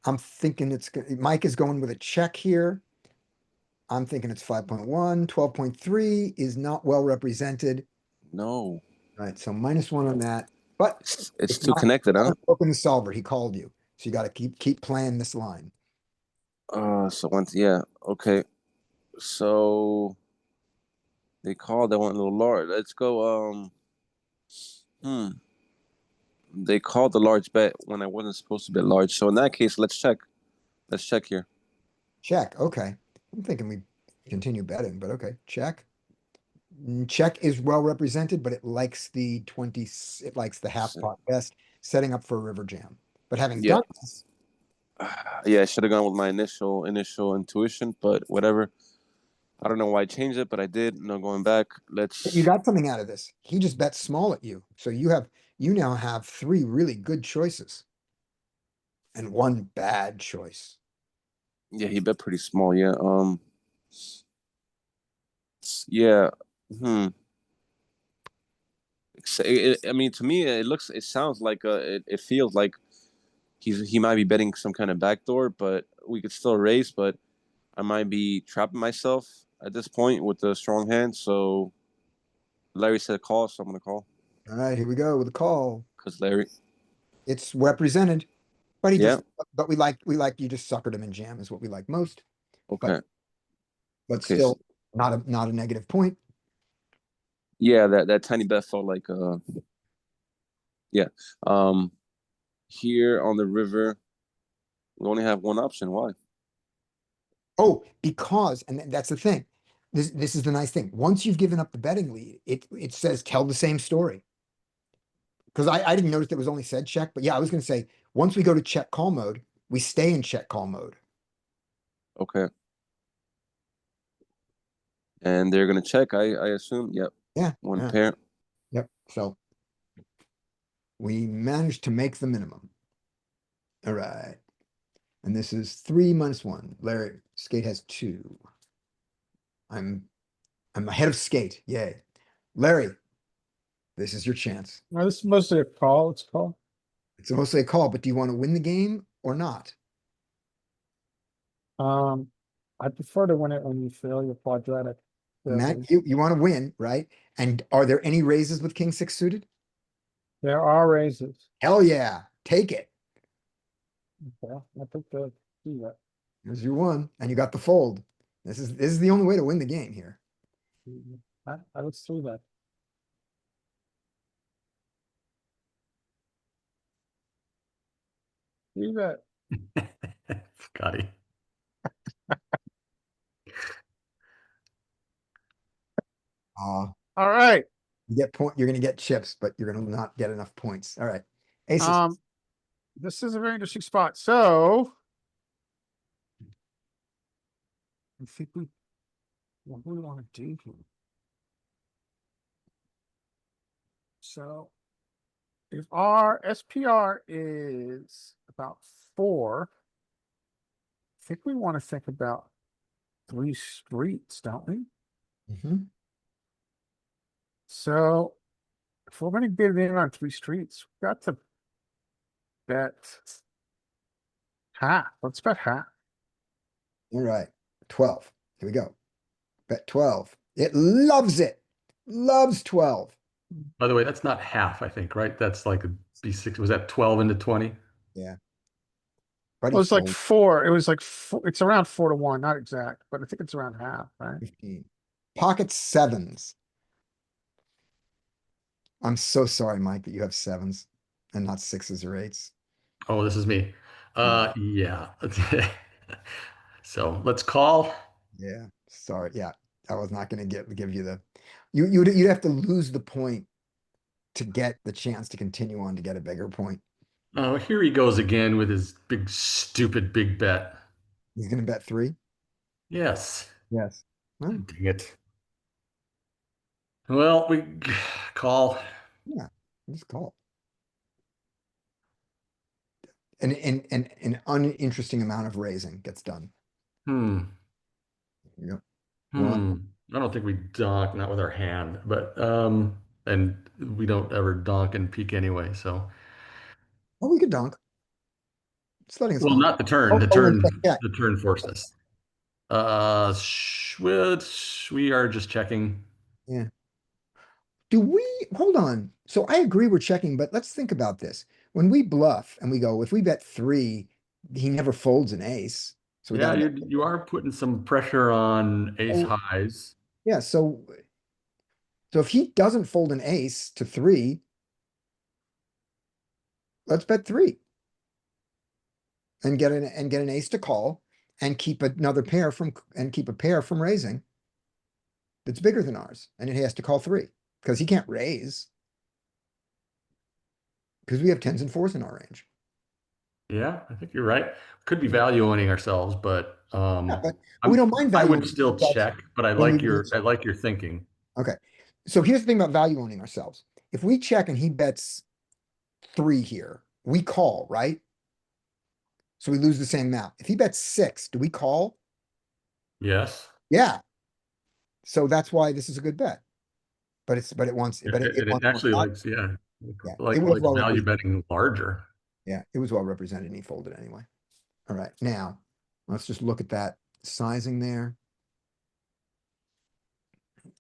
I'm thinking Mike is going with a check here. I'm thinking it's 5.1. 12.3 is not well represented. No, All right, so -1 on that. But it's if too Mike connected, huh? open the solver, he called you. So you got to keep playing this line. So once, yeah, okay. So they called that one a little large. Let's go. Hmm. They called the large bet when I wasn't supposed to bet large. So in that case, let's check. Let's check here. Check. Okay. I'm thinking we continue betting, but okay. Check. Check is well represented, but it likes the 20, it likes the half pot best, setting up for a river jam. But having Yeah. done this, Yeah, I should have gone with my initial intuition, but whatever. I don't know why I changed it, but I did. No going back. but you Let's. got something out of this. He just bet small at you. So you now have 3 really good choices and 1 bad choice. Yeah, he bet pretty small. Yeah. Yeah. Hmm. I mean, to me, it sounds like it feels like he might be betting some kind of backdoor, but we could still raise. But I might be trapping myself at this point with the strong hand. So Larry said call, so I'm gonna call All right, here we go with a call. because Larry. It's represented, but Yeah. but we like you just suckered him in jam is what we like most. Okay. But Okay. still not a negative point. Yeah, that tiny bet felt like yeah. Um, here on the river, we only have one option. Why? Oh, because, and that's the thing. This is the nice thing. Once you've given up the betting lead, it says tell the same story. Because I didn't notice it was only said check, but yeah, I was gonna say once we go to check call mode, we stay in check call mode. Okay. And they're gonna check. I assume. Yep. Yeah. One Yeah. pair. Yep. So we managed to make the minimum. All right. And this is 3 -1. Larry, Skate has 2. I'm ahead of Skate. Yay. Larry, this is your chance. Now, this is mostly a call, it's called. It's mostly a call, but do you want to win the game or not? I prefer to win it when you fail your quadratic. Matt, you want to win, right? And are there any raises with King 6 suited? There are raises. Hell yeah. Take it. Okay, I think the, see that. Here's your one. And you got the fold. This is the only way to win the game here. I would see that. See that. Scotty. Uh, All right. you're gonna get chips, but you're gonna not get enough points. All right. Aces. This is a very interesting spot. So I think what do we want to do here? So if our SPR is about 4, I think we want to think about 3 streets, don't we? Mhm. So if we're going to get in on 3 streets, we've got to bet half. Let's bet half. All right. 12. Here we go. Bet 12. It loves it. Loves 12. By the way, that's not half, I think, right? That's like a B6. Was that 12 into 20? Yeah. Well, it's like 4. It was like 4. It's around 4-1, not exact, but I think it's around half, right? 15. Pocket 7s. I'm so sorry, Mike, that you have 7s and not 6s or 8s. Oh, this is me. Yeah. So let's call. Yeah. Sorry. Yeah. I was not going to give you the you'd have to lose the point to get the chance to continue on to get a bigger point. Oh, here he goes again with his big, stupid big bet. He's going to bet 3. Yes. Yes. Well, Dang it. Well, we call. yeah. Just call. An uninteresting amount of raising gets done. Hmm. There you go. Hmm. I don't think we donk, not with our hand, but and we don't ever donk and peek anyway. So, Oh, we could donk. It's letting us well, donk. not the turn. Oh, and check, check. The turn forced us. We are just checking. Yeah. Hold on. So I agree we're checking, but let's think about this. When we bluff and we go, if we bet 3, he never folds an ace. So we Yeah, got to you are putting some pressure on ace Oh, highs. yeah. So if he doesn't fold an ace to 3, let's bet 3 and get an ace to call and keep another pair from and keep a pair from raising that's bigger than ours. And it has to call 3 because he can't raise because we have 10s and 4s in our range. Yeah, I think you're right. Could be value owning ourselves, but Yeah, but we don't mind I value would owning still ourselves check, but when we lose. I like your thinking. Okay. So here's the thing about value owning ourselves. If we check and he bets 3 here, we call, right? So we lose the same amount. If he bets 6, do we call? Yes. Yeah. So that's why this is a good bet. But it wants, but it It wants more actually value. likes, yeah, Yeah, it was likes well value represented. betting larger. Yeah, it was well represented and he folded anyway. All right, now let's just look at that sizing there.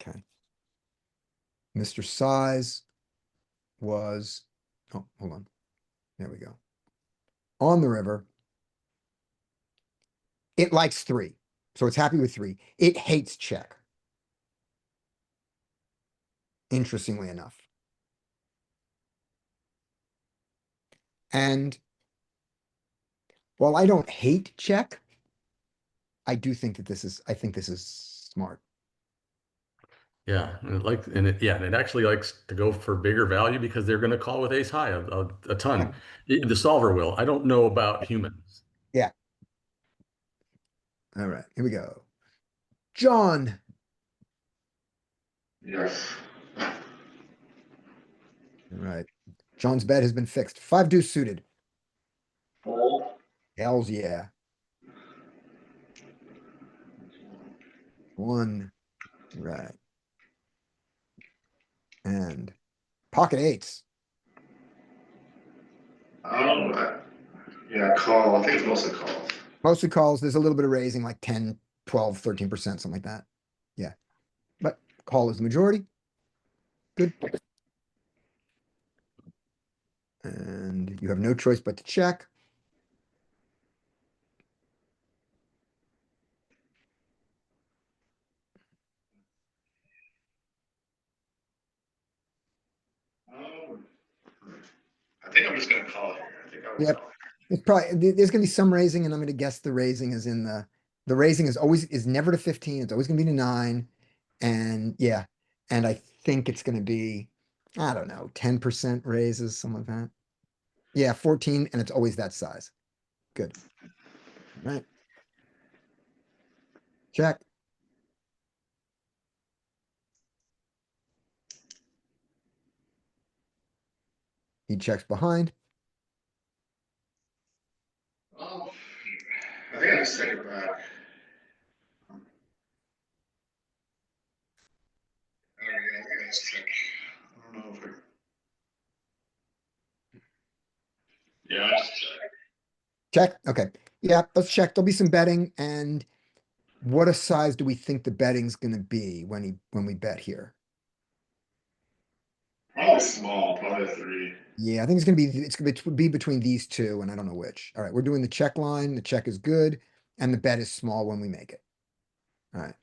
Okay. Mr. Size was, oh, hold on. There we go. On the river. It likes 3. So it's happy with 3. It hates check. Interestingly enough. And while I don't hate check, I do think that I think this is smart. Yeah, and it actually likes to go for bigger value because they're going to call with ace high a ton. The solver will. I don't know about humans. Yeah. All right, here we go. John. Yes. All right. John's bet has been fixed. 5 deuce suited. Fold. Hells yeah. 1. Right. And pocket 8s. Yeah, call. I think it's mostly calls. Mostly calls. There's a little bit of raising, like 10, 12, 13%, something like that. Yeah. But call is the majority. Good. And you have no choice but to check. I think I'm just gonna call here. I think I would Yep. call. It's probably, there's gonna be some raising, and I'm gonna guess the raising is in the raising is never to 15. It's always gonna be to 9. And yeah, and I think it's gonna be, I don't know, 10% raises, something like that. Yeah, 14, and it's always that size. Good. Right. Check. He checks behind. Oh, I think I just take it back. I think I just check. I don't know if yeah, I just check. Check. Okay. Yeah, let's check. There'll be some betting. And what a size do we think the betting's gonna be when we bet here? Probably small, probably 3. Yeah, I think it's gonna be between these two, and I don't know which. All right, we're doing the check line. The check is good, and the bet is small when we make it. All right.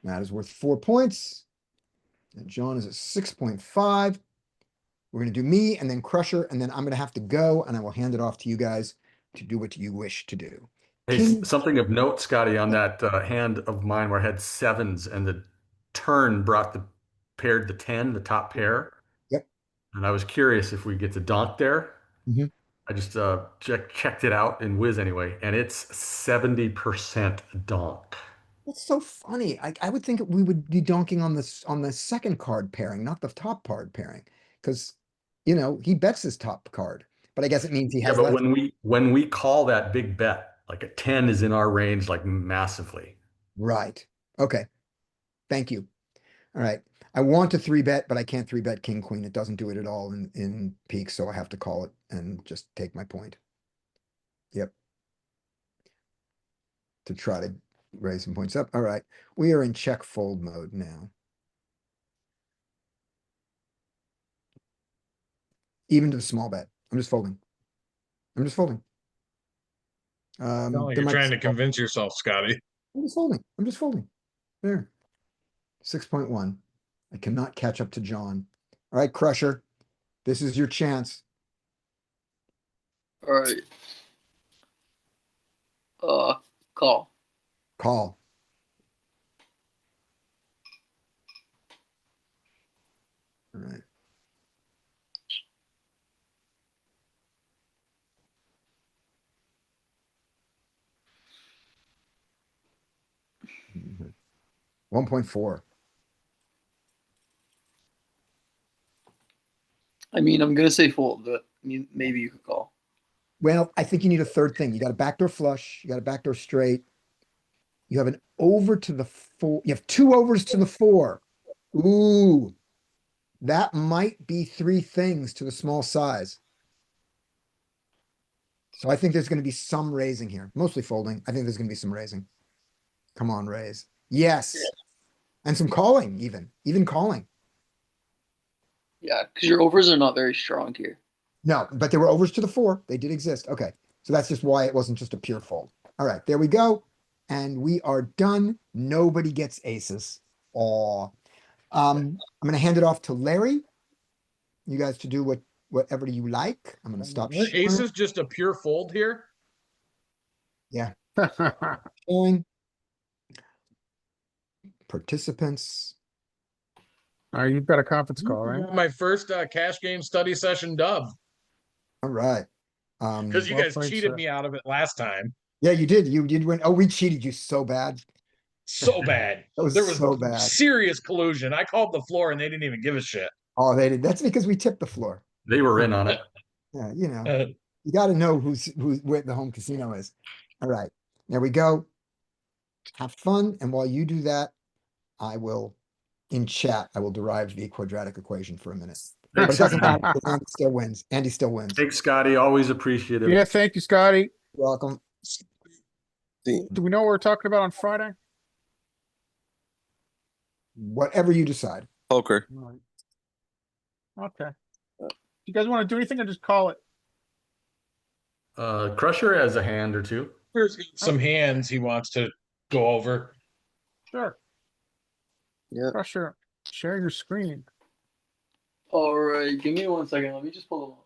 That is worth 4 points. And John is at 6.5. We're gonna do me and then Crusher, and then I'm gonna have to go, and I will hand it off to you guys to do what you wish to do. Hey, King, something of note, Scotty, on that hand of mine where I had 7s and the turn brought paired the 10, the top pair. Yep. And I was curious if we get to donk there. Mhm. I just checked it out in Wiz anyway, and it's 70% donk. That's so funny. I would think we would be donking on the second card pairing, not the top card pairing, because he bets his top card, but I guess it means he Yeah, has but less. when we call that big bet, like a 10 is in our range like massively. Right. Okay. Thank you. All right. I want to 3-bet, but I can't 3-bet king, queen. It doesn't do it at all in peak, so I have to call it and just take my point. Yep. To try to raise some points up. All right. We are in check fold mode now. Even to the small bet. I'm just folding. I'm just folding. Not like there you're might be trying to some- convince yourself, Scotty. I'm just folding. I'm just folding. There. 6.1. I cannot catch up to John. All right, Crusher. This is your chance. All right. Call. Call. All right. Mhm. 1.4. I mean, I'm gonna say fold, but maybe you could call. Well, I think you need a third thing. You got a backdoor flush. You got a backdoor straight. You have an over to the 4. You have 2 overs to the 4. Ooh, that might be 3 things to the small size. So I think there's going to be some raising here, mostly folding. I think there's going to be some raising. Come on, raise. Yes. And some calling, even calling. Yeah, because your overs are not very strong here. No, but there were overs to the 4. They did exist. Okay. So that's just why it wasn't just a pure fold. All right, there we go. And we are done. Nobody gets aces. Aw. I'm going to hand it off to Larry. You guys to do whatever you like. I'm going to stop Aren't sharing. aces just a pure fold here? Yeah. Sharing. Participants. All right, you've got a conference call, right? My first cash game study session dub All right. because you Well guys played, cheated sir. me out of it last time Yeah, you did. You did win. Oh, we cheated you so bad. so bad. That was There was so bad. serious collusion. I called the floor and they didn't even give a shit. Oh, they did. That's because we tipped the floor. They were in on it. Yeah, you know, Uh, you got to know who's where the home casino is. All right, there we go. Have fun, and while you do that, I will in chat. I will derive the quadratic equation for a minute. But it Thanks, doesn't Scotty. matter. Because Andy still wins. Andy still wins. Thanks, Scotty. Always appreciative. Yeah, thank you, Scotty. You're welcome. The- Do we know what we're talking about on Friday? Whatever you decide. Poker. All right. Okay. You guys want to do anything or just call it? Crusher has a hand or two. there's some hands he wants to go over. Sure. Yeah. Crusher, share your screen. All right, give me 1 second. Let me just pull them up.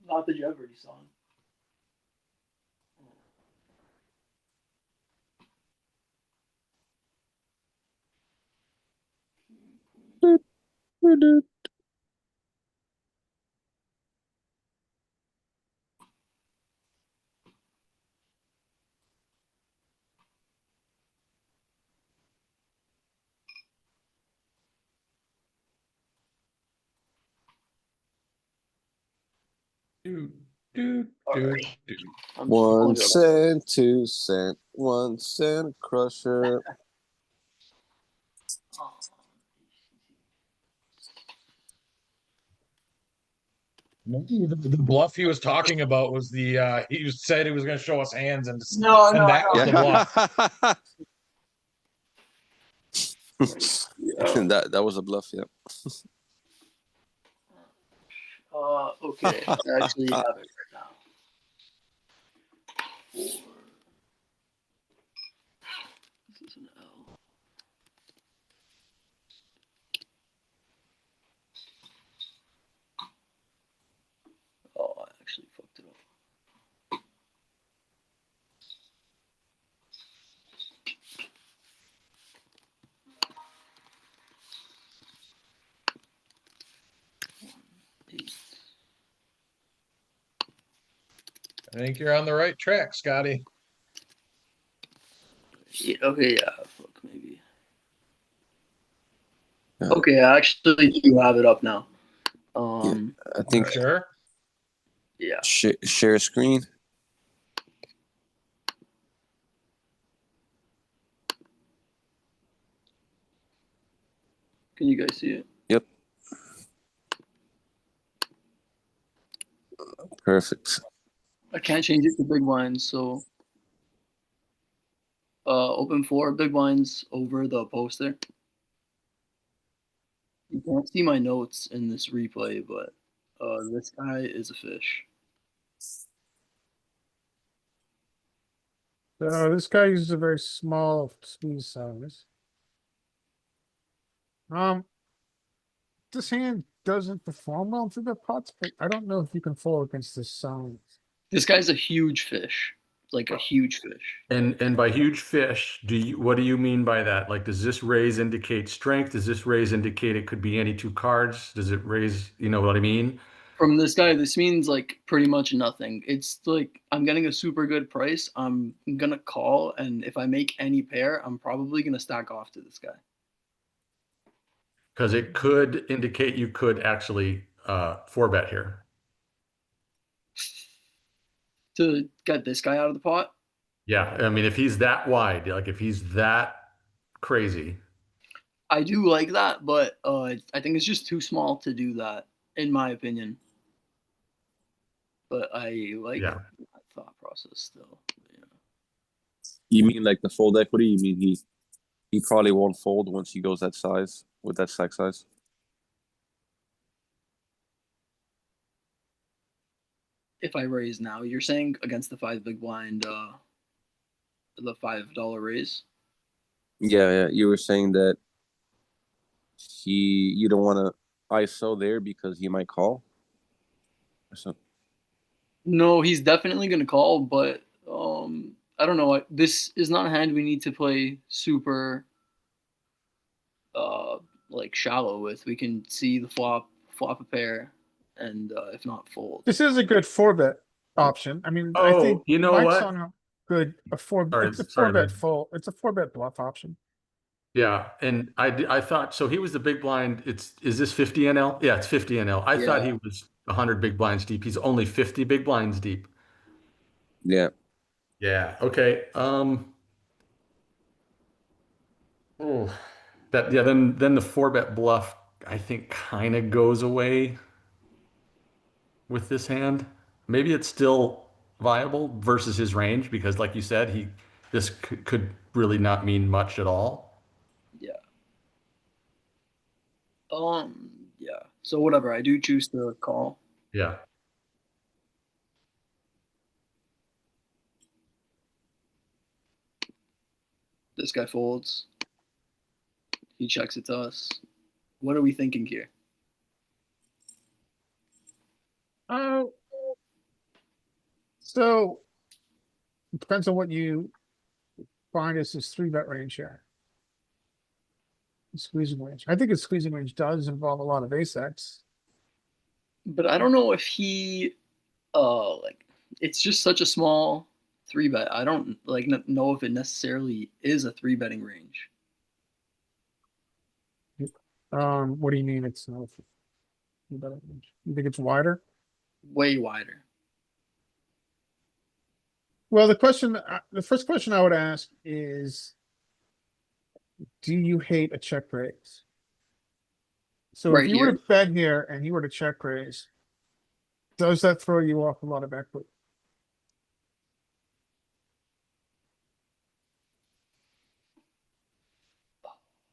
Not the Jeopardy song. Dude, dude, All dude, right. dude. I'm just pulling 1 it up. cent, 2 cent, 1 cent crusher. The bluff he was talking about was the said he was going to show us hands and No, and no, that was no. the bluff. That was a bluff, yeah. Okay. I actually have it right now. This is an L. Oh, I actually fucked it up. Eight. I think you're on the right track, Scotty. Yeah, okay, yeah, fuck, maybe. Yeah. Okay, I actually do have it up now. I think Sure. Yeah. share screen. Can you guys see it? Yep. Perfect. I can't change it to big blinds, so open 4 big blinds over the poster. You can't see my notes in this replay, but this guy is a fish. So this guy uses a very small squeeze size. This hand doesn't perform well through the pots, but I don't know if you can fold against this size. This guy's a huge fish, like a huge fish. And by huge fish, what do you mean by that? Like, does this raise indicate strength? Does this raise indicate it could be any two cards? Does it raise, you know what I mean? From this guy, this means like pretty much nothing. It's like I'm getting a super good price. I'm gonna call, and if I make any pair, I'm probably gonna stack off to this guy. Because it could indicate you could actually 4-bet here. To get this guy out of the pot. Yeah, I mean, if he's that wide, like if he's that crazy. I do like that, but I think it's just too small to do that, in my opinion. But I like Yeah. that thought process still. Yeah. You mean like the fold equity? You mean he probably won't fold once he goes that size with that stack size? If I raise now, you're saying against the 5 big blind, the $5 raise. Yeah. You were saying that you don't want to ISO there because he might call. So No, he's definitely gonna call, but I don't know. This is not a hand we need to play super like shallow with. We can see the flop a pair, and if not fold. This is a good 4-bet option. I mean, I Oh, think you know Mike's what? on a good, Sorry, it's a sorry, 4-bet Lynn. full, it's a 4-bet bluff option. Yeah, and I thought so. He was the big blind. Is this 50 NL? Yeah, it's 50 NL. I thought Yeah. he was 100 big blinds deep. He's only 50 big blinds deep. yeah. Yeah. Okay. Oh, that yeah. Then the 4-bet bluff I think kind of goes away with this hand. Maybe it's still viable versus his range because, like you said, this could really not mean much at all. Yeah. Yeah. So whatever. I do choose to call. Yeah. This guy folds. He checks it to us. What are we thinking here? Oh. So it depends on what you find as his 3-bet range here. Squeezing range. I think his squeezing range does involve a lot of ace X. But I don't know if he like it's just such a small 3-bet. I don't like know if it necessarily is a 3-betting range. What do you mean it's no 3-bet range? You think it's wider? Way wider. Well, the first question I would ask is, do you hate a check raise? So Right if you were here? to bet here and you were to check raise, does that throw you off a lot of equity?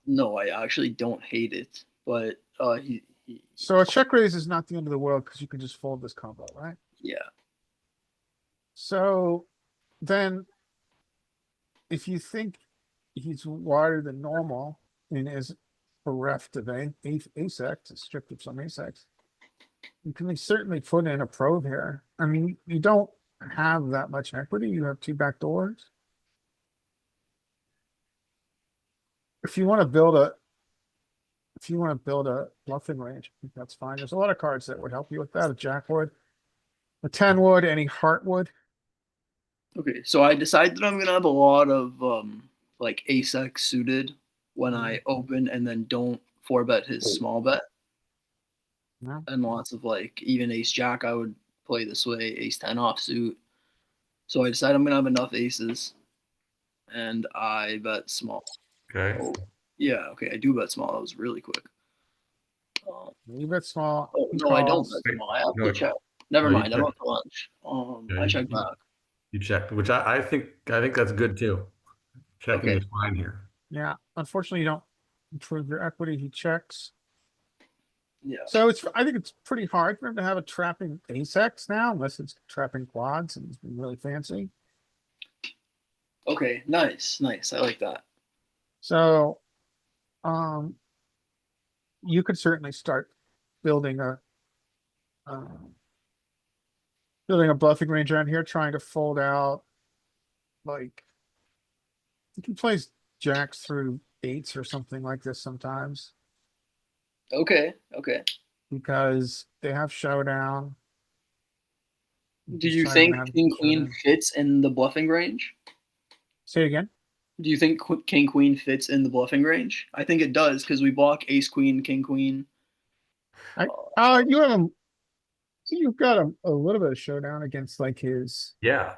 No, I actually don't hate it, but So a check raise is not the end of the world because you can just fold this combo, right? yeah. So then if you think he's wider than normal and is bereft of ace X, stripped of some ace X, you can certainly put in a probe here. I mean, you don't have that much equity. You have 2 back doors. If you want to build a bluffing range, I think that's fine. There's a lot of cards that would help you with that. A jack would, a 10 would, any heart would. Okay, so I decided that I'm gonna have a lot of like ace X suited when I open, and then don't four bet his small bet, Yeah. and lots of like even ace jack I would play this way, ace 10 offsuit. So I decided I'm gonna have enough aces, and I bet small. Okay. Oh, yeah, okay, I do bet small. That was really quick. You bet small. Oh He no, I don't calls. bet small. I have No, to check. Never no, you mind. I'm check. out to lunch. Yeah, I check back. you checked, which I think that's good too. Checking Okay. is fine here. Yeah, unfortunately, you don't improve your equity. He checks. Yeah. So I think it's pretty hard for him to have a trapping ace X now, unless it's trapping quads and it's been really fancy. Okay. Nice. Nice. I like that. So, um, you could certainly start building um, building a bluffing range around here, trying to fold out like you can play jacks through eights or something like this sometimes Okay. Okay. because they have showdown. Do He's you trying to think have King Queen showdown. fits in the bluffing range? Say it again. Do you think King Queen fits in the bluffing range? I think it does because we block Ace Queen, King Queen. You have you've got a little bit of showdown against like his Yeah.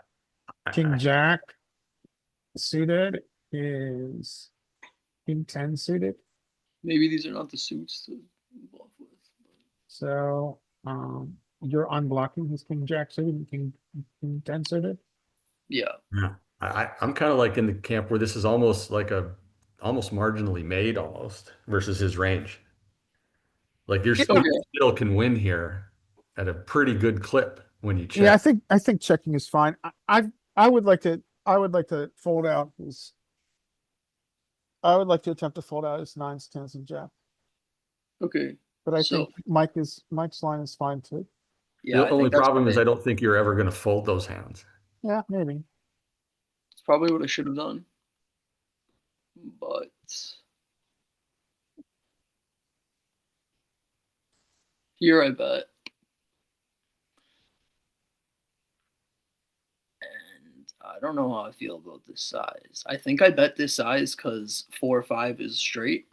King Jack suited, his King 10 suited. Maybe these are not the suits to bluff with. So you're unblocking his King Jack suited and King 10 suited. Yeah. Yeah. I'm kind of like in the camp where this is almost like almost marginally made almost versus his range. Like Yeah, Okay. still can win here at a pretty good clip when you yeah, check. I think checking is fine. I would like to fold out his I would like to attempt to fold out his nines, tens, and jack. Okay. But I So think Mike's line is fine too. yeah, The I only think that's problem is probably, I don't think you're ever going to fold those hands. Yeah, maybe. it's probably what I should have done. But here I bet. And I don't know how I feel about this size. I think I bet this size because 4 or 5 is straight.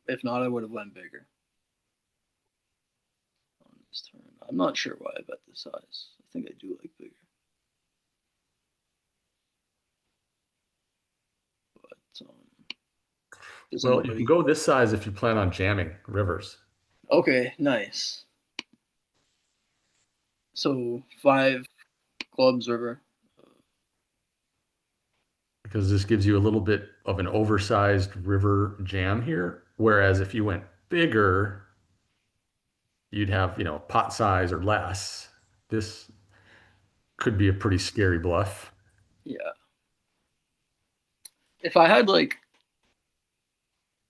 If not, I would have went bigger on this turn. I'm not sure why I bet this size. I think I do like bigger. But does Well, you can anybody? go this size if you plan on jamming rivers. Okay, nice. So 5 clubs river. Because this gives you a little bit of an oversized river jam here. Whereas if you went bigger, you'd have, pot size or less. This could be a pretty scary bluff. Yeah. If I had like,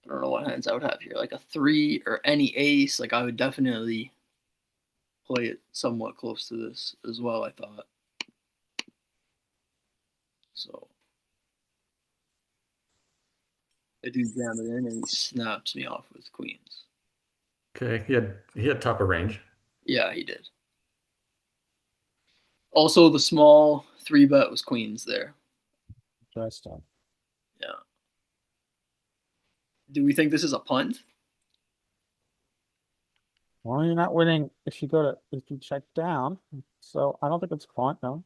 I don't know what hands I would have here, like a 3 or any ace, like I would definitely play it somewhat close to this as well, I thought. So I do jam it in and he snaps me off with queens. Okay, he had top of range. Yeah, he did. Also, the small 3 bet was queens there. Interesting. Yeah. Do we think this is a punt? Well, you're not winning if you check down. So I don't think it's quant, no.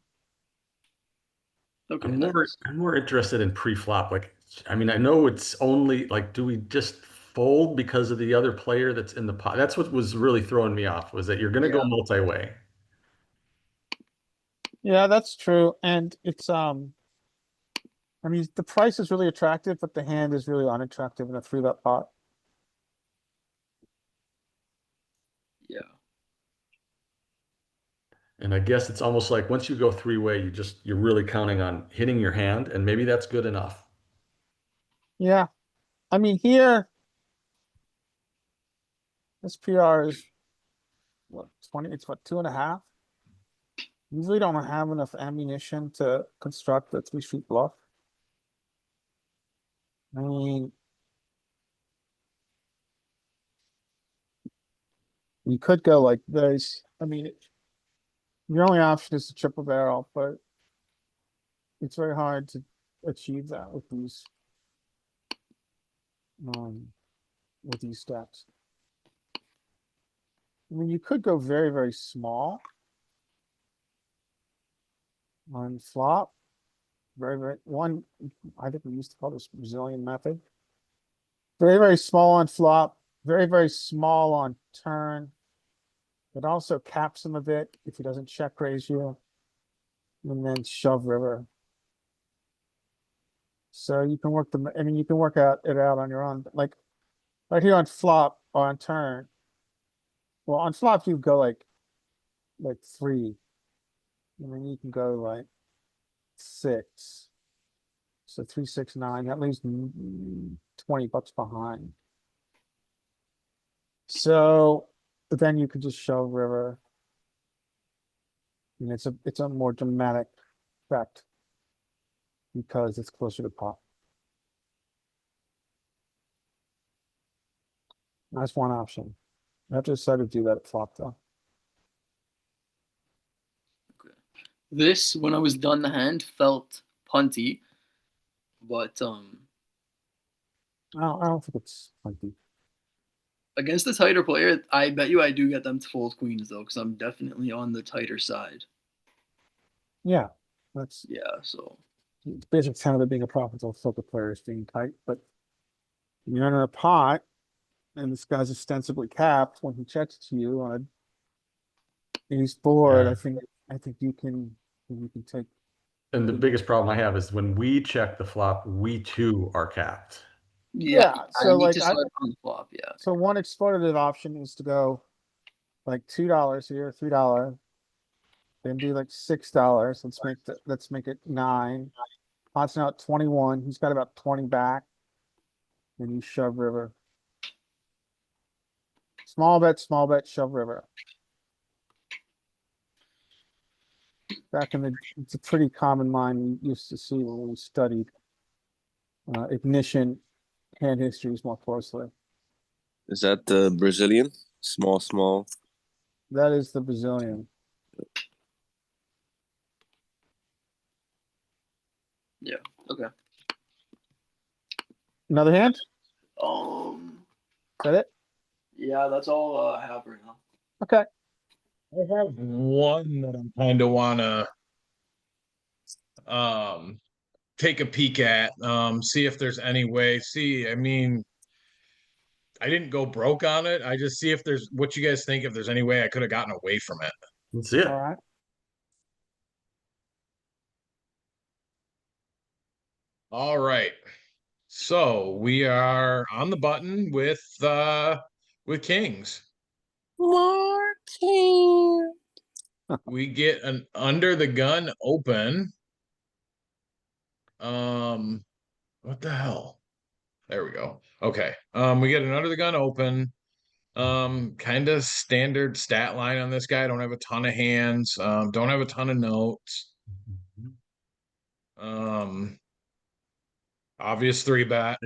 Okay, I'm more interested in pre-flop. Like, I mean, I know it's only like, do we just fold because of the other player that's in the pot? That's what was really throwing me off, was that you're going to go Yeah. multi-way. Yeah, that's true. And it's I mean the price is really attractive, but the hand is really unattractive in a 3-bet pot. Yeah. And I guess it's almost like once you go three-way, you're really counting on hitting your hand, and maybe that's good enough. Yeah. I mean here this PR is what 20, it's what 2.5. Usually don't have enough ammunition to construct a 3-street bluff. I mean, we could go like this. I mean, your only option is to triple barrel, but it's very hard to achieve that with these steps. I mean, you could go very, very small on flop. Very, very, I think we used to call this Brazilian method. Very, very small on flop, very, very small on turn. It also caps him a bit if he doesn't check raise you. And then shove river. So you can work I mean, you can work it out on your own, but like right here on flop or on turn. Well, on flop, you go like 3. And then you can go like 6. So 3, 6, 9, that leaves $20 behind. So, but then you can just shove river. And it's a more dramatic effect because it's closer to pot. That's one option. I have to decide to do that at flop though. This, when I was done the hand, felt punty, but I don't think it's plenty. against the tighter player, I bet you I do get them to fold queens though, because I'm definitely on the tighter side. Yeah, that's Yeah, so the basic sound of it being a profitable poker player is being tight, but when you're in a pot and this guy's ostensibly capped when he checks to you on a ace board, Yeah. I think you can take. And the biggest problem I have is when we check the flop, we too are capped. yeah, So I need like to start on the flop. Yeah, so one exploitative option is to go like $2 here, $3, then do like $6. Let's make it 9. Pot's now at 21. He's got about 20 back. Then you shove river. Small bet, shove river. It's a pretty common line we used to see when we studied ignition hand histories more closely. Is that the Brazilian? Small, small. That is the Brazilian. yeah, okay. Another hand? Is that it? Yeah, that's all I have right now. Okay. I have one that I kind of want to take a peek at, see if there's any way. I mean, I didn't go broke on it. I just see if there's what you guys think, if there's any way I could have gotten away from it. Let's see it. All right. All right. So we are on the button with kings. More king. We get an under the gun open. What the hell? There we go. Okay. We get an under the gun open. Kind of standard stat line on this guy. I don't have a ton of hands. Don't have a ton of notes. Obvious 3-bet.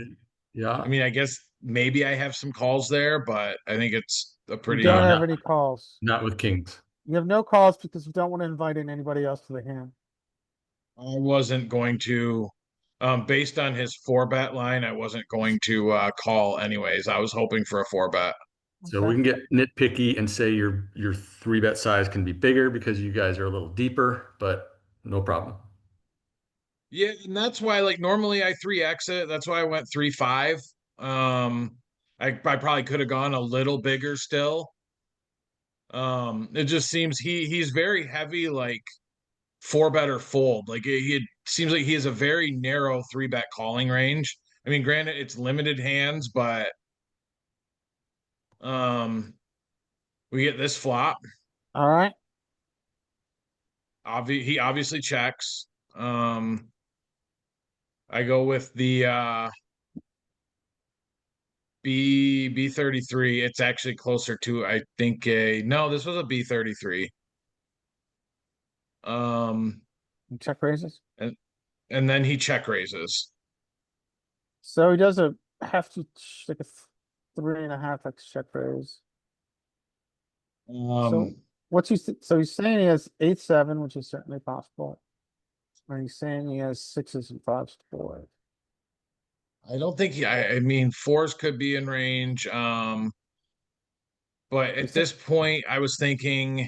Yeah. I mean, I guess maybe I have some calls there, but I think it's a You pretty. don't have no. any calls. Not with kings. You have no calls because you don't want to invite in anybody else to the hand. I wasn't going to, based on his 4-bet line, I wasn't going to call anyways. I was hoping for a 4-bet. So we can get nitpicky and say your 3-bet size can be bigger because you guys are a little deeper, but no problem. Yeah, and that's why, like, normally I 3x it. That's why I went 3-5. I probably could have gone a little bigger still. It just seems he's very heavy, like 4-bet or fold. Like it seems like he has a very narrow 3-bet calling range. I mean, granted, it's limited hands, but we get this flop. All right. He obviously checks. I go with the B33. It's actually closer to, I think, no, this was a B33. Check raises. And then he check raises. So he does a hefty, like a 3.5x check raise. So what's so he's saying he has 8-7, which is certainly possible. Are you saying he has sixes and fives to board? I don't think I mean, fours could be in range. But at this point, I was thinking,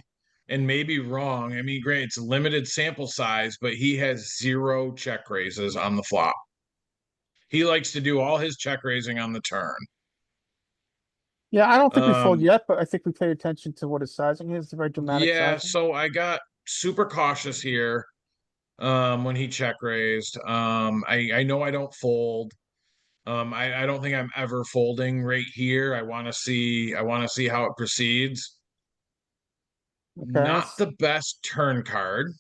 and maybe wrong. I mean, great, it's a limited sample size, but he has 0 check raises on the flop. He likes to do all his check raising on the turn. Yeah, I don't think we fold Um, yet, but I think we pay attention to what his sizing is, the very dramatic Yeah, sizing. so I got super cautious here when he check raised. I know I don't fold. I don't think I'm ever folding right here. I want to see how it proceeds. Okay, Not the best turn card.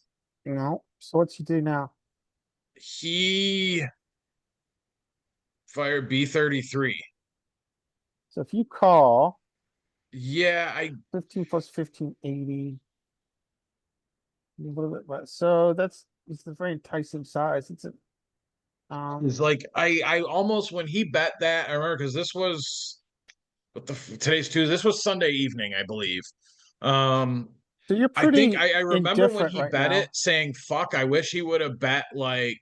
no. So what's he do now? He fired B33. So if you call Yeah, 15 plus 15, 80. A little bit less. So it's a very enticing size. It's a it's like I almost, when he bet that, I remember, because this was today's Tuesday. This was Sunday evening, I believe. so you're I think pretty I remember when indifferent he right bet now. it, saying, "Fuck, I wish he would have bet like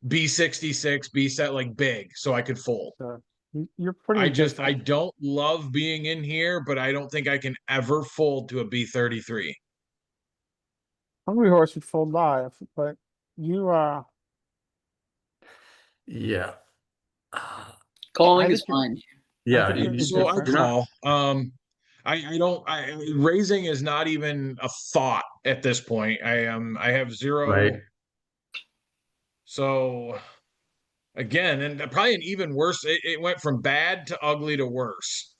B66, B set like big, so I could fold." So you're pretty I indifferent. don't love being in here, but I don't think I can ever fold to a B33. Hungry Horse would fold live, but you Yeah. Calling I is think you're fine. Yeah. think you're So I indifferent. You're not. call. I don't. Raising is not even a thought at this point. I have 0. Right. So again, and probably an even worse. It went from bad to ugly to worse.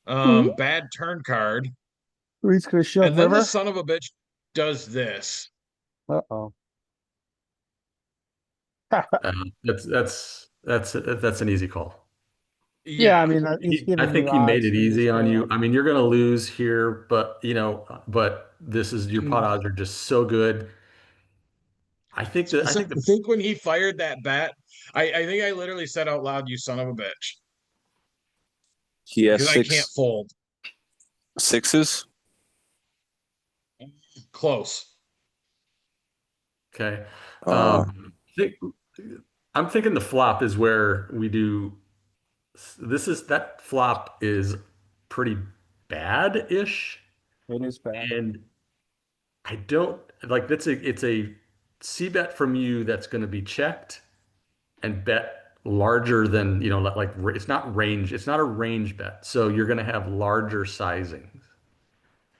Bad turn card, He's gonna shove and then the river. son of a bitch does this. Uh-oh. That's an easy call. Yeah, I Yeah, mean, he's I giving think you he made odds it to use easy on you. hand. I mean, you're going to lose here, but this is your pot odds are just so good. I think I the think when he fired that bet, I think I literally said out loud, "You son of a bitch," He has because I can't fold. sixes. Close. okay. Uh, Think, I'm thinking the flop is where we do. That flop is pretty bad-ish, It is bad. and I don't like it's a C bet from you that's going to be checked and bet larger than, it's not range, it's not a range bet. So you're going to have larger sizings.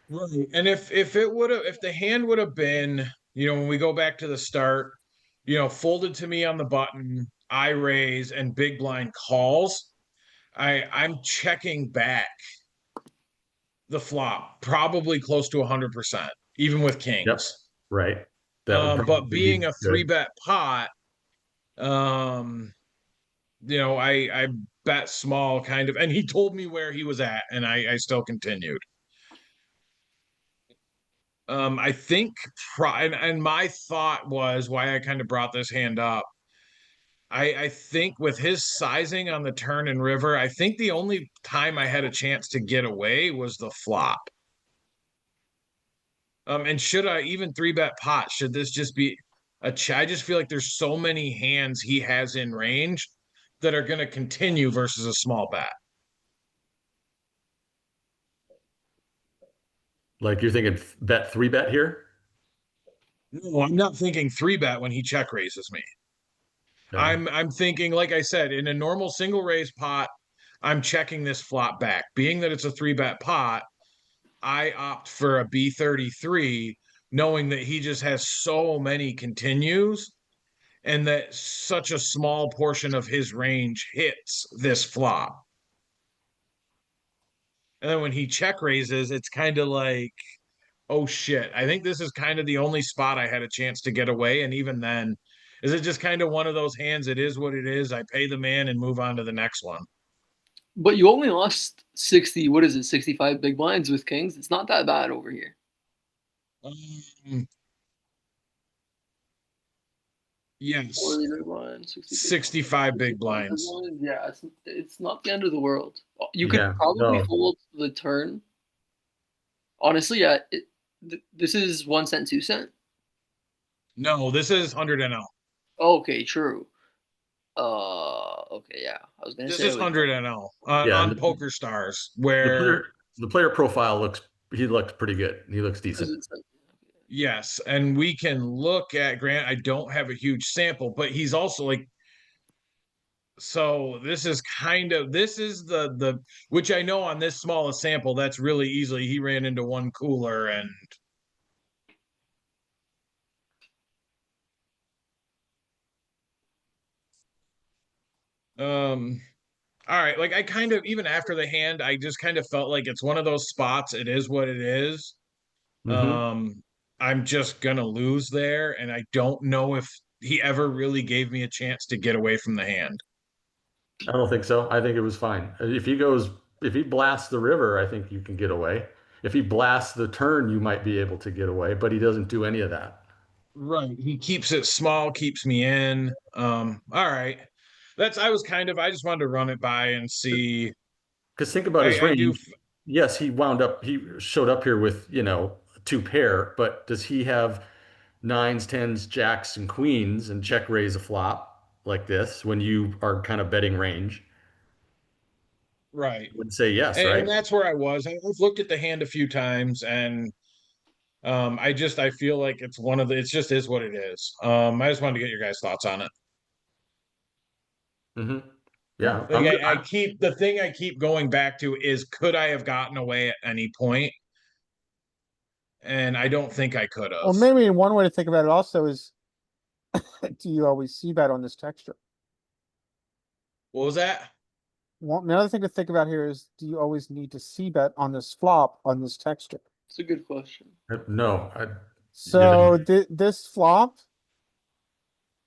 Right. And if if the hand would have been, when we go back to the start, folded to me on the button, I raise and big blind calls, I'm checking back the flop probably close to 100%, even with Yep. kings. Right. That would But probably being be a three good. bet pot, um, I bet small kind of, and he told me where he was at, and I still continued. I think, and my thought was why I kind of brought this hand up. I think with his sizing on the turn and river, I think the only time I had a chance to get away was the flop. And should I even 3-bet pot? Should this just be I just feel like there's so many hands he has in range that are going to continue versus a small bet. Like you're thinking bet 3-bet here? No, I'm not thinking 3-bet when he check raises me. Okay. I'm thinking, like I said, in a normal single raise pot, I'm checking this flop back. Being that it's a 3-bet pot, I opt for a B33, knowing that he just has so many continues and that such a small portion of his range hits this flop. And then when he check raises, it's kind of like, oh shit, I think this is kind of the only spot I had a chance to get away. And even then, is it just kind of one of those hands? It is what it is. I pay the man and move on to the next one. But you only lost 60, what is it, 65 big blinds with kings? It's not that bad over here. Yes. 40 big blinds, 65 big blinds. Yeah, it's not the end of the world. You could Yeah, probably no. fold the turn. Honestly, yeah, this is 1 cent, 2 cent. No, this is 100 NL. Okay, true. Okay, yeah. I was gonna This say is like 100 NL Yeah, on and Poker Stars, the where player profile he looks pretty good. He looks because decent. it's like yes, and we can look at Grant. I don't have a huge sample, but he's also like, so this is the which I know on this smallest sample that's really easily he ran into one cooler and all right, like I kind of even after the hand I just kind of felt like it's one of those spots, it is what it is. Hmm. I'm just gonna lose there, and I don't know if he ever really gave me a chance to get away from the hand. I don't think so. I think it was fine. If he blasts the river, I think you can get away. If he blasts the turn, you might be able to get away, but he doesn't do any of that. Right. He keeps it small, keeps me in. All right. I just wanted to run it by and see. Because think about his I do. range. Yes, he showed up here with, two pair, but does he have nines, tens, jacks, and queens and check raise a flop like this when you are kind of betting range? Right. I would say yes, And right? that's where I was. I've looked at the hand a few times and I feel like it's one of the it just is what it is. I just wanted to get your guys' thoughts on it. Hmm. Yeah. Yeah, Like I keep the thing I keep going back to is could I have gotten away at any point? And I don't think I could have. Well, maybe one way to think about it also is, do you always see that on this texture? What was that? Another thing to think about here is, do you always need to see bet on this flop on this texture? it's a good question. no, So this flop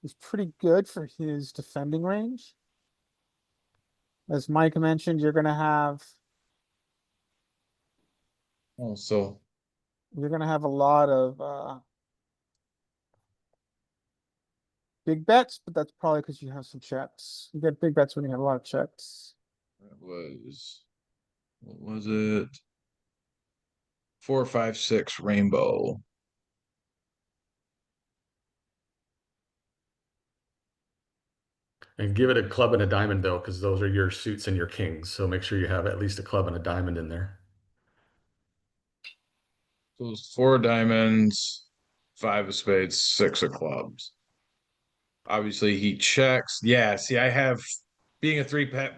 is pretty good for his defending range. As Mike mentioned, you're gonna have Also, a lot of big bets, but that's probably because you have some checks. You get big bets when you have a lot of checks. what was it? 4, 5, 6 rainbow. and give it a club and a diamond though, because those are your suits and your kings. So make sure you have at least a club and a diamond in there. So it's 4 diamonds, 5 of spades, 6 of clubs. Obviously, he checks. Yeah, see, I have being a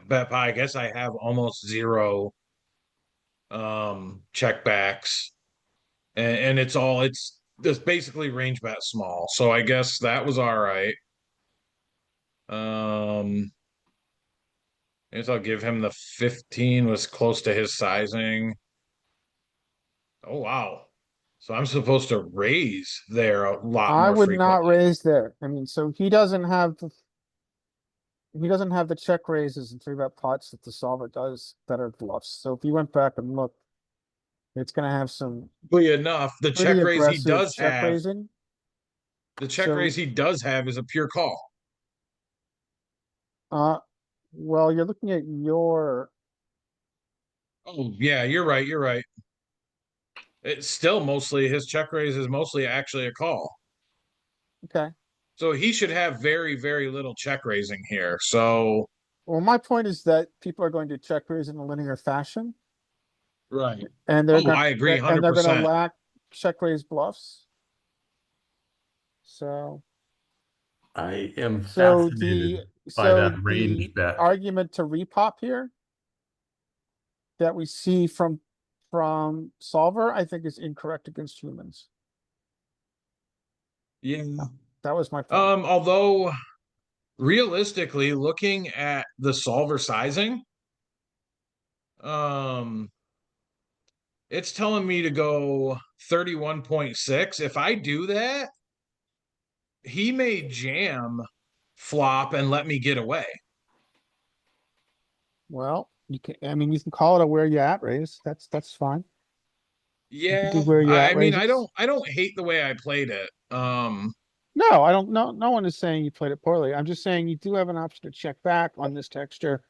bet pie, I guess I have almost zero check backs. And it's basically range bet small. So I guess that was all right. I guess I'll give him the 15 was close to his sizing. Oh wow. So I'm supposed to raise there a lot I more would not frequently. raise there. I mean, so he doesn't have the check raises and three bet pots that the solver does that are bluffs. So if you went back and looked, it's gonna have some Oddly enough, the pretty check raise he aggressive does check have, raising. the check So raise he does have is a pure call. well, you're looking at your Oh yeah, you're right. You're right. It's still mostly his check raise is mostly actually a call. okay. So he should have very, very little check raising here. So Well, my point is that people are going to check raise in a linear fashion, right. and Oh, I agree they're gonna 100%. lack check raise bluffs. So I am so fascinated by that range the bet. argument to repop here that we see from solver, I think is incorrect against humans. Yeah. That was my point. Although realistically, looking at the solver sizing, um, it's telling me to go 31.6. If I do that, he may jam flop and let me get away. Well, you can, I mean, you can call it a where you at raise. That's fine. Yeah, Do where you at I mean, I raises. don't hate the way I played it. No, I don't know. No one is saying you played it poorly. I'm just saying you do have an option to check back on this texture.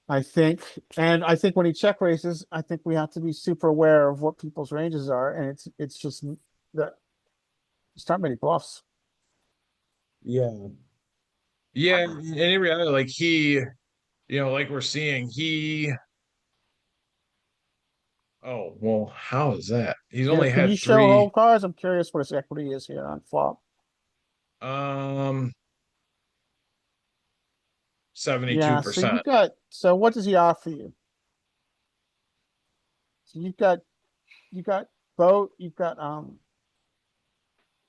I think, and I think when he check raises, I think we have to be super aware of what people's ranges are, and it's just that Start many bluffs. Yeah. Yeah, and in reality, like like we're seeing, oh, well, how is that? He's Yeah, only can had you show three, whole cards? I'm curious what his equity is here on flop. um, Yeah, so 72%. so what does he offer you? So you got boat, you've got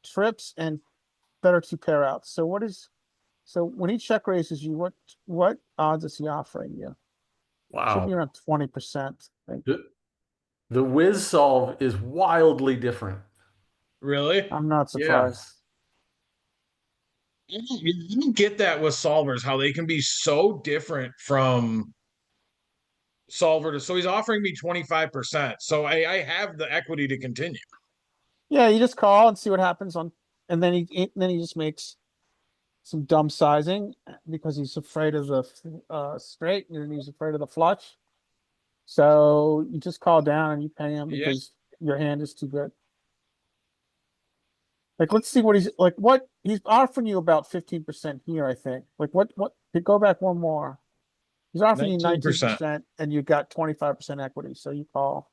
trips and better two pair outs. So when he check raises you, what odds is he offering you? Should be Wow. around 20%. I think. The whiz solve is wildly different. Really? I'm not Yeah. surprised. You get that with solvers, how they can be so different from solver to, so he's offering me 25%. So I have the equity to continue. Yeah, you just call and see what happens and then he just makes some dumb sizing because he's afraid of the straight and he's afraid of the flush. So you just call down and you pay him Yeah. because your hand is too good. Like, let's see what what he's offering you about 15% here, I think. Like what go back one more. He's offering you 19%. 19% and you got 25% equity. So you call.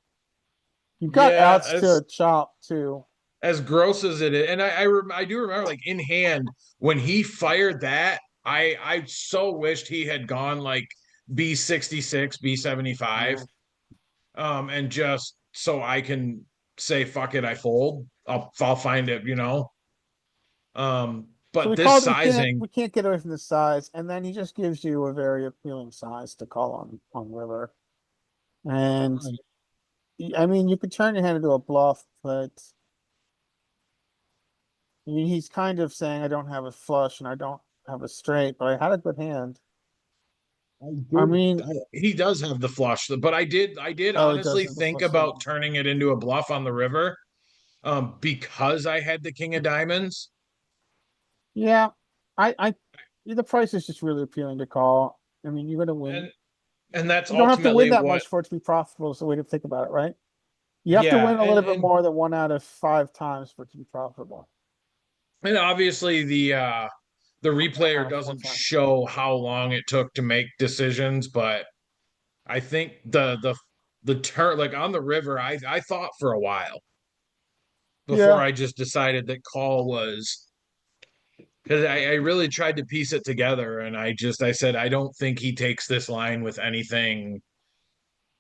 You've got Yeah, outs to chop too. as gross as it is, and I do remember, like, in hand when he fired that, I so wished he had gone like B66, B75, and just so I can say fuck it, I fold. I'll find it, So but we this called, sizing, we can't get away from the size, and then he just gives you a very appealing size to call on river. And I mean, you could turn your hand into a bluff, but I mean, he's kind of saying, I don't have a flush and I don't have a straight, but I had a good hand. I mean, he does have the flush, but I did oh, he does honestly have the think flush. about turning it into a bluff on the river, because I had the king of diamonds. Yeah, I, the price is just really appealing to call. I mean, you're gonna win. And that's You don't have to win ultimately that what, much for it to be profitable. Is the way to think about it, right? You have to yeah, win a little bit more than 1 out of 5 times for it to be profitable. and obviously the replayer Out of 4 doesn't times. show how long it took to make decisions, but I think the turn, like on the river, I thought for a while before Yeah. I just decided that call was, because I really tried to piece it together, and I said I don't think he takes this line with anything.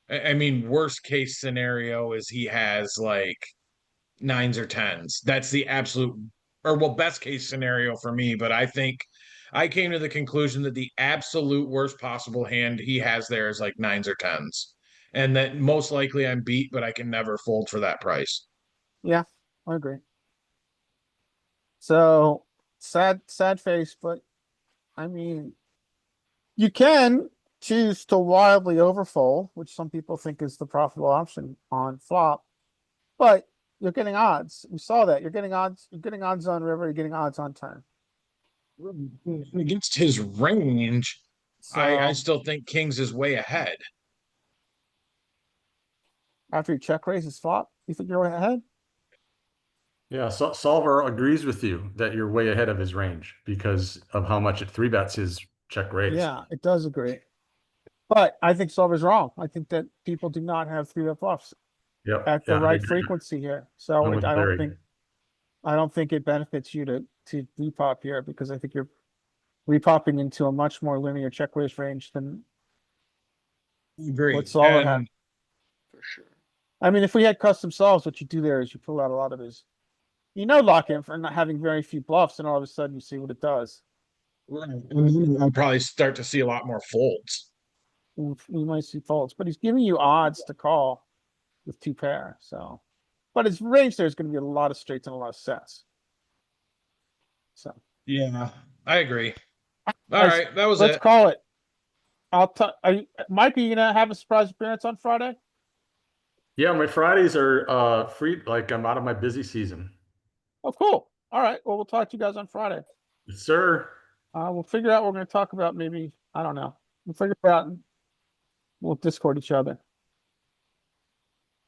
I mean, worst case scenario is he has like nines or tens. That's the absolute, or well, best case scenario for me. But I think I came to the conclusion that the absolute worst possible hand he has there is like nines or tens. And that most likely I'm beat, but I can never fold for that price. Yeah, I agree. So sad face, but I mean, you can choose to wildly overfold, which some people think is the profitable option on flop, but you're getting odds. We saw that. You're getting odds. You're getting odds on river. You're getting odds on turn. Against his range, I So still think Kings is way ahead. after you check raise his flop, you think you're way ahead? Yeah, Solver agrees with you that you're way ahead of his range because of how much it three bets his check raise. Yeah, it does agree. But I think Solver's wrong. I think that people do not have 3-bet bluffs Yep. at the Yeah, I right agree. frequency here. So I'm with Larry. I don't think it benefits you to repop here because I think you're repopping into a much more linear check raise range than Agree. what Solver had. And For sure. I mean, if we had custom solves, what you do there is you pull out a lot of his, lock in for not having very few bluffs, and all of a sudden you see what it does. I'll probably start to see a lot more folds. We might see folds, but he's giving you odds to call with 2 pair. So, but his range there is going to be a lot of straights and a lot of sets. So Yeah, I agree. All guys, right, that was let's it. call it. Mike, are you gonna have a surprise appearance on Friday? Yeah, my Fridays are free. Like I'm out of my busy season. Oh, cool. All right. Well, we'll talk to you guys on Friday. Yes, sir. We'll figure out what we're going to talk about. Maybe, I don't know. We'll figure it out and we'll Discord each other.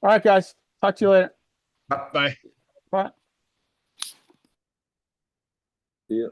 All right, guys. Talk to you later. Bye. Bye. Yeah.